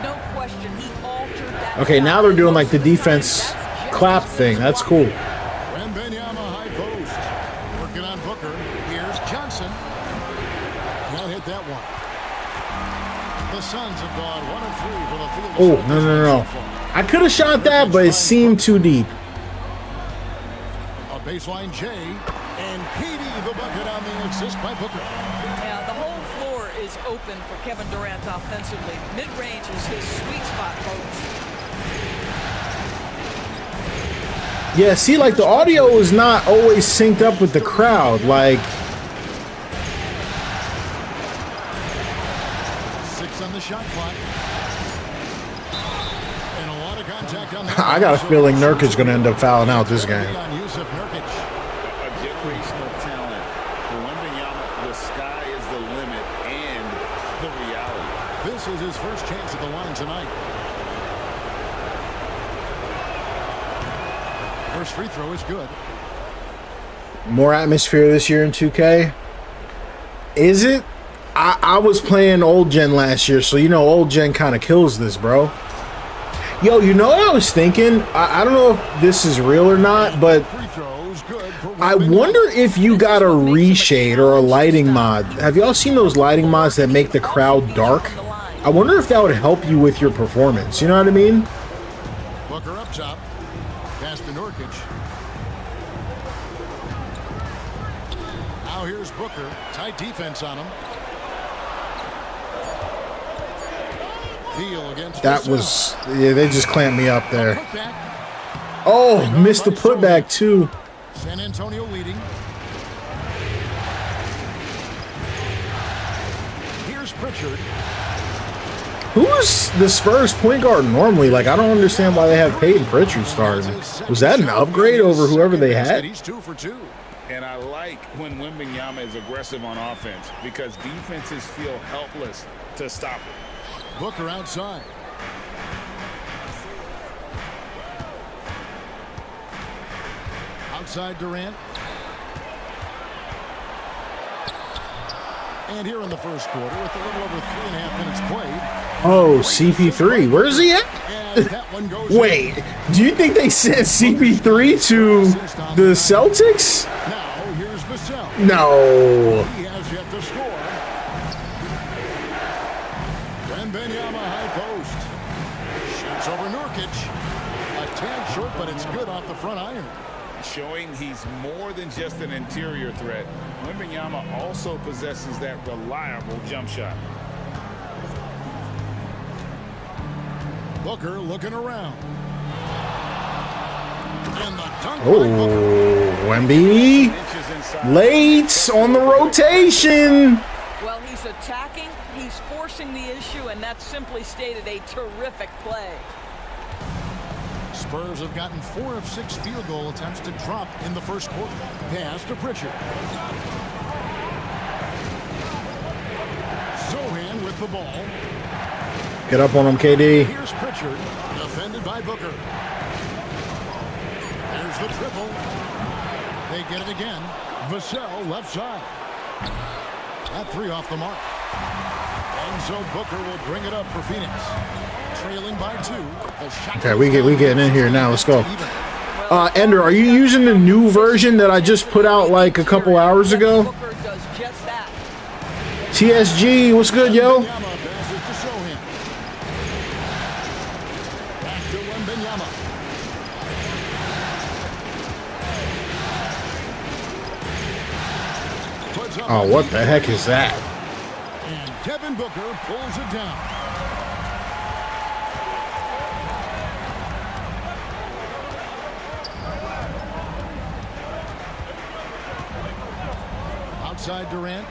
No question, he altered that. Okay, now they're doing like the defense clap thing. That's cool. Wembanyama high post. Working on Booker. Here's Johnson. Can't hit that one. The Suns have gone 1 of 3 for the field. Oh, no. I could have shot that, but it seemed too deep. A baseline J. And Petey the bucket on the assist by Booker. Yeah, the whole floor is open for Kevin Durant offensively. Mid-range is his sweet spot, folks. Yeah, see, like the audio is not always synced up with the crowd. Like, 6 on the shot clock. And a lot of contact on that. I got a feeling Nurkic's going to end up fouling out this game. On Yusuf Nurkic. A generational talent. For Wembanyama, the sky is the limit and the reality. This is his first chance at the line tonight. First free throw is good. More atmosphere this year in 2K. Is it? I was playing old gen last year, so you know old gen kind of kills this, bro. Yo, you know what I was thinking? I don't know if this is real or not, but I wonder if you got a reshade or a lighting mod. Have y'all seen those lighting mods that make the crowd dark? I wonder if that would help you with your performance. You know what I mean? Booker up top. Pass to Nurkic. Now here's Booker. Tight defense on him. Deal against That was, yeah, they just clamped me up there. Oh, missed the putback too. San Antonio leading. Here's Pritchard. Who's the Spurs point guard normally? Like, I don't understand why they have Peyton Pritchard starting. Was that an upgrade over whoever they had? He's 2 for 2. And I like when Wembanyama is aggressive on offense because defenses feel helpless to stop it. Booker outside. Outside Durant. And here in the first quarter, with a little over 3.5 minutes played. Oh, CP3. Where is he at? And that one goes Wait, do you think they sent CP3 to the Celtics? Now here's Vassell. No. He has yet to score. Wembanyama high post. Shoots over Nurkic. A tad short, but it's good off the front iron. Showing he's more than just an interior threat. Wembanyama also possesses that reliable jump shot. Booker looking around. And the dunk by Oh, Booker. Wemby. Inches Late on the rotation. Well, he's attacking, he's forcing the issue, and that's simply stated a terrific play. Spurs have gotten 4 of 6 field goal attempts to drop in the first quarter. Pass to Pritchard. Zohan with the ball. Get up on him, KD. Here's Pritchard, defended by Booker. There's the triple. They get it again. Vassell left side. That 3 off the mark. And so Booker will bring it up for Phoenix. Trailing by 2. Okay, we getting in here now. Let's go. Ender, are you using the new version that I just put out like a couple hours ago? Booker does just that. TSG, what's good, yo? Oh, what the heck is that? And Devin Booker pulls it down. Outside Durant.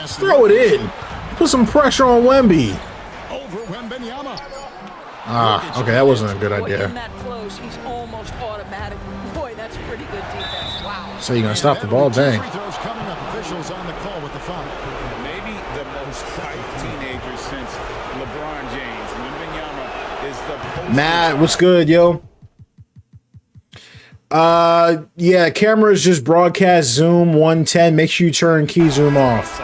Throw it in. Put some pressure on Wemby. Over Wembanyama. Ah, okay, that wasn't a good idea. In that close, he's almost automatic. Boy, that's pretty good defense. Wow. So you're gonna stop the ball, dang. Coming up, officials on the call with the foul. Maybe the most hyped teenager since LeBron James. Wembanyama is the Matt, what's good, yo? Yeah, cameras just broadcast zoom 110. Make sure you turn key zoom off.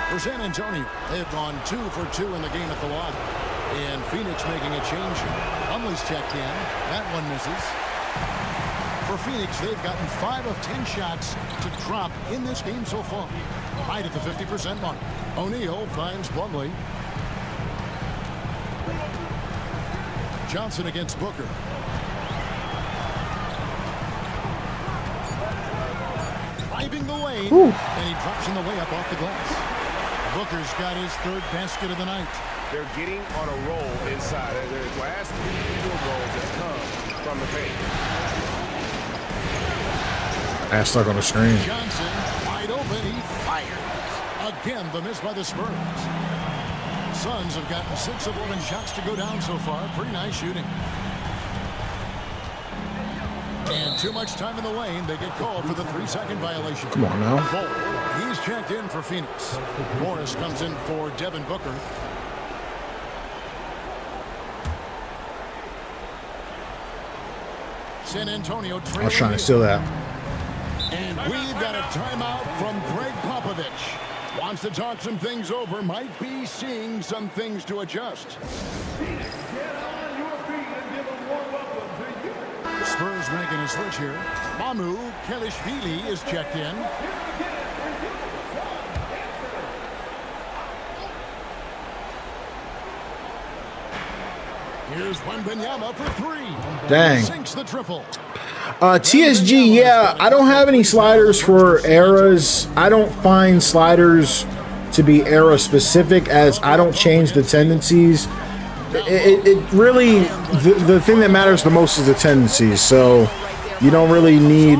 For San Antonio, they have gone 2 for 2 in the game at the line. And Phoenix making a change here. Humley's checked in. That one misses. For Phoenix, they've gotten 5 of 10 shots to drop in this game so far. Right at the 50% mark. O'Neal finds Plumlee. Johnson against Booker. Driving the lane. Ooh. And he drops in the way up off the glass. Booker's got his 3rd basket of the night. They're getting on a roll inside. Their last 3 field goals that come from the paint. Ass stuck on the screen. Johnson wide open. He fires. Again, the miss by the Spurs. Suns have gotten 6 of 11 shots to go down so far. Pretty nice shooting. And too much time in the lane. They get called for the 3-second violation. Come on now. Cole, he's checked in for Phoenix. Morris comes in for Devin Booker. San Antonio. I was trying to steal that. And we've got a timeout from Greg Popovich. Wants to talk some things over. Might be seeing some things to adjust. Spurs making a switch here. Mamu Kelishvili is checked in. Here's Wembanyama for 3. Dang. Sinks the triple. TSG, yeah, I don't have any sliders for eras. I don't find sliders to be era specific, as I don't change the tendencies. It really, the thing that matters the most is the tendencies. So you don't really need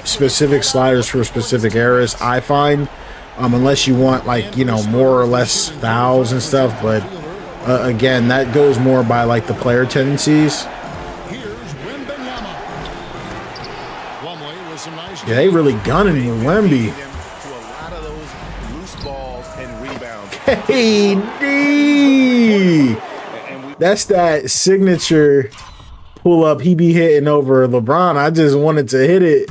specific sliders for specific eras, I find, unless you want, like, you know, more or less fouls and stuff. But again, that goes more by like the player tendencies. Yeah, they really gunning with Wemby. KD! That's that signature pull up he be hitting over LeBron. I just wanted to hit it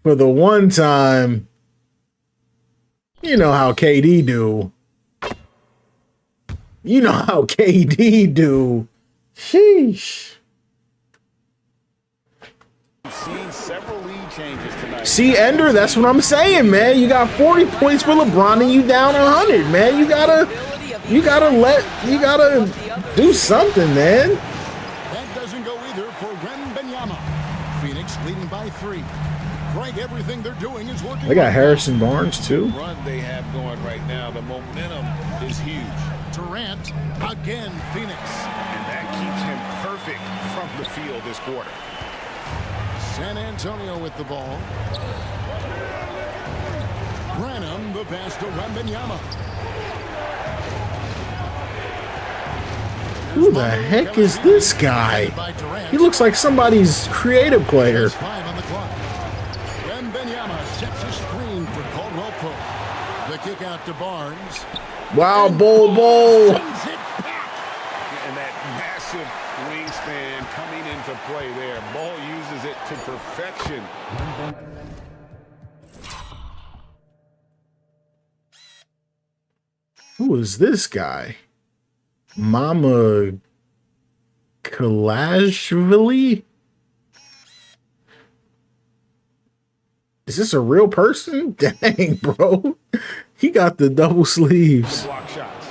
for the one time. You know how KD do. You know how KD do. Sheesh. Seen several lead changes tonight. See, Ender, that's what I'm saying, man. You got 40 points with LeBron and you down 100, man. You gotta do something, man. That doesn't go either for Wembanyama. Phoenix leading by 3. Greg, everything they're doing is working. They got Harrison Barnes too. The run they have going right now, the momentum is huge. Durant again, Phoenix. And that keeps him perfect from the field this quarter. San Antonio with the ball. Branham, the pass to Wembanyama. Who the heck is this guy? He looks like somebody's creative player. 5 on the clock. Wembanyama sets a screen for Caldwell Pope. The kick out to Barnes. Wow, Bull. Sends it back. And that massive wingspan coming into play there. Ball uses it to perfection. Who is this guy? Mama Kalashvili? Is this a real person? Dang, bro. He got the double sleeves. Block shots.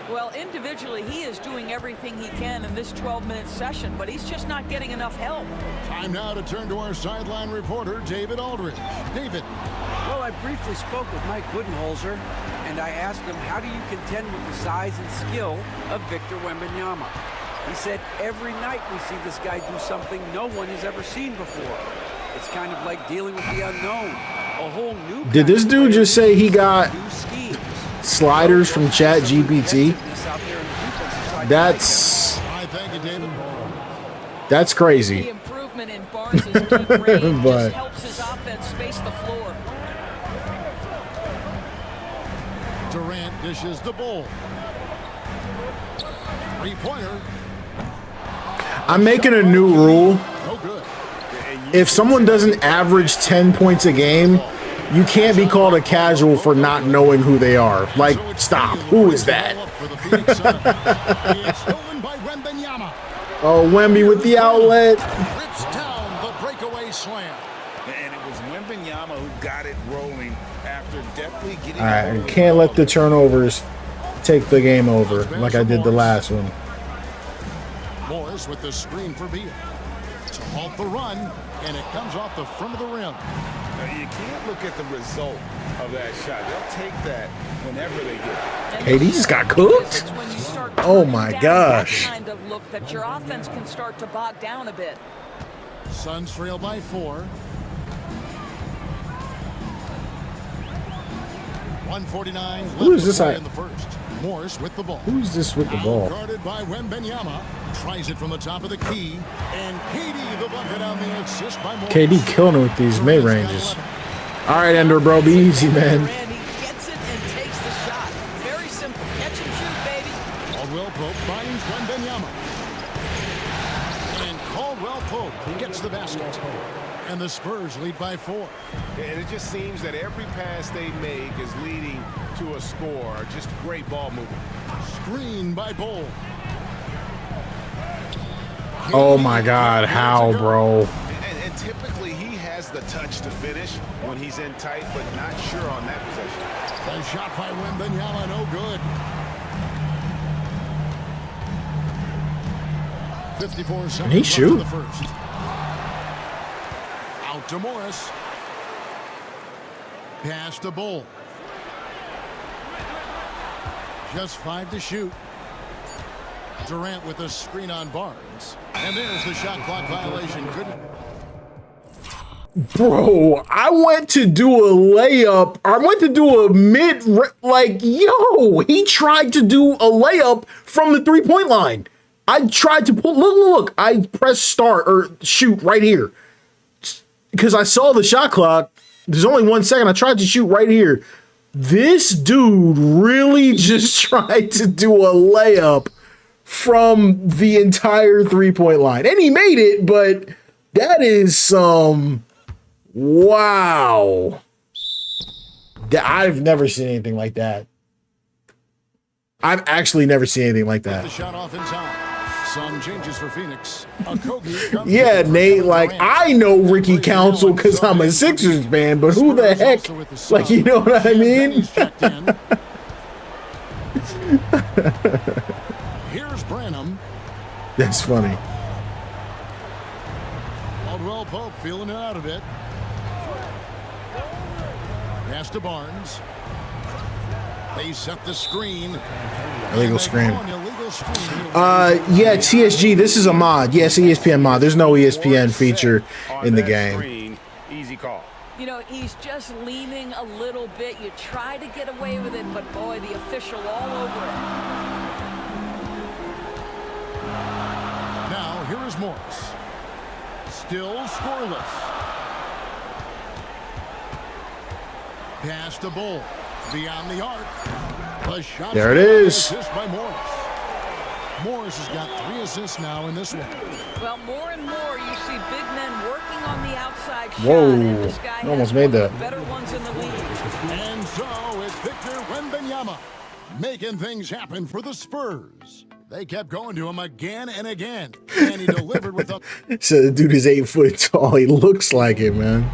Well, individually, he is doing everything he can in this 12-minute session, but he's just not getting enough help. Time now to turn to our sideline reporter, David Aldridge. David. Well, I briefly spoke with Mike Budenholzer, and I asked him, how do you contend with the size and skill of Victor Wembanyama? He said, every night we see this guy do something no one has ever seen before. It's kind of like dealing with the unknown. A whole new. Did this dude just say he got sliders from Chat GPT? That's crazy. The improvement in Barnes' deep range But just helps his offense space the floor. Durant dishes the ball. 3-pointer. I'm making a new rule. No good. If someone doesn't average 10 points a game, you can't be called a casual for not knowing who they are. Like, stop. Who is that? Oh, Wemby with the outlet. Rips down the breakaway slam. And it was Wembanyama who got it rolling after deftly getting. All right, I can't let the turnovers take the game over like I did the last one. Morris with the screen for Beal. To halt the run, and it comes off the front of the rim. Now, you can't look at the result of that shot. They'll take that whenever they get it. Hey, he just got cooked? Oh my gosh. Kind of look that your offense can start to bog down a bit. Suns trail by 4. 149 Who is this? in the first. Morris with the ball. Who's this with the ball? Guarded by Wembanyama. Tries it from the top of the key. And KD the bucket on the assist by Morris. KD killing it with these mid-ranges. All right, Ender, bro. Be easy, man. He gets it and takes the shot. Very simple. Catch and shoot, baby. Caldwell Pope finds Wembanyama. And Caldwell Pope gets the basket. And the Spurs lead by 4. And it just seems that every pass they make is leading to a score. Just great ball movement. Screen by Bull. Oh my God, how, bro? And typically he has the touch to finish when he's in tight, but not sure on that possession. A shot by Wembanyama, no good. 54 seconds Can he left shoot? in the first. Out to Morris. Pass to Bull. Just 5 to shoot. Durant with a screen on Barnes. And there's the shot clock violation. Couldn't. Bro, I went to do a layup. I went to do a mid, like, yo, he tried to do a layup from the 3-point line. I tried to pull, look, I pressed start or shoot right here. Because I saw the shot clock. There's only 1 second. I tried to shoot right here. This dude really just tried to do a layup from the entire 3-point line. And he made it, but that is some... Wow. I've never seen anything like that. I've actually never seen anything like that. The shot off in time. Some changes for Phoenix. Yeah, Nate, like, I know Ricky Council because I'm a Sixers fan, but who the heck? Like, you know what I mean? Here's Branham. That's funny. Caldwell Pope feeling it out a bit. Pass to Barnes. They set the screen. Illegal screen. Yeah, TSG, this is a mod. Yes, ESPN mod. There's no ESPN feature in the game. Easy call. You know, he's just leaning a little bit. You try to get away with it, but boy, the official all over it. Now, here is Morris. Still scoreless. Pass to Bull. Beyond the arc. The shot. There it is. Assist by Morris. Morris has got 3 assists now in this one. Well, more and more you see big men working on the outside shot. Whoa. And this guy Almost has made one of that. the better ones in the league. And so it's Victor Wembanyama making things happen for the Spurs. They kept going to him again and again, and he delivered with them. So the dude is 8 foot tall. He looks like it, man.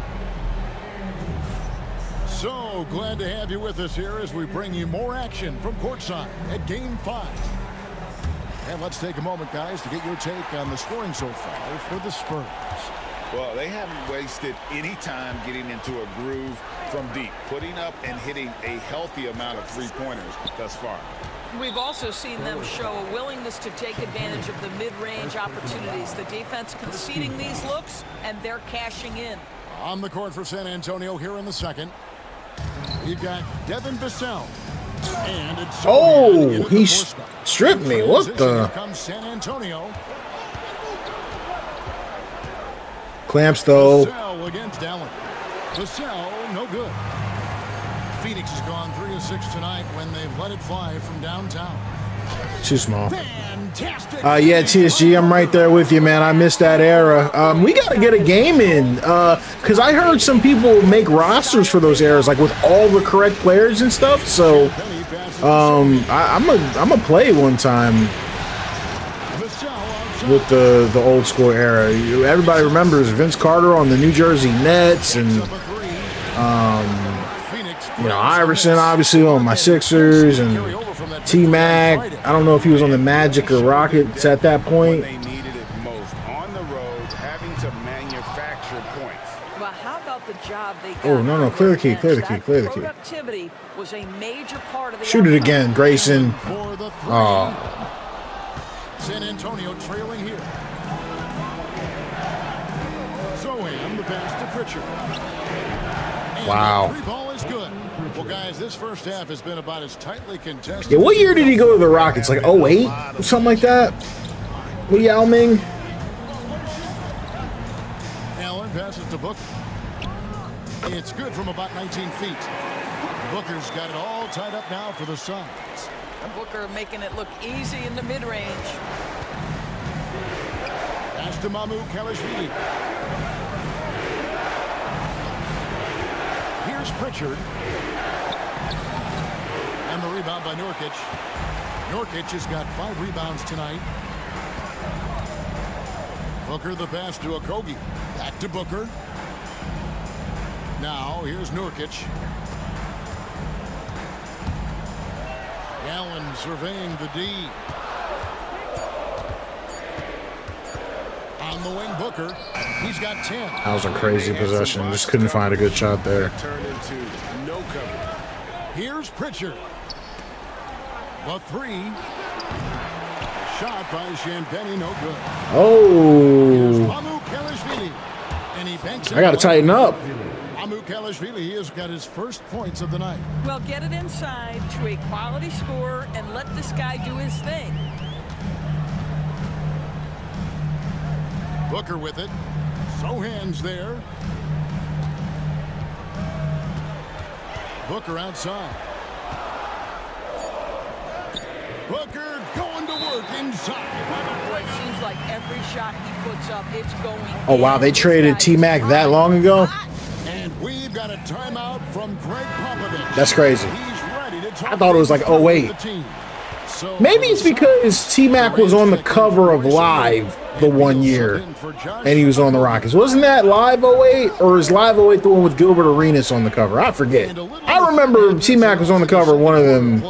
So glad to have you with us here as we bring you more action from courtside at Game 5. And let's take a moment, guys, to get your take on the scoring so far for the Spurs. Well, they haven't wasted any time getting into a groove from deep, putting up and hitting a healthy amount of three-pointers thus far. We've also seen them show a willingness to take advantage of the mid-range opportunities. The defense conceding these looks, and they're cashing in. On the court for San Antonio here in the second, you've got Devin Vassell. And it's oh, he stripped me. What the? Here comes San Antonio. Clamps though. Vassell against Allen. Vassell, no good. Phoenix has gone 3 of 6 tonight when they've let it fly from downtown. Too small. Fantastic. Yeah, TSG, I'm right there with you, man. I missed that era. We got to get a game in because I heard some people make rosters for those eras, like with all the correct players and stuff. So I'm gonna play one time with the old school era. Everybody remembers Vince Carter on the New Jersey Nets and you know, Iverson obviously on my Sixers and T-Mac. I don't know if he was on the Magic or Rockets at that point. They needed it most on the road, having to manufacture points. Well, how about the job they got? Oh, no, clear the key, clear the key, clear the key. Productivity was a major part of the Shoot it again, Grayson. Oh. San Antonio trailing here. Soham, the pass to Pritchard. And wow. The 3 ball is good. Well, guys, this first half has been about as tightly contested. Yeah, what year did he go to the Rockets? Like 08 or something like that? Yao Ming? Allen passes to Booker. It's good from about 19 feet. Booker's got it all tied up now for the Suns. Booker making it look easy in the mid-range. Pass to Mamu Kalashvili. Here's Pritchard. And the rebound by Nurkic. Nurkic has got 5 rebounds tonight. Booker the pass to Okogie. Back to Booker. Now here's Nurkic. Allen surveying the D. On the wing, Booker. He's got 10. That was a crazy possession. Just couldn't find a good shot there. Turned into no cover. Here's Pritchard. The 3. Shot by Champagny, no good. Here's Oh, Mamu Kalashvili. And he banks it I got to away. tighten up. Mamu Kalashvili has got his first points of the night. Well, get it inside to a quality scorer and let this guy do his thing. Booker with it. Sohan's there. Booker outside. Booker going to work inside. Boy, it seems like every shot he puts up, it's going Oh, wow. They traded T-Mac that long ago? And we've got a timeout from Greg Popovich. That's crazy. He's ready to talk I thought it was like things through 08. with the team. So Maybe it's because T-Mac was on the cover of Live the one year, and he was on the Rockets. Wasn't that Live 08, or is Live 08 the one with Gilbert Arenas on the cover? I forget. I remember T-Mac was on the cover of one of them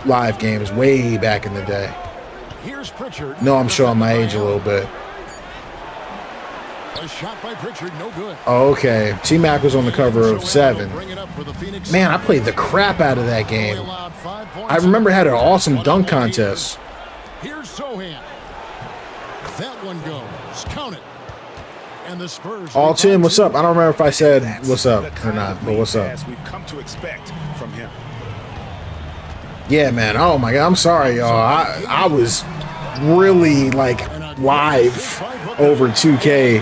Live games way back in the day. Here's Pritchard. No, I'm showing my age a little bit. A shot by Pritchard, no good. Okay, T-Mac was on the cover of 7. Man, I played the crap out of that game. I remember had an awesome dunk contest. Here's Sohan. That one goes. Count it. And the Spurs. All Tim, what's up? I don't remember if I said what's up or not, but what's up? We've come to expect from him. Yeah, man. Oh my God, I'm sorry, y'all. I was really like live over 2K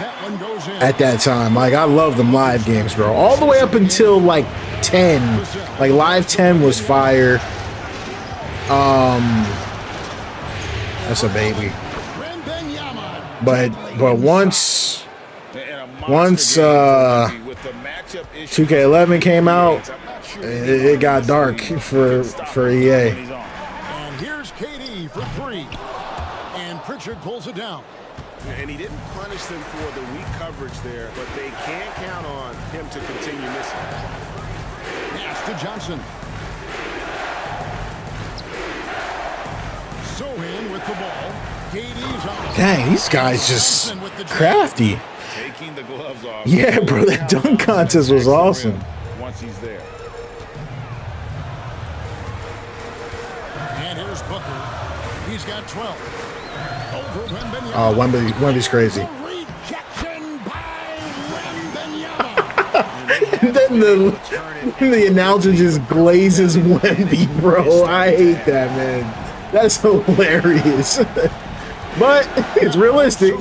at that time. Like, I love them live games, bro. All the way up until like 10. Like live 10 was fire. That's a baby. But once 2K11 came out, it got dark for EA. And here's KD for 3. And Pritchard pulls it down. And he didn't punish them for the weak coverage there, but they can't count on him to continue missing. Pass to Johnson. Sohan with the ball. KD's on. Dang, these guys just crafty. Taking the gloves off. Yeah, bro, that dunk contest was awesome. Once he's there. And here's Booker. He's got 12. Over Wembanyama. Oh, Wemby's crazy. Rejection by Wembanyama. And then the announcer just glazes Wemby, bro. I hate that, man. That's hilarious. But it's realistic.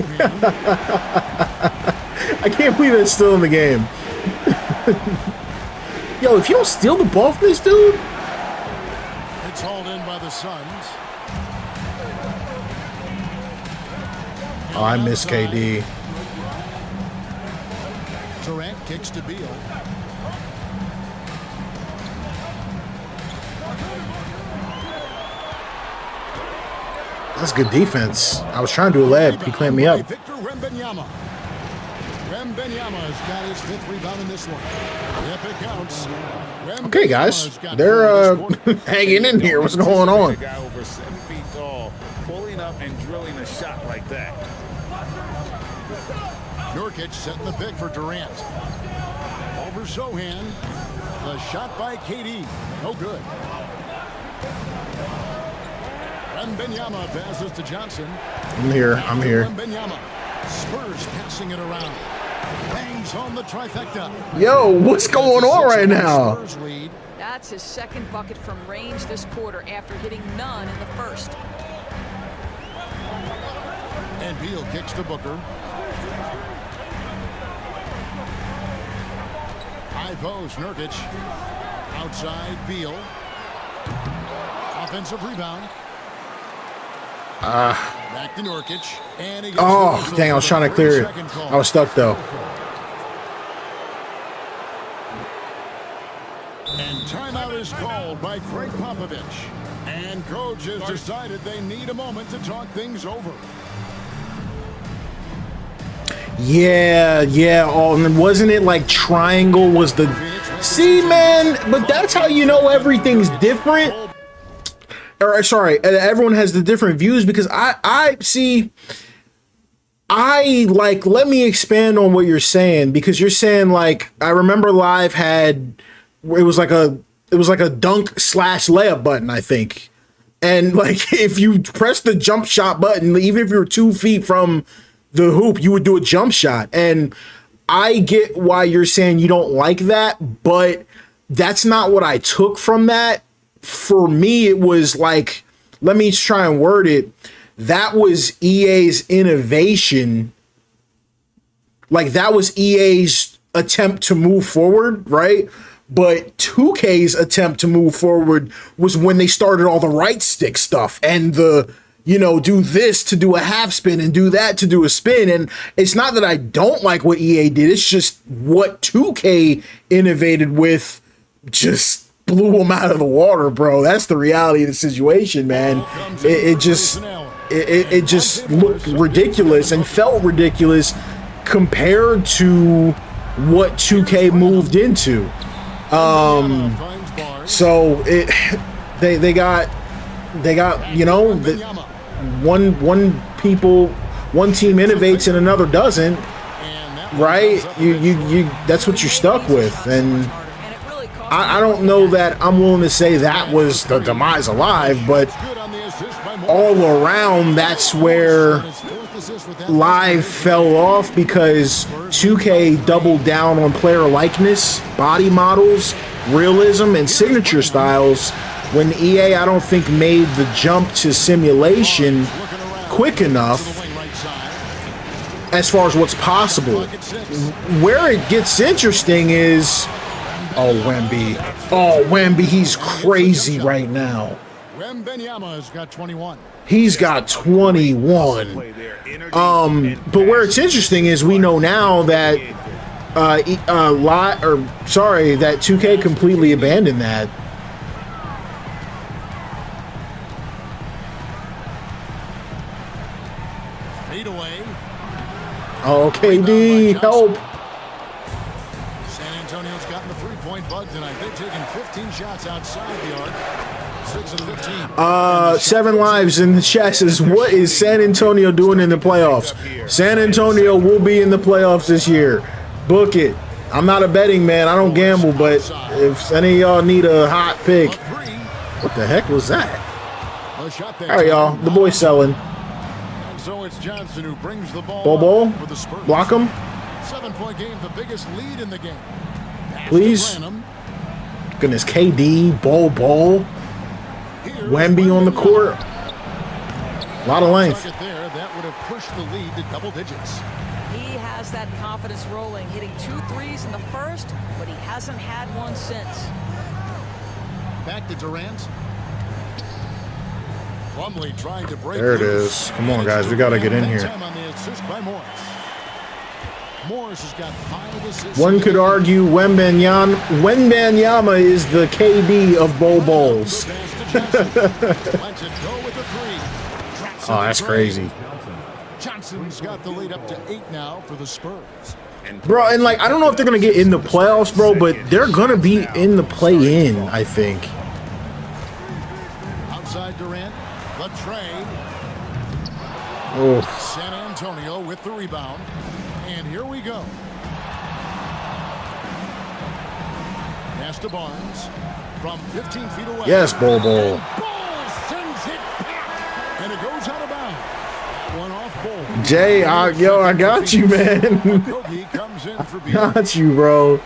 I can't believe it's still in the game. Yo, if you don't steal the ball from this dude. It's hauled in by the Suns. Oh, I miss KD. Durant kicks to Beal. That's good defense. I was trying to do a layup. He clamped me up. Victor Wembanyama. Wembanyama's got his 5th rebound in this one. If it counts. Okay, guys. They're hanging in here. What's going on? A guy over 7 feet tall, pulling up and drilling a shot like that. Nurkic setting the pick for Durant. Over Sohan. The shot by KD. No good. Wembanyama passes to Johnson. I'm here. Wembanyama. Spurs passing it around. Bangs on the trifecta. Yo, what's going on right now? Spurs lead. That's his 2nd bucket from range this quarter after hitting none in the first. And Beal kicks to Booker. High post, Nurkic. Outside, Beal. Offensive rebound. Back to Nurkic. And he gets Oh, dang, I was trying to clear it. I was stuck, though. And timeout is called by Craig Popovich. And coach has decided they need a moment to talk things over. Yeah. Oh, and wasn't it like triangle was the... See, man, but that's how you know everything's different. Or, sorry, everyone has the different views because I like, let me expand on what you're saying because you're saying like, I remember live had, it was like a dunk / layup button, I think. And like, if you press the jump shot button, even if you're 2 feet from the hoop, you would do a jump shot. And I get why you're saying you don't like that, but that's not what I took from that. For me, it was like, let me try and word it. That was EA's innovation. Like, that was EA's attempt to move forward, right? But 2K's attempt to move forward was when they started all the right stick stuff and the, do this to do a half spin and do that to do a spin. And it's not that I don't like what EA did. It's just what 2K innovated with just blew them out of the water, bro. That's the reality of the situation, man. It just looked ridiculous and felt ridiculous compared to what 2K moved into. So they got one team innovates and another doesn't, right? You that's what you're stuck with, and I don't know that I'm willing to say that was the demise of Live, but all around, that's where Live fell off because 2K doubled down on player likeness, body models, realism, and signature styles when EA, I don't think, made the jump to simulation quick enough as far as what's possible. Where it gets interesting is, oh, Wemby. Oh, Wemby, he's crazy right now. Wembanyama's got 21. He's got 21. But where it's interesting is we know now that that 2K completely abandoned that. Fade away. Oh, KD, help. San Antonio's gotten the three-point bug tonight. They've taken 15 shots outside the arc. 6 of 15. 7 lives in the chat says, what is San Antonio doing in the playoffs? San Antonio will be in the playoffs this year. Book it. I'm not a betting man. I don't gamble, but if any of y'all need a hot pick, what the heck was that? All right, y'all. The boy's selling. And so it's Johnson who brings the ball Bobo, for the Spurs. block him. 7-point game, the biggest lead in the game. Please. Goodness, KD, Bobo. Wemby on the court. A lot of length. There, that would have pushed the lead to double digits. He has that confidence rolling, hitting 2 threes in the first, but he hasn't had one since. Back to Durant. Plumlee trying to break. There it is. Come on, guys. We got to get in here. On the assist by Morris. Morris has got 5 assists. One could argue Wembanyama is the KD of Bol Bols. Oh, that's crazy. Johnson's got the lead up to 8 now for the Spurs. Bro, and like, I don't know if they're going to get in the playoffs, bro, but they're going to be in the play-in, I think. Outside Durant, Latrey. Oh. San Antonio with the rebound. And here we go. Pass to Barnes from 15 feet away. Yes, Bol Bol. Ball sends it back. And it goes out of bounds. One off Bol. Jay, I got you, man. Comes in for got you, bro.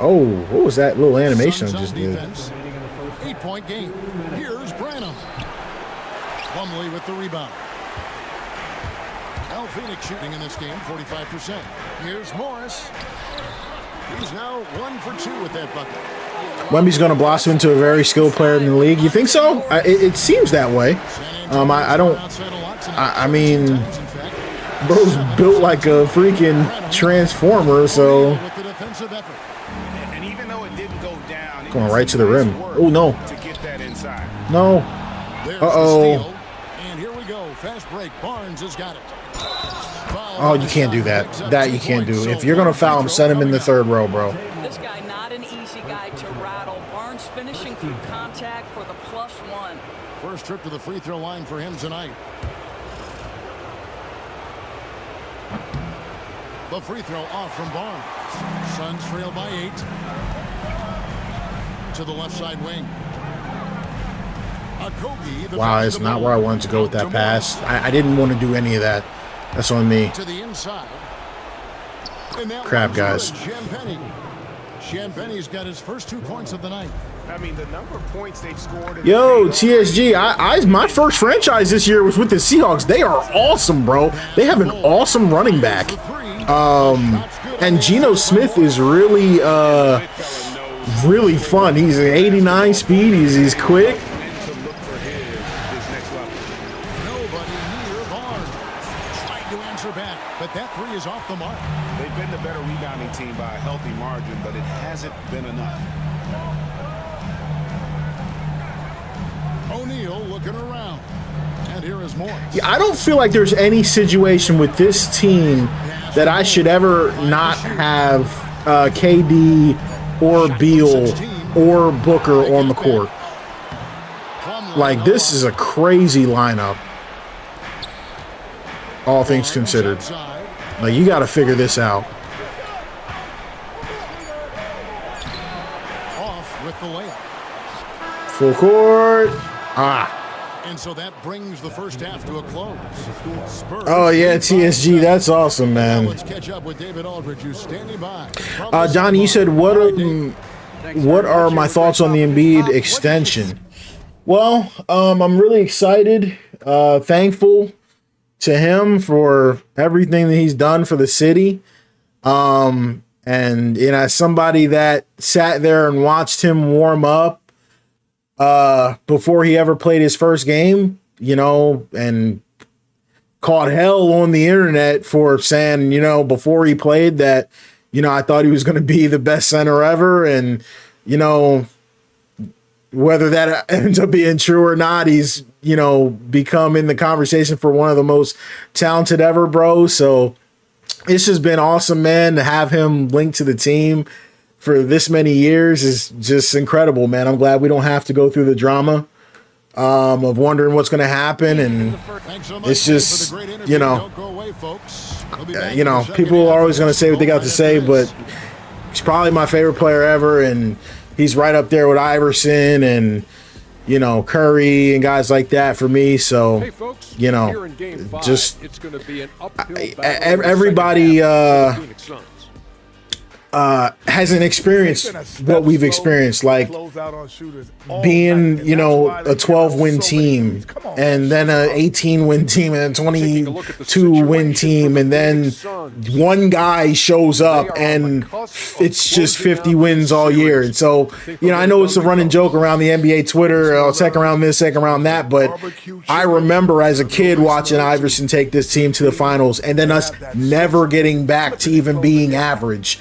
Oh, what was that little animation I just did? 8-point game. Here's Branham. Plumlee with the rebound. Al Phoenix shooting in this game, 45%. Here's Morris. He's now 1 for 2 with that bucket. Wemby's going to blossom into a very skilled player in the league. You think so? It seems that way. I mean, bro's built like a freaking transformer, so. And even though it didn't go down, going right to the rim. Oh, no. To get that inside. No. Uh-oh. And here we go. Fast break. Barnes has got it. Oh, you can't do that. That you can't do. If you're going to foul him, send him in the 3rd row, bro. This guy not an easy guy to rattle. Barnes finishing through contact for the +1. First trip to the free throw line for him tonight. The free throw off from Barnes. Suns trail by 8. To the left side wing. Wow, it's not where I wanted to go with that pass. I didn't want to do any of that. That's on me. To the inside. Crap, guys. Champagne's got his first 2 points of the night. I mean, the number of points they've scored. Yo, TSG, my first franchise this year was with the Seahawks. They are awesome, bro. They have an awesome running back. And Geno Smith is really really fun. He's an 89 speed. He's quick. But that 3 is off the mark. They've been the better rebounding team by a healthy margin, but it hasn't been enough. O'Neal looking around. And here is Morris. Yeah, I don't feel like there's any situation with this team that I should ever not have KD or Beal or Booker on the court. Like, this is a crazy lineup. All things considered. Like, you got to figure this out. Off with the layup. Full court. Ah. And so that brings the first half to a close. Spurs Oh, yeah, TSG. That's awesome, Now man. let's catch up with David Aldridge, who's standing by. Donnie, you said, what are my thoughts on the Embiid extension? Well, I'm really excited, thankful to him for everything that he's done for the city. And, you know, as somebody that sat there and watched him warm up before he ever played his first game, you know, and caught hell on the internet for saying, you know, before he played that, you know, I thought he was going to be the best center ever. And, you know, whether that ends up being true or not, he's, you know, become in the conversation for one of the most talented ever, bro. So it's just been awesome, man, to have him linked to the team for this many years is just incredible, man. I'm glad we don't have to go through the drama of wondering what's going to happen. And it's just, you know, people are always going to say what they got to say, but he's probably my favorite player ever. And he's right up there with Iverson and, you know, Curry and guys like that for me. So, you know, just everybody hasn't experienced what we've experienced, like being, you know, a 12-win team and then a 18-win team and a 22-win team, and then one guy shows up and it's just 50 wins all year. And so, you know, I know it's a running joke around the NBA Twitter, second round this, second round that, but I remember as a kid watching Iverson take this team to the finals and then us never getting back to even being average.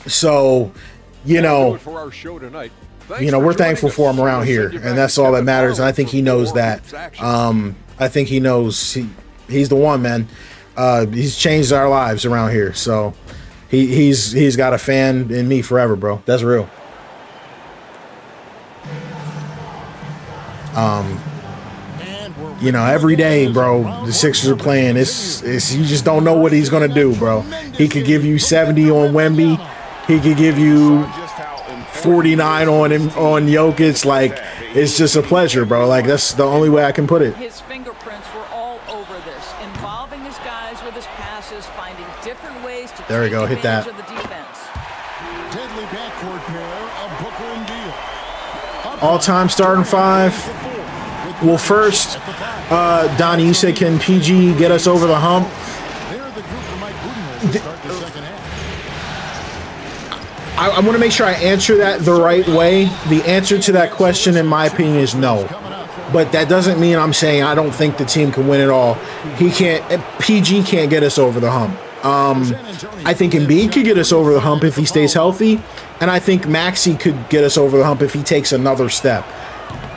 So, you know, we're thankful for him around here, and that's all that matters. And I think he knows that. I think he knows he's the one, man. He's changed our lives around here. So he's got a fan in me forever, bro. That's real. You know, every day, bro, the Sixers are playing. It's you just don't know what he's gonna do, bro. He could give you 70 on Wemby. He could give you 49 on Jokic. Like, it's just a pleasure, bro. Like, that's the only way I can put it. His fingerprints were all over this, involving his guys with his passes, finding different ways to there we go, hit that. of the defense. Deadly backcourt pair of Booker and Beal. All-time starting five. Well, first, Donnie, you said, can PG get us over the hump? I want to make sure I answer that the right way. The answer to that question, in my opinion, is no. But that doesn't mean I'm saying I don't think the team can win it all. PG can't get us over the hump. I think Embiid could get us over the hump if he stays healthy. And I think Maxey could get us over the hump if he takes another step.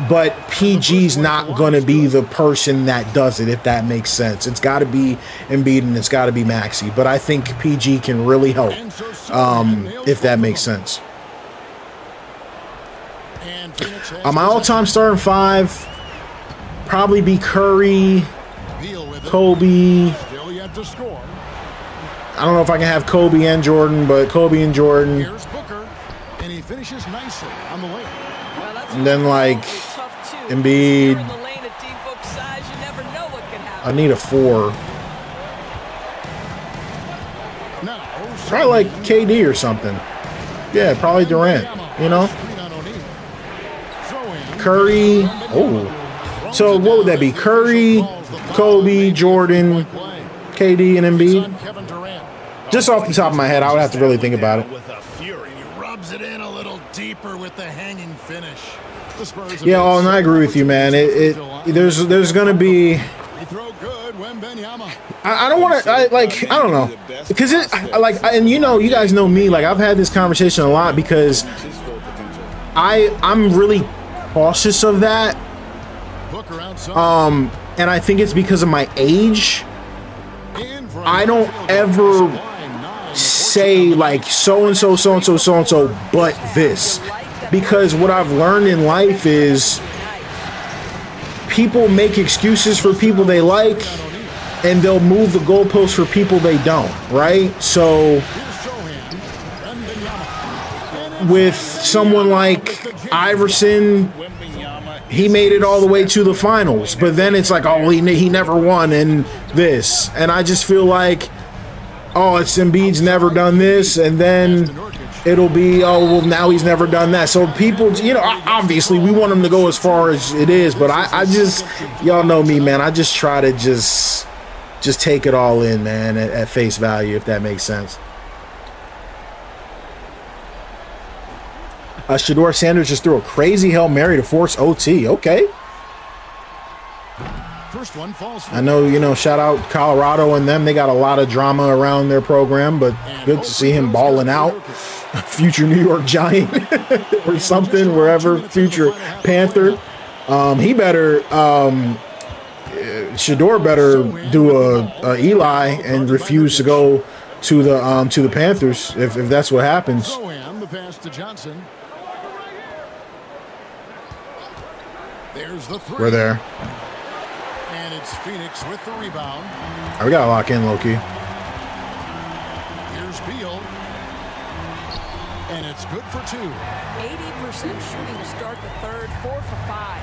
But PG's not going to be the person that does it, if that makes sense. It's got to be Embiid and it's got to be Maxey. But I think PG can really help, if that makes sense. My all-time starting five probably be Curry, Kobe. I don't know if I can have Kobe and Jordan, but Kobe and Jordan. Here's Booker, and he finishes nicely on the layup. And then, like, Embiid. I need a 4. Probably like KD or something. Yeah, probably Durant, you know? Curry. Oh. So what would that be? Curry, Kobe, Jordan, KD, and Embiid? Just off the top of my head, I would have to really think about it. With a fury, he rubs it in a little deeper with the hanging finish. Yeah, and I agree with you, man. There's gonna be. I don't want to. I don't know, because and you guys know me. Like, I've had this conversation a lot because I'm really cautious of that. And I think it's because of my age. I don't ever say like so and so, but this. Because what I've learned in life is people make excuses for people they like, and they'll move the goalposts for people they don't, right? So with someone like Iverson, he made it all the way to the finals, but then it's like, oh, he never won and this. And I just feel like, oh, it's Embiid's never done this, and then it'll be, oh, well, now he's never done that. So people, you know, obviously we want him to go as far as it is, but I just, y'all know me, man. I just try to just take it all in, man, at face value, if that makes sense. Shedeur Sanders just threw a crazy Hail Mary to force OT. Okay. First one falls. I know, you know, shout out Colorado and them. They got a lot of drama around their program, but good to see him balling out. Future New York Giant or something, wherever, future Panther. He better, Shedeur better do a Eli and refuse to go to the Panthers if that's what happens. The pass to Johnson. There's the three. We're there. And it's Phoenix with the rebound. Right, we gotta lock in, Loki. Here's Beal. And it's good for 2. 80% shooting to start the third, 4 for 5.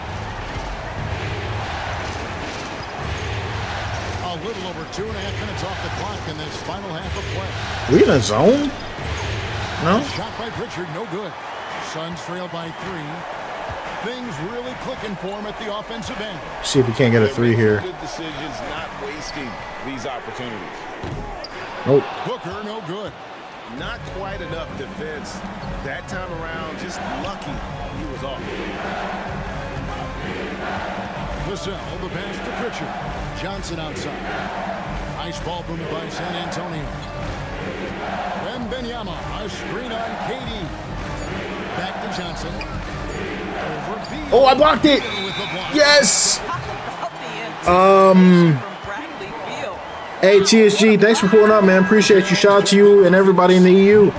A little over 2.5 minutes off the clock in this final half of play. We in a zone? No? Shot by Pritchard, no good. Suns trail by 3. Things really clicking for him at the offensive end. See if we can't get a 3 here. Good decisions, not wasting these opportunities. Nope. Booker, no good. Not quite enough defense that time around. Just lucky he was off. Vassell, the pass to Pritchard. Johnson outside. Nice ball movement by San Antonio. Wembanyama, a screen on KD. Back to Johnson. Oh, I blocked it. Yes. Hey, TSG, thanks for pulling up, man. Appreciate you. Shout out to you and everybody in the EU.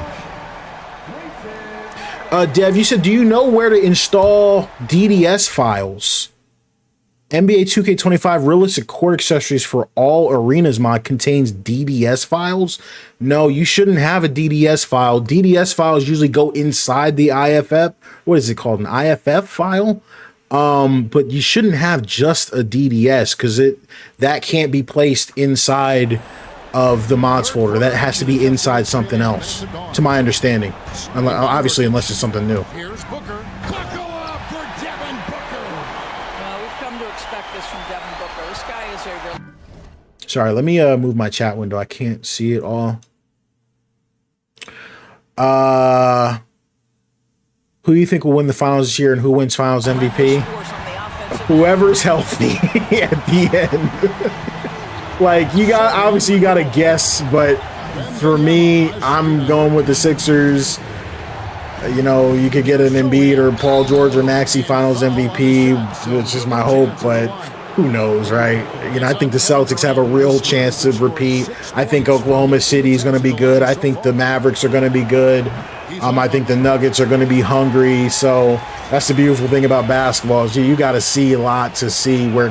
Dev, you said, do you know where to install DDS files? NBA 2K25 realistic court accessories for all arenas mod contains DDS files. No, you shouldn't have a DDS file. DDS files usually go inside the IFF. What is it called? An IFF file? But you shouldn't have just a DDS because that can't be placed inside of the mods folder. That has to be inside something else, to my understanding. Obviously, unless it's something new. Here's Booker. Sorry, let me move my chat window. I can't see it all. Who do you think will win the finals this year and who wins finals MVP? Whoever's healthy at the end. Like, you got to guess, but for me, I'm going with the Sixers. You know, you could get an Embiid or Paul George or Maxey finals MVP, which is my hope, but who knows, right? You know, I think the Celtics have a real chance to repeat. I think Oklahoma City is going to be good. I think the Mavericks are going to be good. I think the Nuggets are going to be hungry. So that's the beautiful thing about basketball is you got to see a lot to see where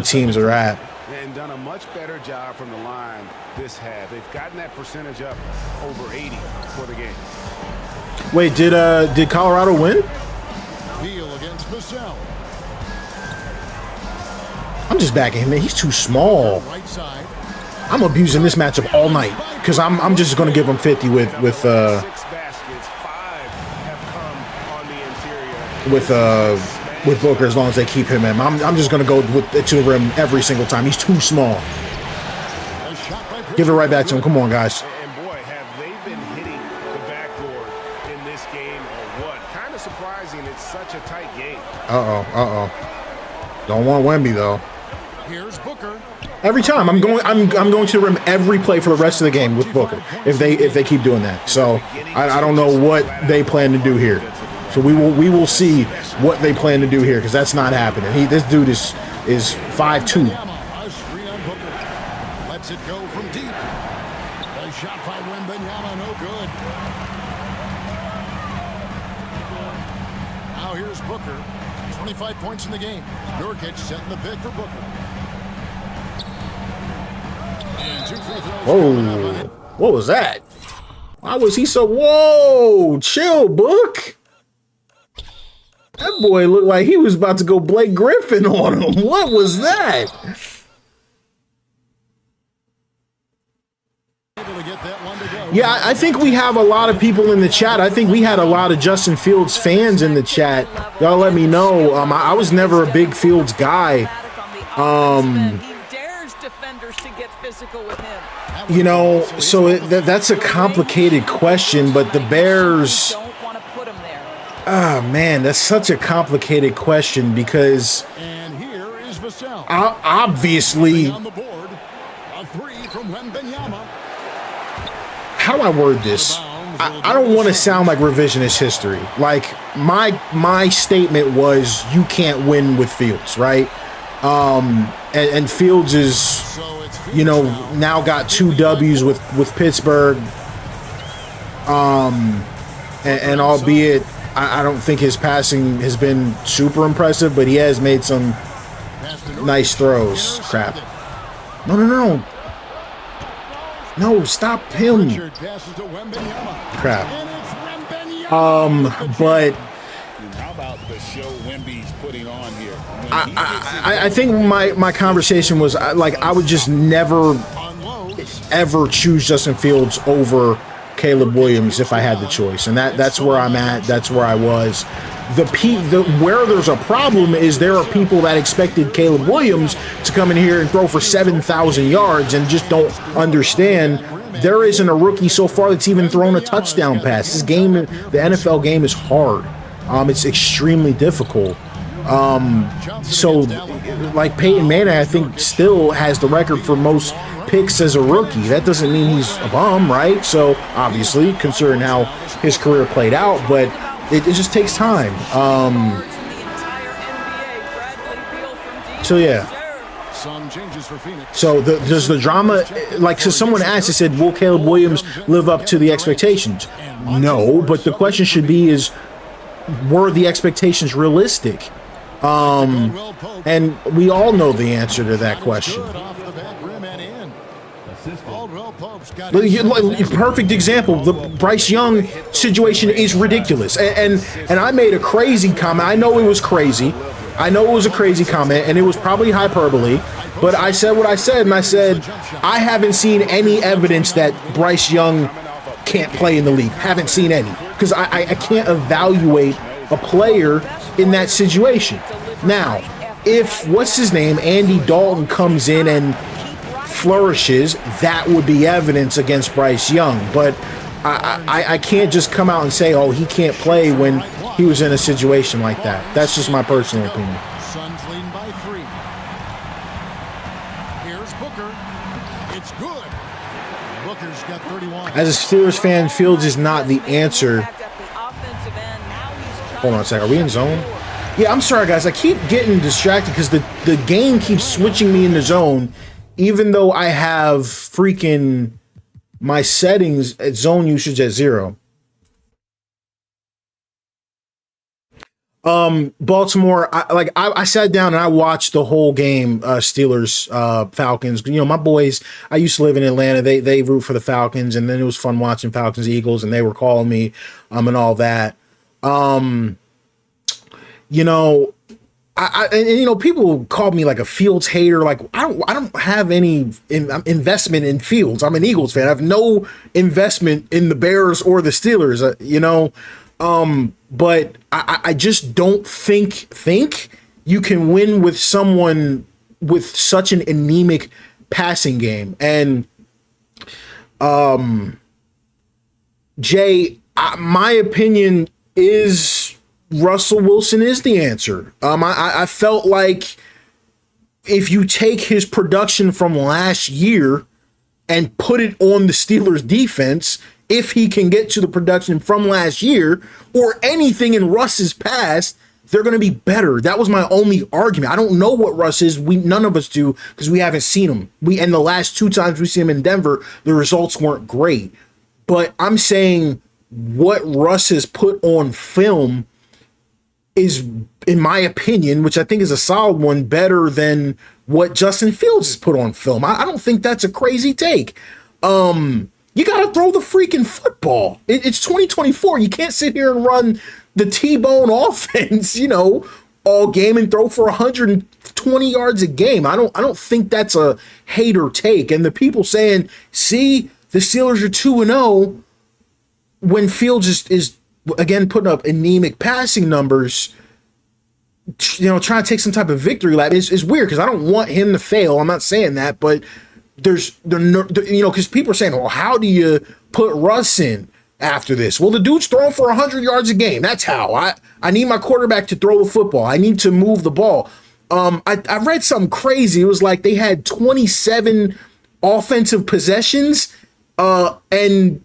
teams are at. And done a much better job from the line this half. They've gotten that percentage up over 80 for the game. Wait, did Colorado win? Beal against Vassell. I'm just backing him in. He's too small. Right side. I'm abusing this matchup all night because I'm just going to give him 50 with Booker as long as they keep him in. I'm just going to go to the rim every single time. He's too small. Give it right back to him. Come on, guys. And boy, have they been hitting the backboard in this game or what? Kind of surprising. It's such a tight game. Don't want Wemby though. Here's Booker. Every time I'm going to the rim every play for the rest of the game with Booker if they keep doing that. So I don't know what they plan to do here. So we will see what they plan to do here because that's not happening. This dude is 5'2". Lets it go from deep. A shot by Wembanyama, no good. Now here's Booker. 25 points in the game. Nurkic setting the pick for Booker. Whoa, what was that? Why was he so, whoa, chill, Book. That boy looked like he was about to go Blake Griffin on him. What was that? Yeah, I think we have a lot of people in the chat. I think we had a lot of Justin Fields fans in the chat. Y'all let me know. I was never a big Fields guy. You know, so that's a complicated question, but the Bears... Ah, man, that's such a complicated question because obviously... How do I word this? I don't want to sound like revisionist history. Like, my statement was you can't win with Fields, right? And Fields is, you know, now got 2 W's with Pittsburgh. And albeit I don't think his passing has been super impressive, but he has made some nice throws. Crap. No. No, stop him. Crap. But how about the show Wemby's putting on here? I think my conversation was like I would just never ever choose Justin Fields over Caleb Williams if I had the choice, and that's where I'm at. That's where I was. Where there's a problem is there are people that expected Caleb Williams to come in here and throw for 7,000 yards and just don't understand there isn't a rookie so far that's even thrown a touchdown pass. This game, the NFL game, is hard. It's extremely difficult. So, like Peyton Manning, I think still has the record for most picks as a rookie. That doesn't mean he's a bum, right? So, obviously, considering how his career played out, but it just takes time. So yeah. So does the drama, like, so someone asked, they said, will Caleb Williams live up to the expectations? No, but the question should be is, were the expectations realistic? And we all know the answer to that question. Perfect example. The Bryce Young situation is ridiculous, and I made a crazy comment. I know it was crazy. I know it was a crazy comment, and it was probably hyperbole. But I said what I said, and I said I haven't seen any evidence that Bryce Young can't play in the league. Haven't seen any, because I can't evaluate a player in that situation. Now, if what's his name, Andy Dalton, comes in and flourishes, that would be evidence against Bryce Young. But I can't just come out and say, oh, he can't play when he was in a situation like that. That's just my personal opinion. Suns leading by 3. Here's Booker. It's good. Booker's got 31. As a Steelers fan, Fields is not the answer. Hold on a second. Are we in zone? Yeah, I'm sorry, guys. I keep getting distracted because the game keeps switching me into zone, even though I have freaking my settings at zone usage at 0. Baltimore, I sat down and I watched the whole game, Steelers, Falcons. You know, my boys, I used to live in Atlanta. They root for the Falcons, and then it was fun watching Falcons, Eagles, and they were calling me, and all that. You know, you know, people call me like a Fields hater. Like, I don't have any investment in Fields. I'm an Eagles fan. I have no investment in the Bears or the Steelers, you know. But I just don't think you can win with someone with such an anemic passing game. And Jay, my opinion is Russell Wilson is the answer. I felt like if you take his production from last year and put it on the Steelers defense, if he can get to the production from last year or anything in Russ's past, they're going to be better. That was my only argument. I don't know what Russ is. None of us do, because we haven't seen him. And the last 2 times we see him in Denver, the results weren't great. But I'm saying what Russ has put on film is, in my opinion, which I think is a solid one, better than what Justin Fields has put on film. I don't think that's a crazy take. You got to throw the freaking football. It's 2024. You can't sit here and run the T-bone offense, you know, all game and throw for 120 yards a game. I don't think that's a hater take. And the people saying, see, the Steelers are 2-0 when Fields is again putting up anemic passing numbers, you know, trying to take some type of victory lap is weird because I don't want him to fail. I'm not saying that, but because people are saying, well, how do you put Russ in after this? Well, the dude's throwing for 100 yards a game. That's how. I need my quarterback to throw the football. I need to move the ball. I read something crazy. It was like they had 27 offensive possessions, and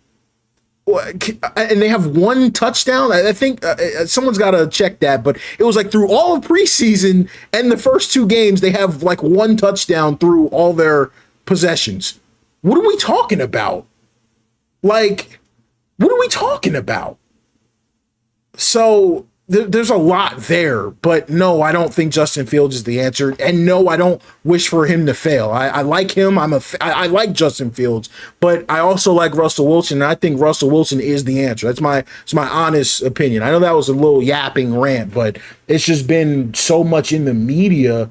they have one touchdown. I think someone's got to check that, but it was like through all of preseason and the first 2 games, they have like one touchdown through all their possessions. What are we talking about? Like, what are we talking about? So there's a lot there, but no, I don't think Justin Fields is the answer. And no, I don't wish for him to fail. I like him. I like Justin Fields, but I also like Russell Wilson. And I think Russell Wilson is the answer. It's my honest opinion. I know that was a little yapping rant, but it's just been so much in the media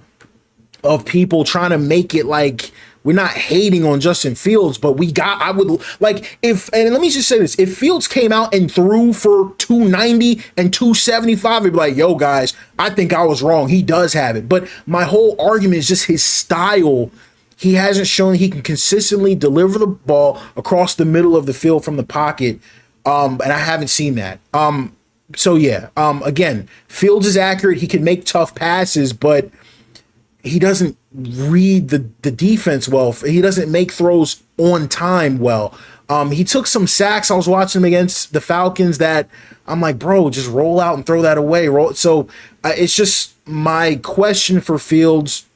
of people trying to make it like we're not hating on Justin Fields, but I would like and let me just say this, if Fields came out and threw for 290 and 275, it'd be like, yo guys, I think I was wrong. He does have it. But my whole argument is just his style. He hasn't shown he can consistently deliver the ball across the middle of the field from the pocket. And I haven't seen that. So yeah, again, Fields is accurate. He can make tough passes, but he doesn't read the defense well. He doesn't make throws on time well. He took some sacks. I was watching him against the Falcons that I'm like, bro, just roll out and throw that away. So it's just my question for Fields.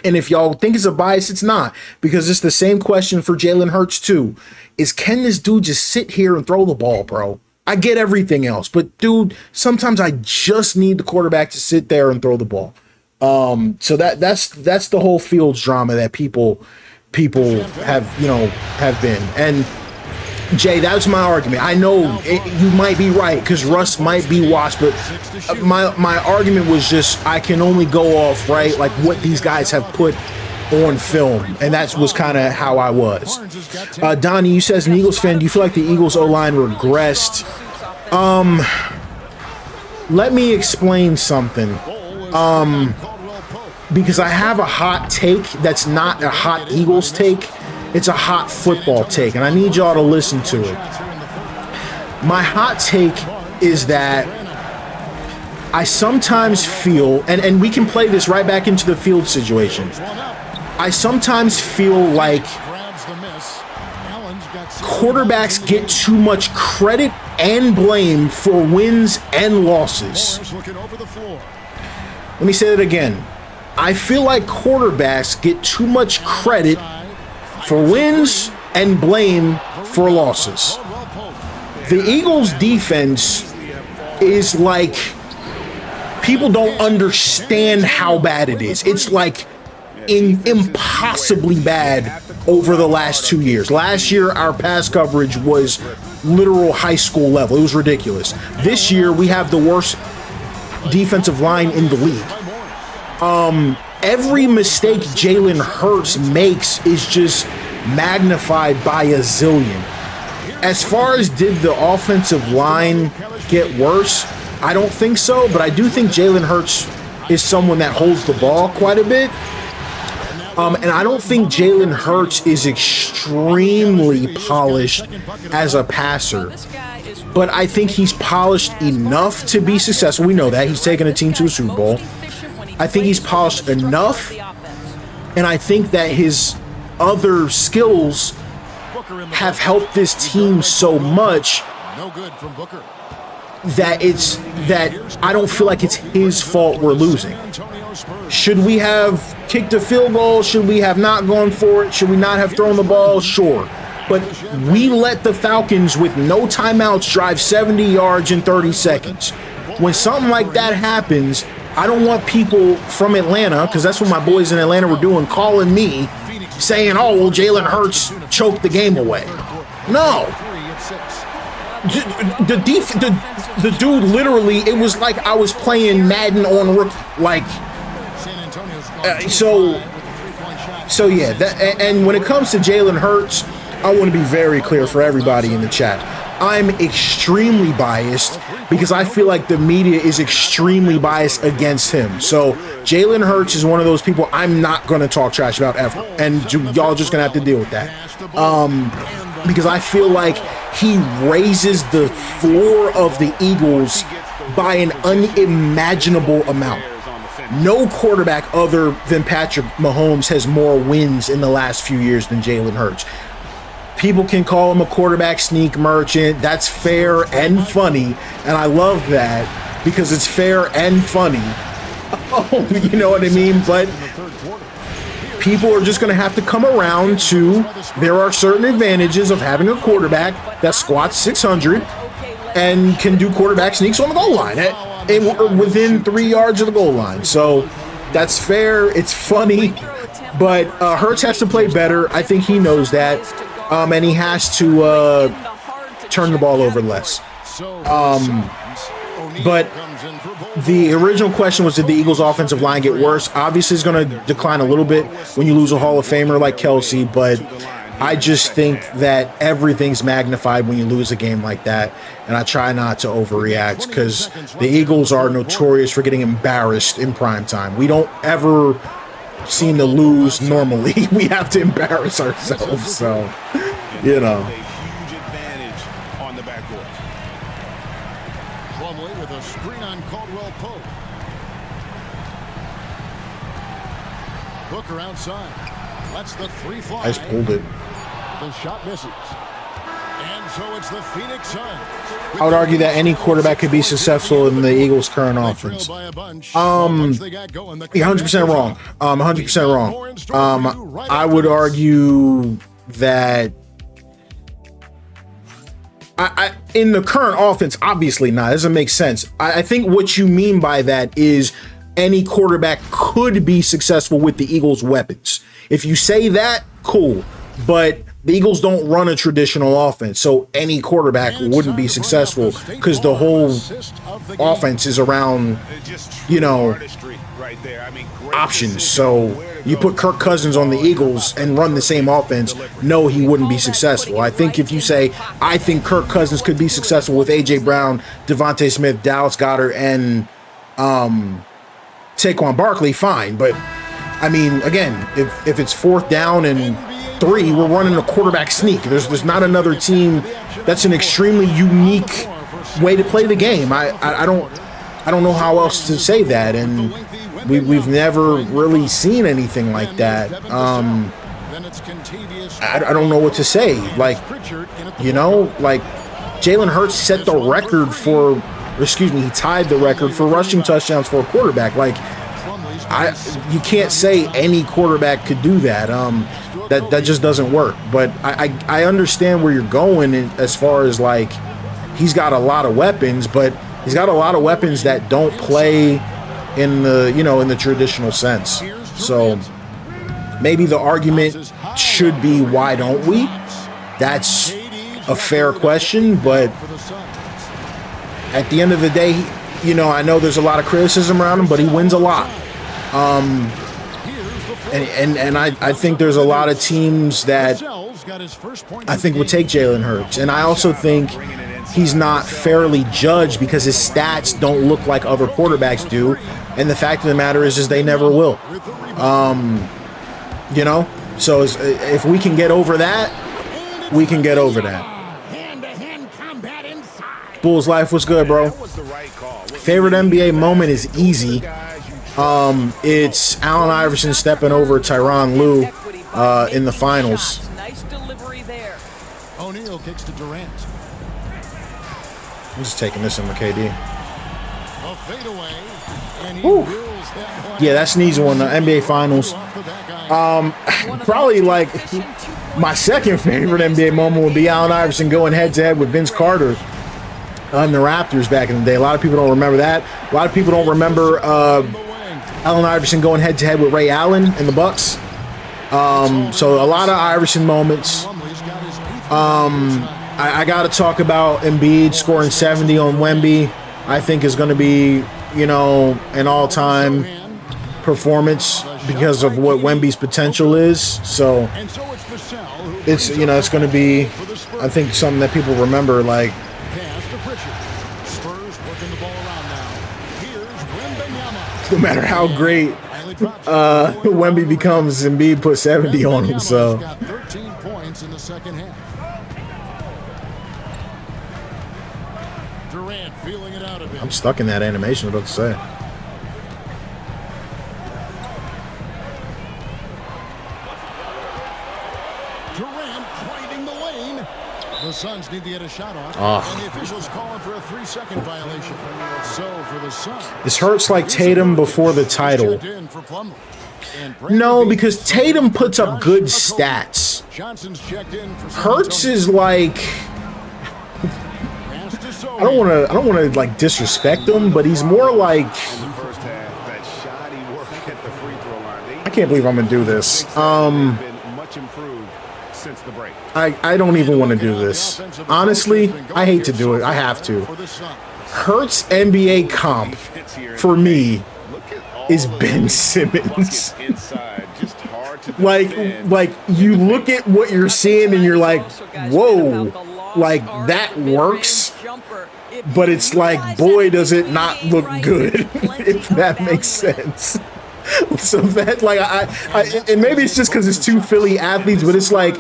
And if y'all think it's a bias, it's not, because it's the same question for Jalen Hurts too. Can this dude just sit here and throw the ball, bro? I get everything else, but dude, sometimes I just need the quarterback to sit there and throw the ball. So that's the whole Fields drama that people have been. And Jay, that's my argument. I know you might be right because Russ might be washed, but my argument was just I can only go off like what these guys have put on film, and that was kind of how I was. Donnie, you said as an Eagles fan, do you feel like the Eagles O-line regressed? Let me explain something. Because I have a hot take that's not a hot Eagles take. It's a hot football take, and I need y'all to listen to it. My hot take is that I sometimes feel, and we can play this right back into the field situation. I sometimes feel like quarterbacks get too much credit and blame for wins and losses. Let me say that again. I feel like quarterbacks get too much credit for wins and blame for losses. The Eagles' defense is like, people don't understand how bad it is. It's like impossibly bad over the last 2 years. Last year, our pass coverage was literal high school level. It was ridiculous. This year, we have the worst defensive line in the league. Every mistake Jalen Hurts makes is just magnified by a zillion. As far as did the offensive line get worse, I don't think so, but I do think Jalen Hurts is someone that holds the ball quite a bit. And I don't think Jalen Hurts is extremely polished as a passer, but I think he's polished enough to be successful. We know that. He's taken a team to a Super Bowl. I think he's polished enough, and I think that his other skills have helped this team so much that I don't feel like it's his fault we're losing. Should we have kicked a field goal? Should we have not gone for it? Should we not have thrown the ball? Sure. But we let the Falcons with no timeouts drive 70 yards in 30 seconds. When something like that happens, I don't want people from Atlanta, because that's what my boys in Atlanta were doing, calling me saying, oh, well, Jalen Hurts choked the game away. No. The dude literally, it was like I was playing Madden on like so yeah, and when it comes to Jalen Hurts, I want to be very clear for everybody in the chat. I'm extremely biased because I feel like the media is extremely biased against him. So Jalen Hurts is one of those people I'm not going to talk trash about ever, and y'all just going to have to deal with that. Because I feel like he raises the floor of the Eagles by an unimaginable amount. No quarterback other than Patrick Mahomes has more wins in the last few years than Jalen Hurts. People can call him a quarterback sneak merchant. That's fair and funny, and I love that because it's fair and funny. Oh, you know what I mean? But people are just going to have to come around to there are certain advantages of having a quarterback that squats 600 and can do quarterback sneaks on the goal line within 3 yards of the goal line. So that's fair. It's funny. But Hurts has to play better. I think he knows that. And he has to turn the ball over less. But the original question was, did the Eagles' offensive line get worse? Obviously, it's going to decline a little bit when you lose a Hall of Famer like Kelsey, but I just think that everything's magnified when you lose a game like that, and I try not to overreact because the Eagles are notorious for getting embarrassed in prime time. We don't ever seem to lose normally. We have to embarrass ourselves, so, you know. With a screen on Caldwell Pope. Booker outside. That's the 3 fly. I just pulled it. The shot misses. And so it's the Phoenix Suns. I would argue that any quarterback could be successful in the Eagles' current offense. You're 100% wrong. 100% wrong. I would argue that in the current offense, obviously not. It doesn't make sense. I think what you mean by that is any quarterback could be successful with the Eagles' weapons. If you say that, cool. But the Eagles don't run a traditional offense, so any quarterback wouldn't be successful because the whole offense is around, you know, options. So you put Kirk Cousins on the Eagles and run the same offense, no, he wouldn't be successful. I think if you say, I think Kirk Cousins could be successful with A.J. Brown, Devontae Smith, Dallas Goedert, and Saquon Barkley, fine. But, I mean, again, if it's 4th down and 3, we're running a quarterback sneak. There's not another team. That's an extremely unique way to play the game. I don't know how else to say that, and we've never really seen anything like that. I don't know what to say. Like, you know, like Jalen Hurts set the record for, he tied the record for rushing touchdowns for a quarterback. Like, you can't say any quarterback could do that. That just doesn't work. But I understand where you're going as far as, like, he's got a lot of weapons, but he's got a lot of weapons that don't play in the, you know, in the traditional sense. So maybe the argument should be, why don't we? That's a fair question, but at the end of the day, you know, I know there's a lot of criticism around him, but he wins a lot. And I think there's a lot of teams that I think would take Jalen Hurts. And I also think he's not fairly judged because his stats don't look like other quarterbacks do. And the fact of the matter is they never will. You know? So if we can get over that, we can get over that. Bulls Life, what's good, bro? Favorite NBA moment is easy. It's Allen Iverson stepping over Tyronn Lue in the finals. Nice delivery there. O'Neal kicks to Durant. I'm just taking this in the KD. A fadeaway, and he yeah, that's an easy one. The NBA Finals. Probably like my second favorite NBA moment would be Allen Iverson going head to head with Vince Carter on the Raptors back in the day. A lot of people don't remember that. A lot of people don't remember Allen Iverson going head-to-head with Ray Allen in the Bucks. So a lot of Iverson moments. I got to talk about Embiid scoring 70 on Wemby. I think is going to be, you know, an all-time performance because of what Wemby's potential is. So it's, you know, it's going to be, I think, something that people remember. Like, no matter how great Wemby becomes, Embiid put 70 on him. So 13 points in the second half. Durant feeling it out a bit. I'm stuck in that animation. I was about to say. Durant driving the lane. The Suns need to get a shot off. And the officials calling for a 3-second violation. So for the Suns, this hurts like Tatum before the title. No, because Tatum puts up good stats. Hurts is like, I don't want to like disrespect him, but he's more like, I can't believe I'm gonna do this. I don't even want to do this. Honestly, I hate to do it. I have to. Hurts NBA comp for me is Ben Simmons. like you look at what you're seeing and you're like, whoa, like that works. But it's like, boy, does it not look good, if that makes sense. So that, like, I and maybe it's just because it's two Philly athletes, but it's like,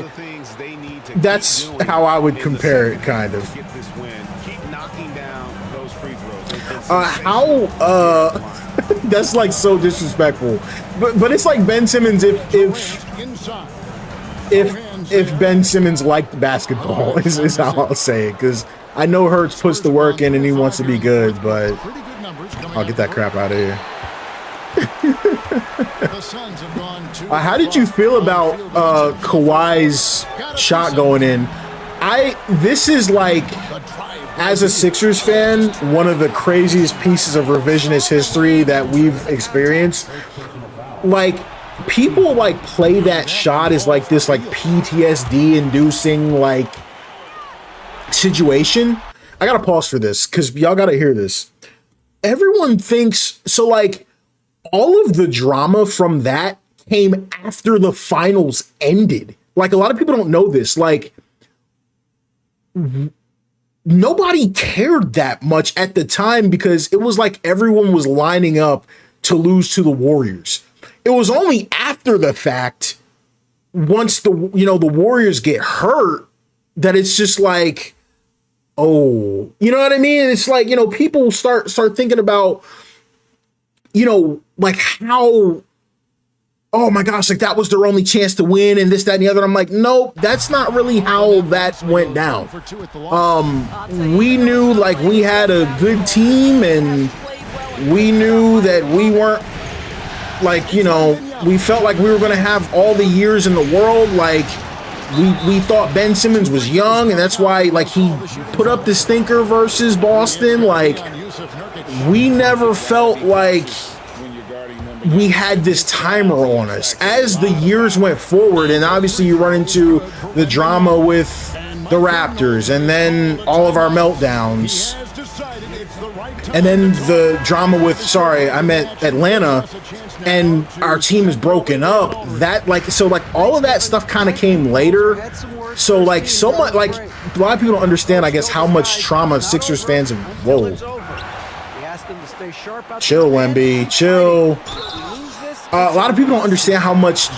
that's how I would compare it, kind of. That's like so disrespectful. But it's like Ben Simmons if Ben Simmons liked basketball is how I'll say it, because I know Hurts puts the work in and he wants to be good, but I'll get that crap out of here. How did you feel about Kawhi's shot going in? This is like, as a Sixers fan, one of the craziest pieces of revisionist history that we've experienced. Like, people like play that shot as like this like PTSD inducing like situation. I gotta pause for this because y'all gotta hear this. Everyone thinks so, like, all of the drama from that came after the finals ended. Like, a lot of people don't know this. Like, nobody cared that much at the time because it was like everyone was lining up to lose to the Warriors. It was only after the fact, once the Warriors get hurt, that it's just like, oh, you know what I mean? It's like, people start thinking about, like how, oh my gosh, like that was their only chance to win and this, that, and the other. I'm like, nope, that's not really how that went down. We knew like we had a good team and we knew that we weren't like, we felt like we were going to have all the years in the world. Like we thought Ben Simmons was young and that's why like he put up this stinker versus Boston. Like we never felt like we had this timer on us. As the years went forward, and obviously you run into the drama with the Raptors, and then all of our meltdowns, and then the drama with, Atlanta, and our team is broken up. That, like, so, like, all of that stuff kind of came later. So, like, so much, like, a lot of people don't understand, I guess, how much trauma Sixers fans have, whoa. Chill, Wemby, chill. A lot of people don't understand how much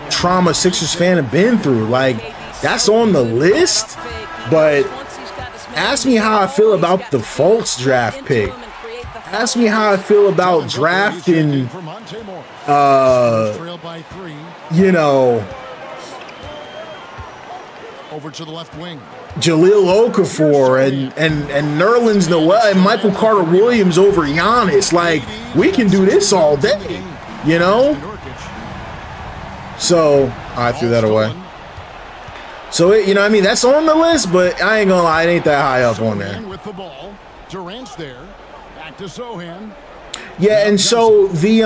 trauma Sixers fans have been through. Like, that's on the list, but ask me how I feel about the Fultz draft pick. Ask me how I feel about drafting, over to the left wing. Jahlil Okafor and Nerlens Noel and Michael Carter Williams over Giannis. Like, we can do this all day, So I threw that away. So, you know what I mean? That's on the list, but I ain't gonna lie, it ain't that high up on there. With the ball. Durant's there. Back to Sohan. Yeah, and so the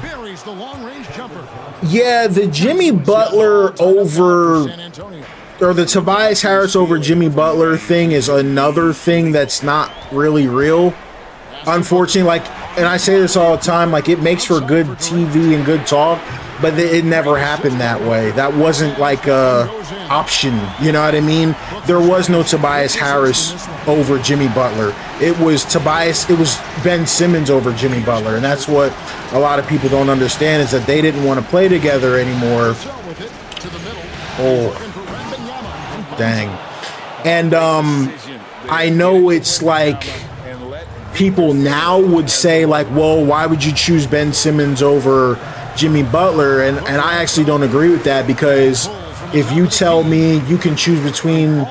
Buries the long-range jumper. yeah, the Jimmy Butler over, or the Tobias Harris over Jimmy Butler thing is another thing that's not really real. Unfortunately, like, and I say this all the time, like, it makes for good TV and good talk, but it never happened that way. That wasn't like a option, you know what I mean? There was no Tobias Harris over Jimmy Butler. It was Ben Simmons over Jimmy Butler, and that's what a lot of people don't understand, is that they didn't want to play together anymore. Oh, dang. And I know it's like, people now would say, like, well, why would you choose Ben Simmons over Jimmy Butler? And I actually don't agree with that, because if you tell me you can choose between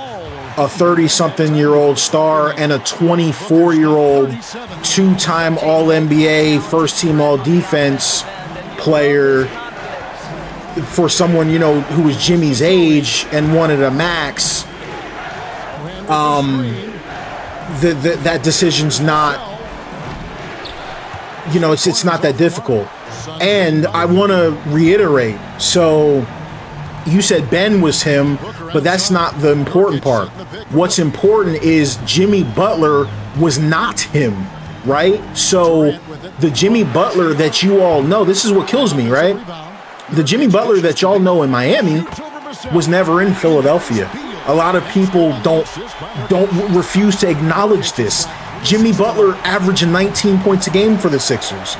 a 30-something-year-old star and a 24-year-old two-time All-NBA, first-team All-Defense player for someone, you know, who was Jimmy's age and wanted a max, that decision's not, you know, it's not that difficult. And I want to reiterate, so you said Ben was him, but that's not the important part. What's important is Jimmy Butler was not him, right? So the Jimmy Butler that you all know, this is what kills me, right? The Jimmy Butler that y'all know in Miami was never in Philadelphia. A lot of people don't refuse to acknowledge this. Jimmy Butler averaged 19 points a game for the Sixers.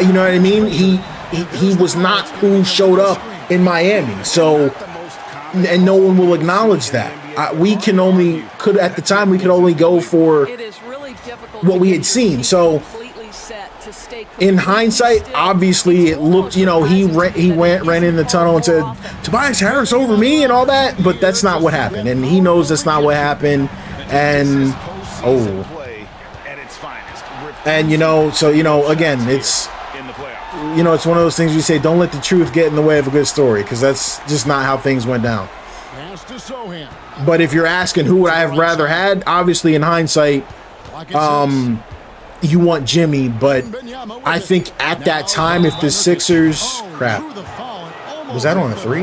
You know what I mean? He was not who showed up in Miami. So, and no one will acknowledge that. At the time we could only go for what we had seen. So, in hindsight, obviously it looked, you know, he ran in the tunnel and said, Tobias Harris over me and all that, but that's not what happened. And he knows that's not what happened. And, and, you know, so, you know, again, it's, you know, it's one of those things we say, don't let the truth get in the way of a good story, because that's just not how things went down. But if you're asking who would I have rather had, obviously in hindsight, you want Jimmy, but I think at that time, if the Sixers, was that on a three?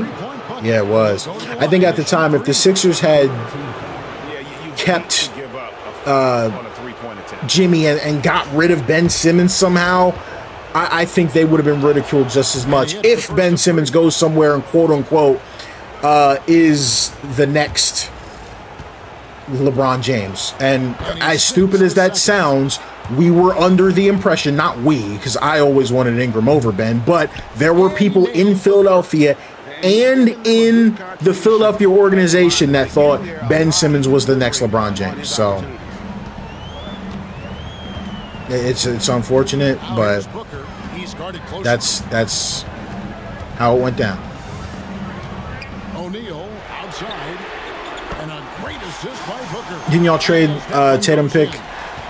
Yeah, it was. I think at the time, if the Sixers had kept Jimmy and got rid of Ben Simmons somehow, I think they would have been ridiculed just as much. If Ben Simmons goes somewhere and quote unquote is the next LeBron James. And as stupid as that sounds, we were under the impression, not we, because I always wanted Ingram over Ben, but there were people in Philadelphia and in the Philadelphia organization that thought Ben Simmons was the next LeBron James. So it's unfortunate, but that's how it went down. Didn't y'all trade Tatum pick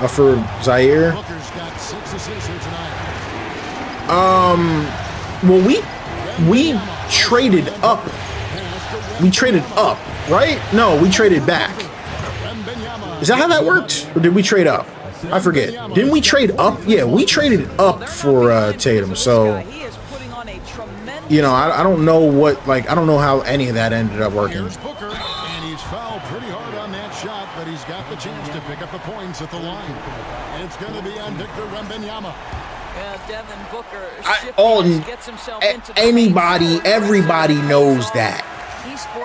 for Zaire? Well, we traded up. We traded up, right? No, we traded back. Is that how that worked? Or did we trade up? I forget. Didn't we trade up? Yeah, we traded up for Tatum. So, you know, I don't know what, like, I don't know how any of that ended up working. And he's fouled pretty hard on that shot, but he's got the chance to pick up the points at the line. And it's going to be on Victor Wembanyama. Yeah, Devin Booker gets himself into everybody knows that.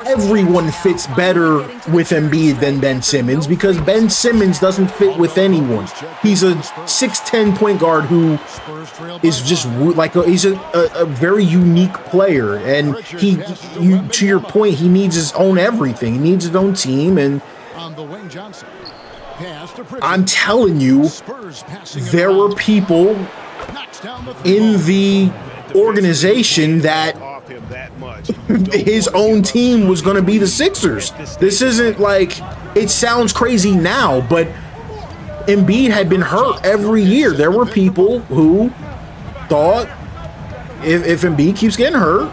Everyone fits better with Embiid than Ben Simmons, because Ben Simmons doesn't fit with anyone. He's a 6'10" point guard who is just like he's a very unique player, and to your point, he needs his own everything. He needs his own team, and I'm telling you, there were people in the organization that his own team was going to be the Sixers. This isn't like, it sounds crazy now, but Embiid had been hurt every year. There were people who thought if Embiid keeps getting hurt,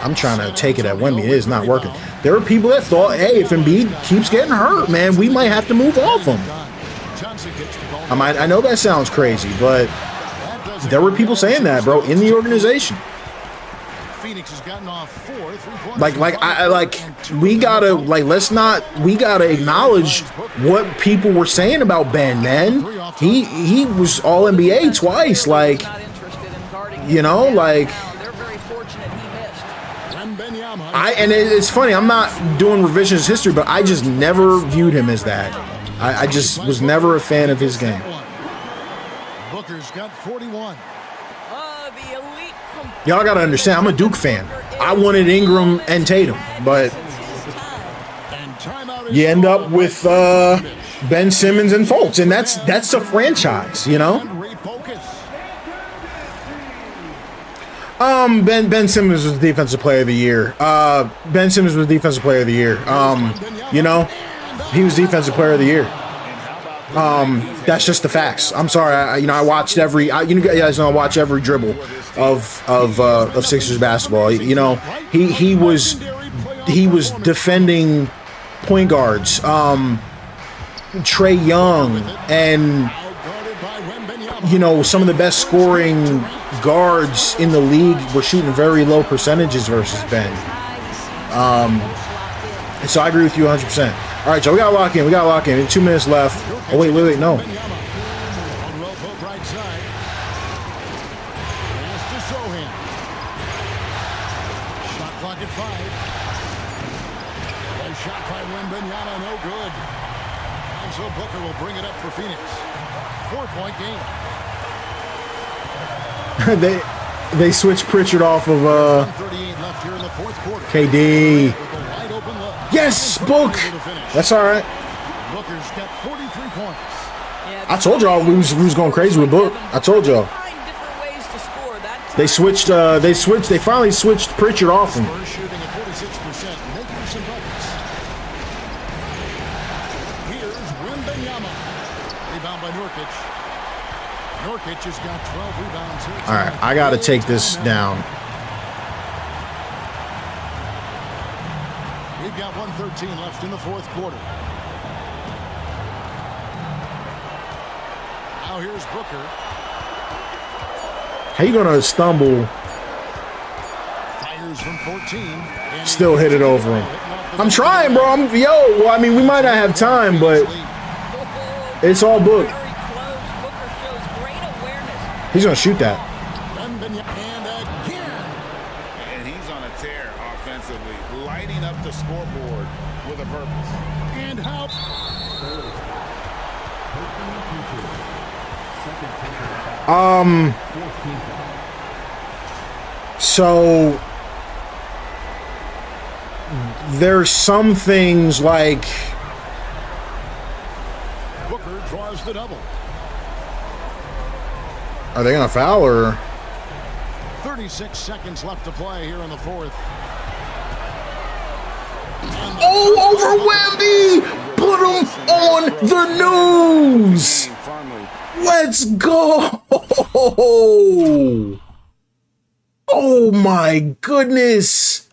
I'm trying to take it at Wemby. It is not working. There are people that thought, hey, if Embiid keeps getting hurt, man, we might have to move off him. I know that sounds crazy, but there were people saying that, bro, in the organization. Phoenix has gotten off 4 we gotta acknowledge what people were saying about Ben, man. He was all NBA twice, like, you know, like, and it's funny, I'm not doing revisionist history, but I just never viewed him as that. I just was never a fan of his game. Booker's got 41. Y'all gotta understand, I'm a Duke fan. I wanted Ingram and Tatum, but you end up with Ben Simmons and Fultz, and that's a franchise, you know. Ben Simmons was defensive player of the year. Ben Simmons was defensive player of the year. You know, he was defensive player of the year. That's just the facts. I'm sorry. I watched every. You guys know I watch every dribble of Sixers basketball. You know, he was defending point guards, Trae Young, and you know, some of the best scoring guards in the league were shooting very low percentages versus Ben. So I agree with you 100%. All right, y'all, we gotta lock in. 2 minutes left. Oh, wait, no. Shot clock at 5. A shot by Wembanyama, no good. And so Booker will bring it up for Phoenix. 4-point game. They switched Pritchard off of KD. Yes, Book. That's all right. Booker's got 43 points. I told y'all we was going crazy with Book. I told y'all. They finally switched Pritchard off him. Shooting at 46%, making some buckets. Here's Wembanyama. Rebound by Nurkic. Nurkic has got 12 rebounds here. All right, I got to take this down. We've got 1:13 left in the fourth quarter. Now here's Booker. How you gonna stumble? Fires from 14. Still hit it over him. I'm trying, bro. Well, I mean, we might not have time, but it's all Book. He's gonna shoot that. And again. And he's on a tear offensively, lighting up the scoreboard with a purpose. And how? So there's some things like Booker draws the double. Are they gonna foul or? 36 seconds left to play here in the fourth. Oh, over Wemby! Put him on the news! Let's go! Oh my goodness!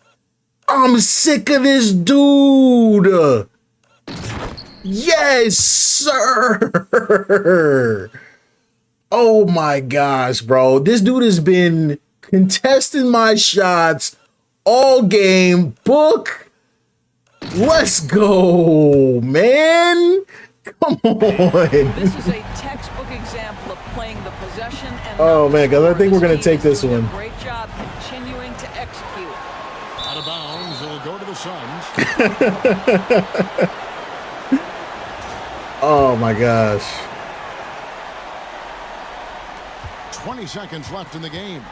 I'm sick of this dude! Yes, sir! Oh my gosh, bro. This dude has been contesting my shots all game. Book. Let's go, man. Come on. This is a textbook example of playing the possession and oh man, guys, I think we're gonna take this one. Great job continuing to execute. Out of bounds, it'll go to the Suns. Oh my gosh. 20 seconds left in the game.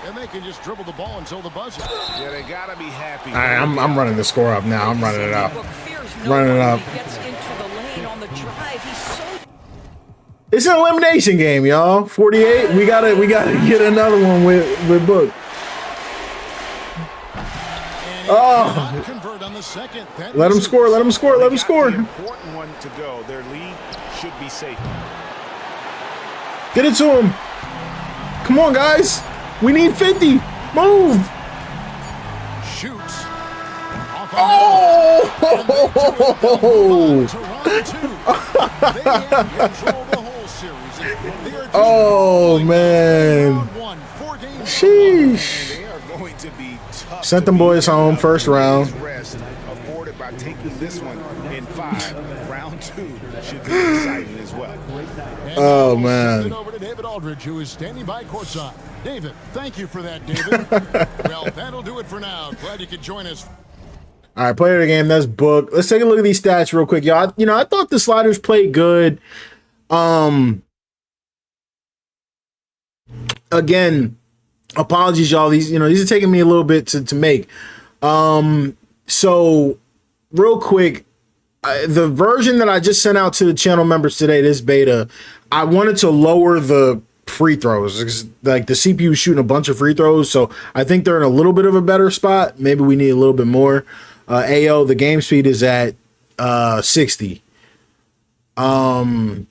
And they can just dribble the ball until the buzzer. Yeah, they gotta be happy. All right, I'm running the score up now. I'm running it up. Running it up. It's an elimination game, y'all. 48. We gotta get another one with Book. Oh. Let him score. Let him score. Let him score. Important one to go. Their lead should be safe. Get it to him. Come on, guys. We need 50. Move. shoots. Oh! Oh, man. Sheesh. They are going to be tough. Sent them boys home first round. Rest afforded by taking this one in 5. Round 2 should be exciting as well. Oh, man. Over to David Aldridge, who is standing by courtside. David, thank you for that, David. Well, that'll do it for now. Glad you could join us. All right, player of the game, that's Book. Let's take a look at these stats real quick, y'all. I thought the Sliders played good. Again, apologies, y'all. These are taking me a little bit to make. So real quick, the version that I just sent out to the channel members today, this beta, I wanted to lower the free throws. Like the CPU is shooting a bunch of free throws, so I think they're in a little bit of a better spot. Maybe we need a little bit more. AO, the game speed is at 60. So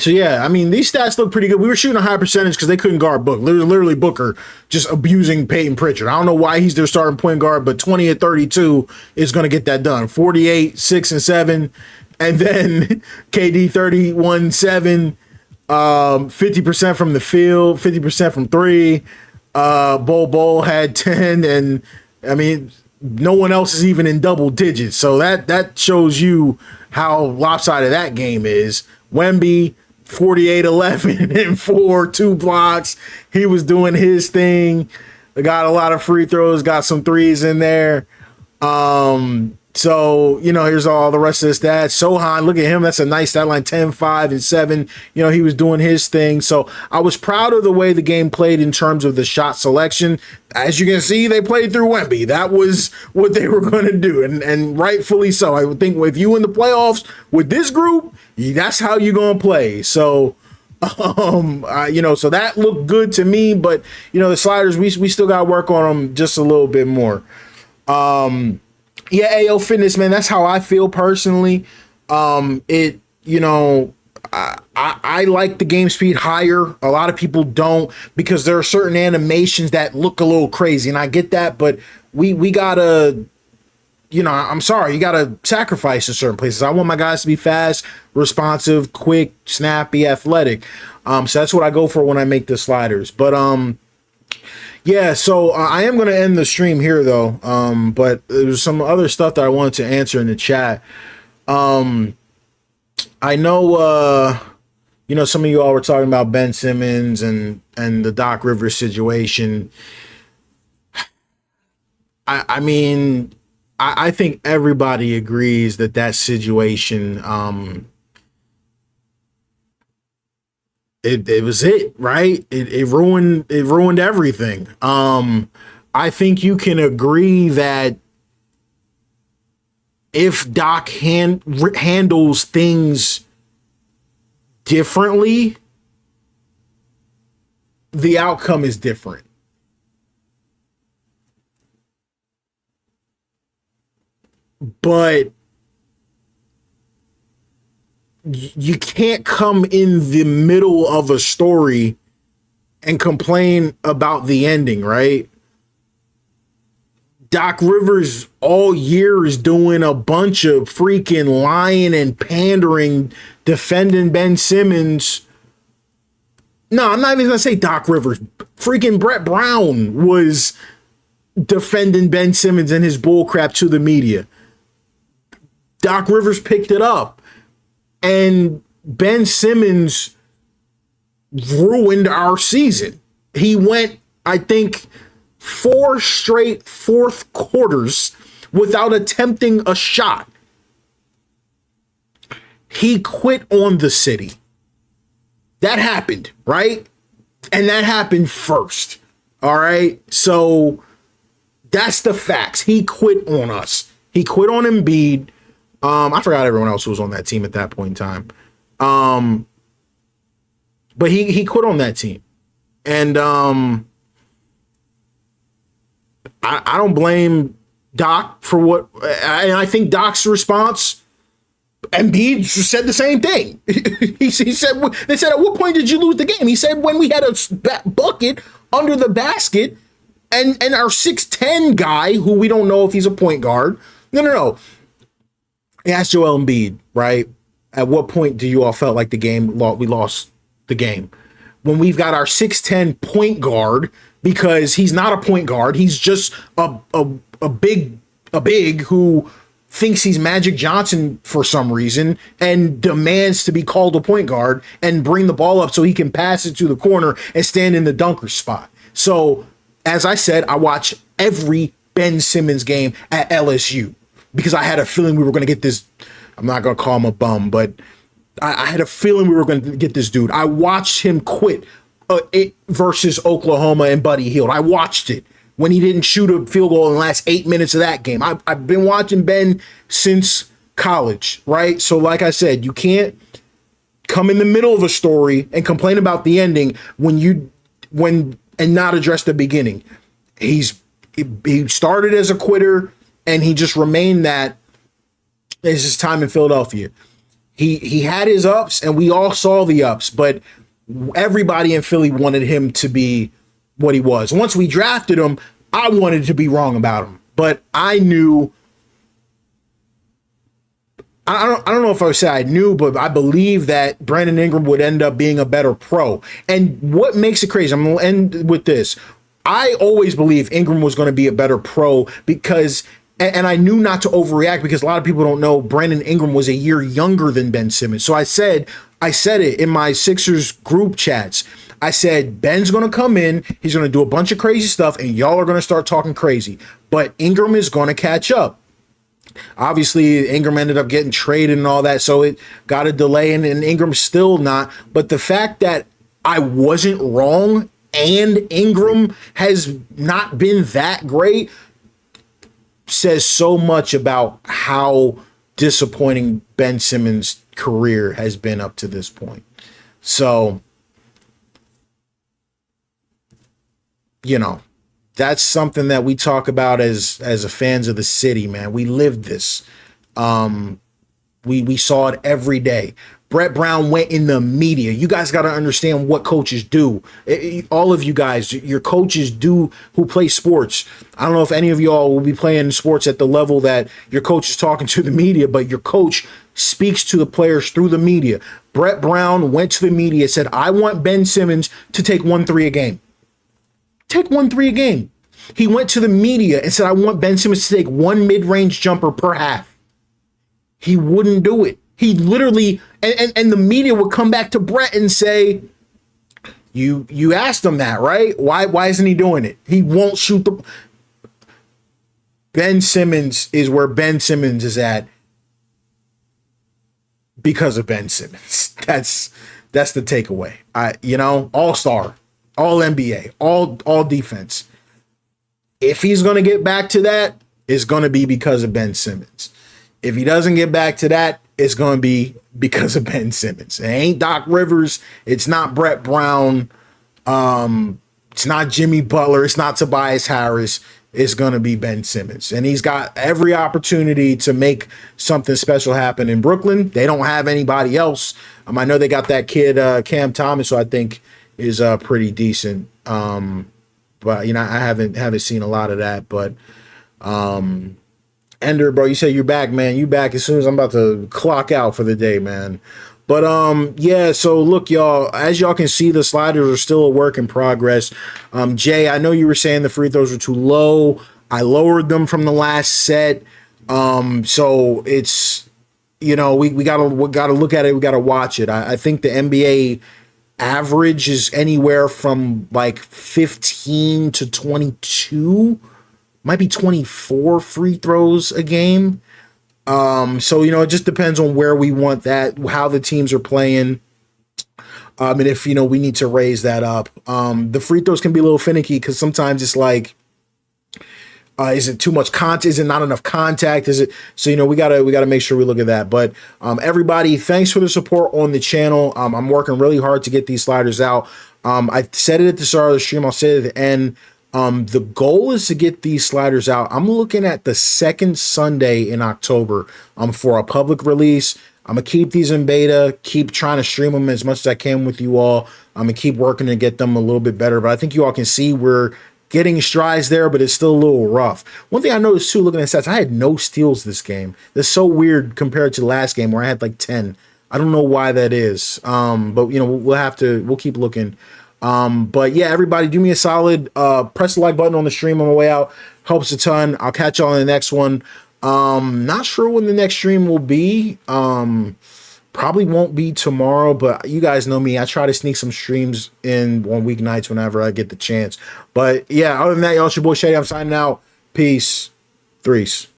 yeah, I mean, these stats look pretty good. We were shooting a high percentage because they couldn't guard Book. Literally Booker just abusing Peyton Pritchard. I don't know why he's their starting point guard, but 20 at 32 is going to get that done. 48, 6 and 7, and then KD 31, 7, 50% from the field, 50% from 3. Bol had 10, and I mean, no one else is even in double digits. So that shows you how lopsided that game is. Wemby, 48, 11 and 4, 2 blocks. He was doing his thing. Got a lot of free throws, got some threes in there. So, here's all the rest of the stats. Sohan, look at him. That's a nice stat line, 10, 5, and 7. He was doing his thing. So I was proud of the way the game played in terms of the shot selection. As you can see, they played through Wemby. That was what they were going to do, and rightfully so. I would think if you in the playoffs with this group, that's how you're going to play. So, so that looked good to me. But, the Sliders, we still got to work on them just a little bit more. Yeah, AO Fitness, man, that's how I feel personally. I like the game speed higher. A lot of people don't, because there are certain animations that look a little crazy, and I get that, but we gotta, I'm sorry, you gotta sacrifice in certain places. I want my guys to be fast, responsive, quick, snappy, athletic. So that's what I go for when I make the Sliders. But yeah, so I am going to end the stream here, though. But there's some other stuff that I wanted to answer in the chat. I know, some of you all were talking about Ben Simmons and the Doc Rivers situation. I mean, I think everybody agrees that situation, It was it, right? It ruined everything. I think you can agree that if Doc handles things differently, the outcome is different. But you can't come in the middle of a story and complain about the ending, right? Doc Rivers all year is doing a bunch of freaking lying and pandering, defending Ben Simmons. No, I'm not even going to say Doc Rivers. Freaking Brett Brown was defending Ben Simmons and his bullcrap to the media. Doc Rivers picked it up. And Ben Simmons ruined our season. He went, I think, 4 straight fourth quarters without attempting a shot. He quit on the city. That happened, right? And that happened first. All right? So that's the facts. He quit on us. He quit on Embiid. I forgot everyone else who was on that team at that point in time. But he quit on that team. And I don't blame Doc for what, and I think Doc's response, Embiid said the same thing. he said, they said, at what point did you lose the game? He said, when we had a bucket under the basket And our 6'10 guy, who we don't know if he's a point guard. No. Ask Joel Embiid, right? At what point do you all felt like we lost the game? When we've got our 6'10 point guard, because he's not a point guard, he's just a big who thinks he's Magic Johnson for some reason and demands to be called a point guard and bring the ball up so he can pass it to the corner and stand in the dunker spot. So, as I said, I watch every Ben Simmons game at LSU because I had a feeling we were going to get this. I'm not going to call him a bum, but I had a feeling we were going to get this dude. I watched him quit versus Oklahoma and Buddy Hield. I watched it when he didn't shoot a field goal in the last 8 minutes of that game. I've been watching Ben since college, right? So like I said, you can't come in the middle of a story and complain about the ending and not address the beginning. He started as a quitter and he just remained that as his time in Philadelphia. He had his ups and we all saw the ups, but everybody in Philly wanted him to be what he was. Once we drafted him, I wanted to be wrong about him, but I knew. I don't know if I would say I knew, but I believe that Brandon Ingram would end up being a better pro. And what makes it crazy, I'm going to end with this. I always believed Ingram was going to be a better pro because, and I knew not to overreact because a lot of people don't know Brandon Ingram was a year younger than Ben Simmons. So I said it in my Sixers group chats. I said, Ben's going to come in, he's going to do a bunch of crazy stuff, and y'all are going to start talking crazy. But Ingram is going to catch up. Obviously, Ingram ended up getting traded and all that, so it got a delay, and Ingram's still not. But the fact that I wasn't wrong and Ingram has not been that great says so much about how disappointing Ben Simmons' career has been up to this point. So, that's something that we talk about as a fans of the city, man. We lived this. We saw it every day. Brett Brown went in the media. You guys got to understand what coaches do. All of you guys, your coaches do who play sports. I don't know if any of y'all will be playing sports at the level that your coach is talking to the media, but your coach speaks to the players through the media. Brett Brown went to the media, said, I want Ben Simmons to take 1-3 a game. Take 1-3 a game. He went to the media and said, I want Ben Simmons to take one mid-range jumper per half. He wouldn't do it. He literally, and the media would come back to Brett and say, you asked him that, right? Why isn't he doing it? He won't shoot the. Ben Simmons is where Ben Simmons is at because of Ben Simmons. That's the takeaway. All-star. All NBA, all defense. If he's going to get back to that, it's going to be because of Ben Simmons. If he doesn't get back to that, it's going to be because of Ben Simmons. It ain't Doc Rivers. It's not Brett Brown. It's not Jimmy Butler. It's not Tobias Harris. It's going to be Ben Simmons. And he's got every opportunity to make something special happen in Brooklyn. They don't have anybody else. I know they got that kid, Cam Thomas, who I think is pretty decent. But I haven't seen a lot of that. But Ender, bro, you say you're back, man. You back as soon as I'm about to clock out for the day, man. But yeah, so look, y'all, as y'all can see, the sliders are still a work in progress. Jay, I know you were saying the free throws were too low. I lowered them from the last set. So it's, we gotta look at it, we gotta watch it. I think the NBA average is anywhere from like 15 to 22, might be 24 free throws a game. So, it just depends on where we want that, how the teams are playing. And if, we need to raise that up. The free throws can be a little finicky because sometimes it's like, is it too much contact? Is it not enough contact? Is it so? We gotta make sure we look at that. But everybody, thanks for the support on the channel. I'm working really hard to get these sliders out. I said it at the start of the stream. I'll say it at the end. The goal is to get these sliders out. I'm looking at the second Sunday in October. For a public release. I'm gonna keep these in beta. Keep trying to stream them as much as I can with you all. I'm gonna keep working to get them a little bit better. But I think you all can see we're getting strides there, but it's still a little rough. One thing I noticed too, looking at stats, I had no steals this game. That's so weird compared to the last game where I had like 10. I don't know why that is. But you know, we'll keep looking. But yeah, everybody do me a solid. Press the like button on the stream on my way out. Helps a ton. I'll catch y'all in the next one. Not sure when the next stream will be. Probably won't be tomorrow, but you guys know me. I try to sneak some streams in on weeknights whenever I get the chance. But yeah, other than that, y'all, it's your boy Shady. I'm signing out. Peace. Threes.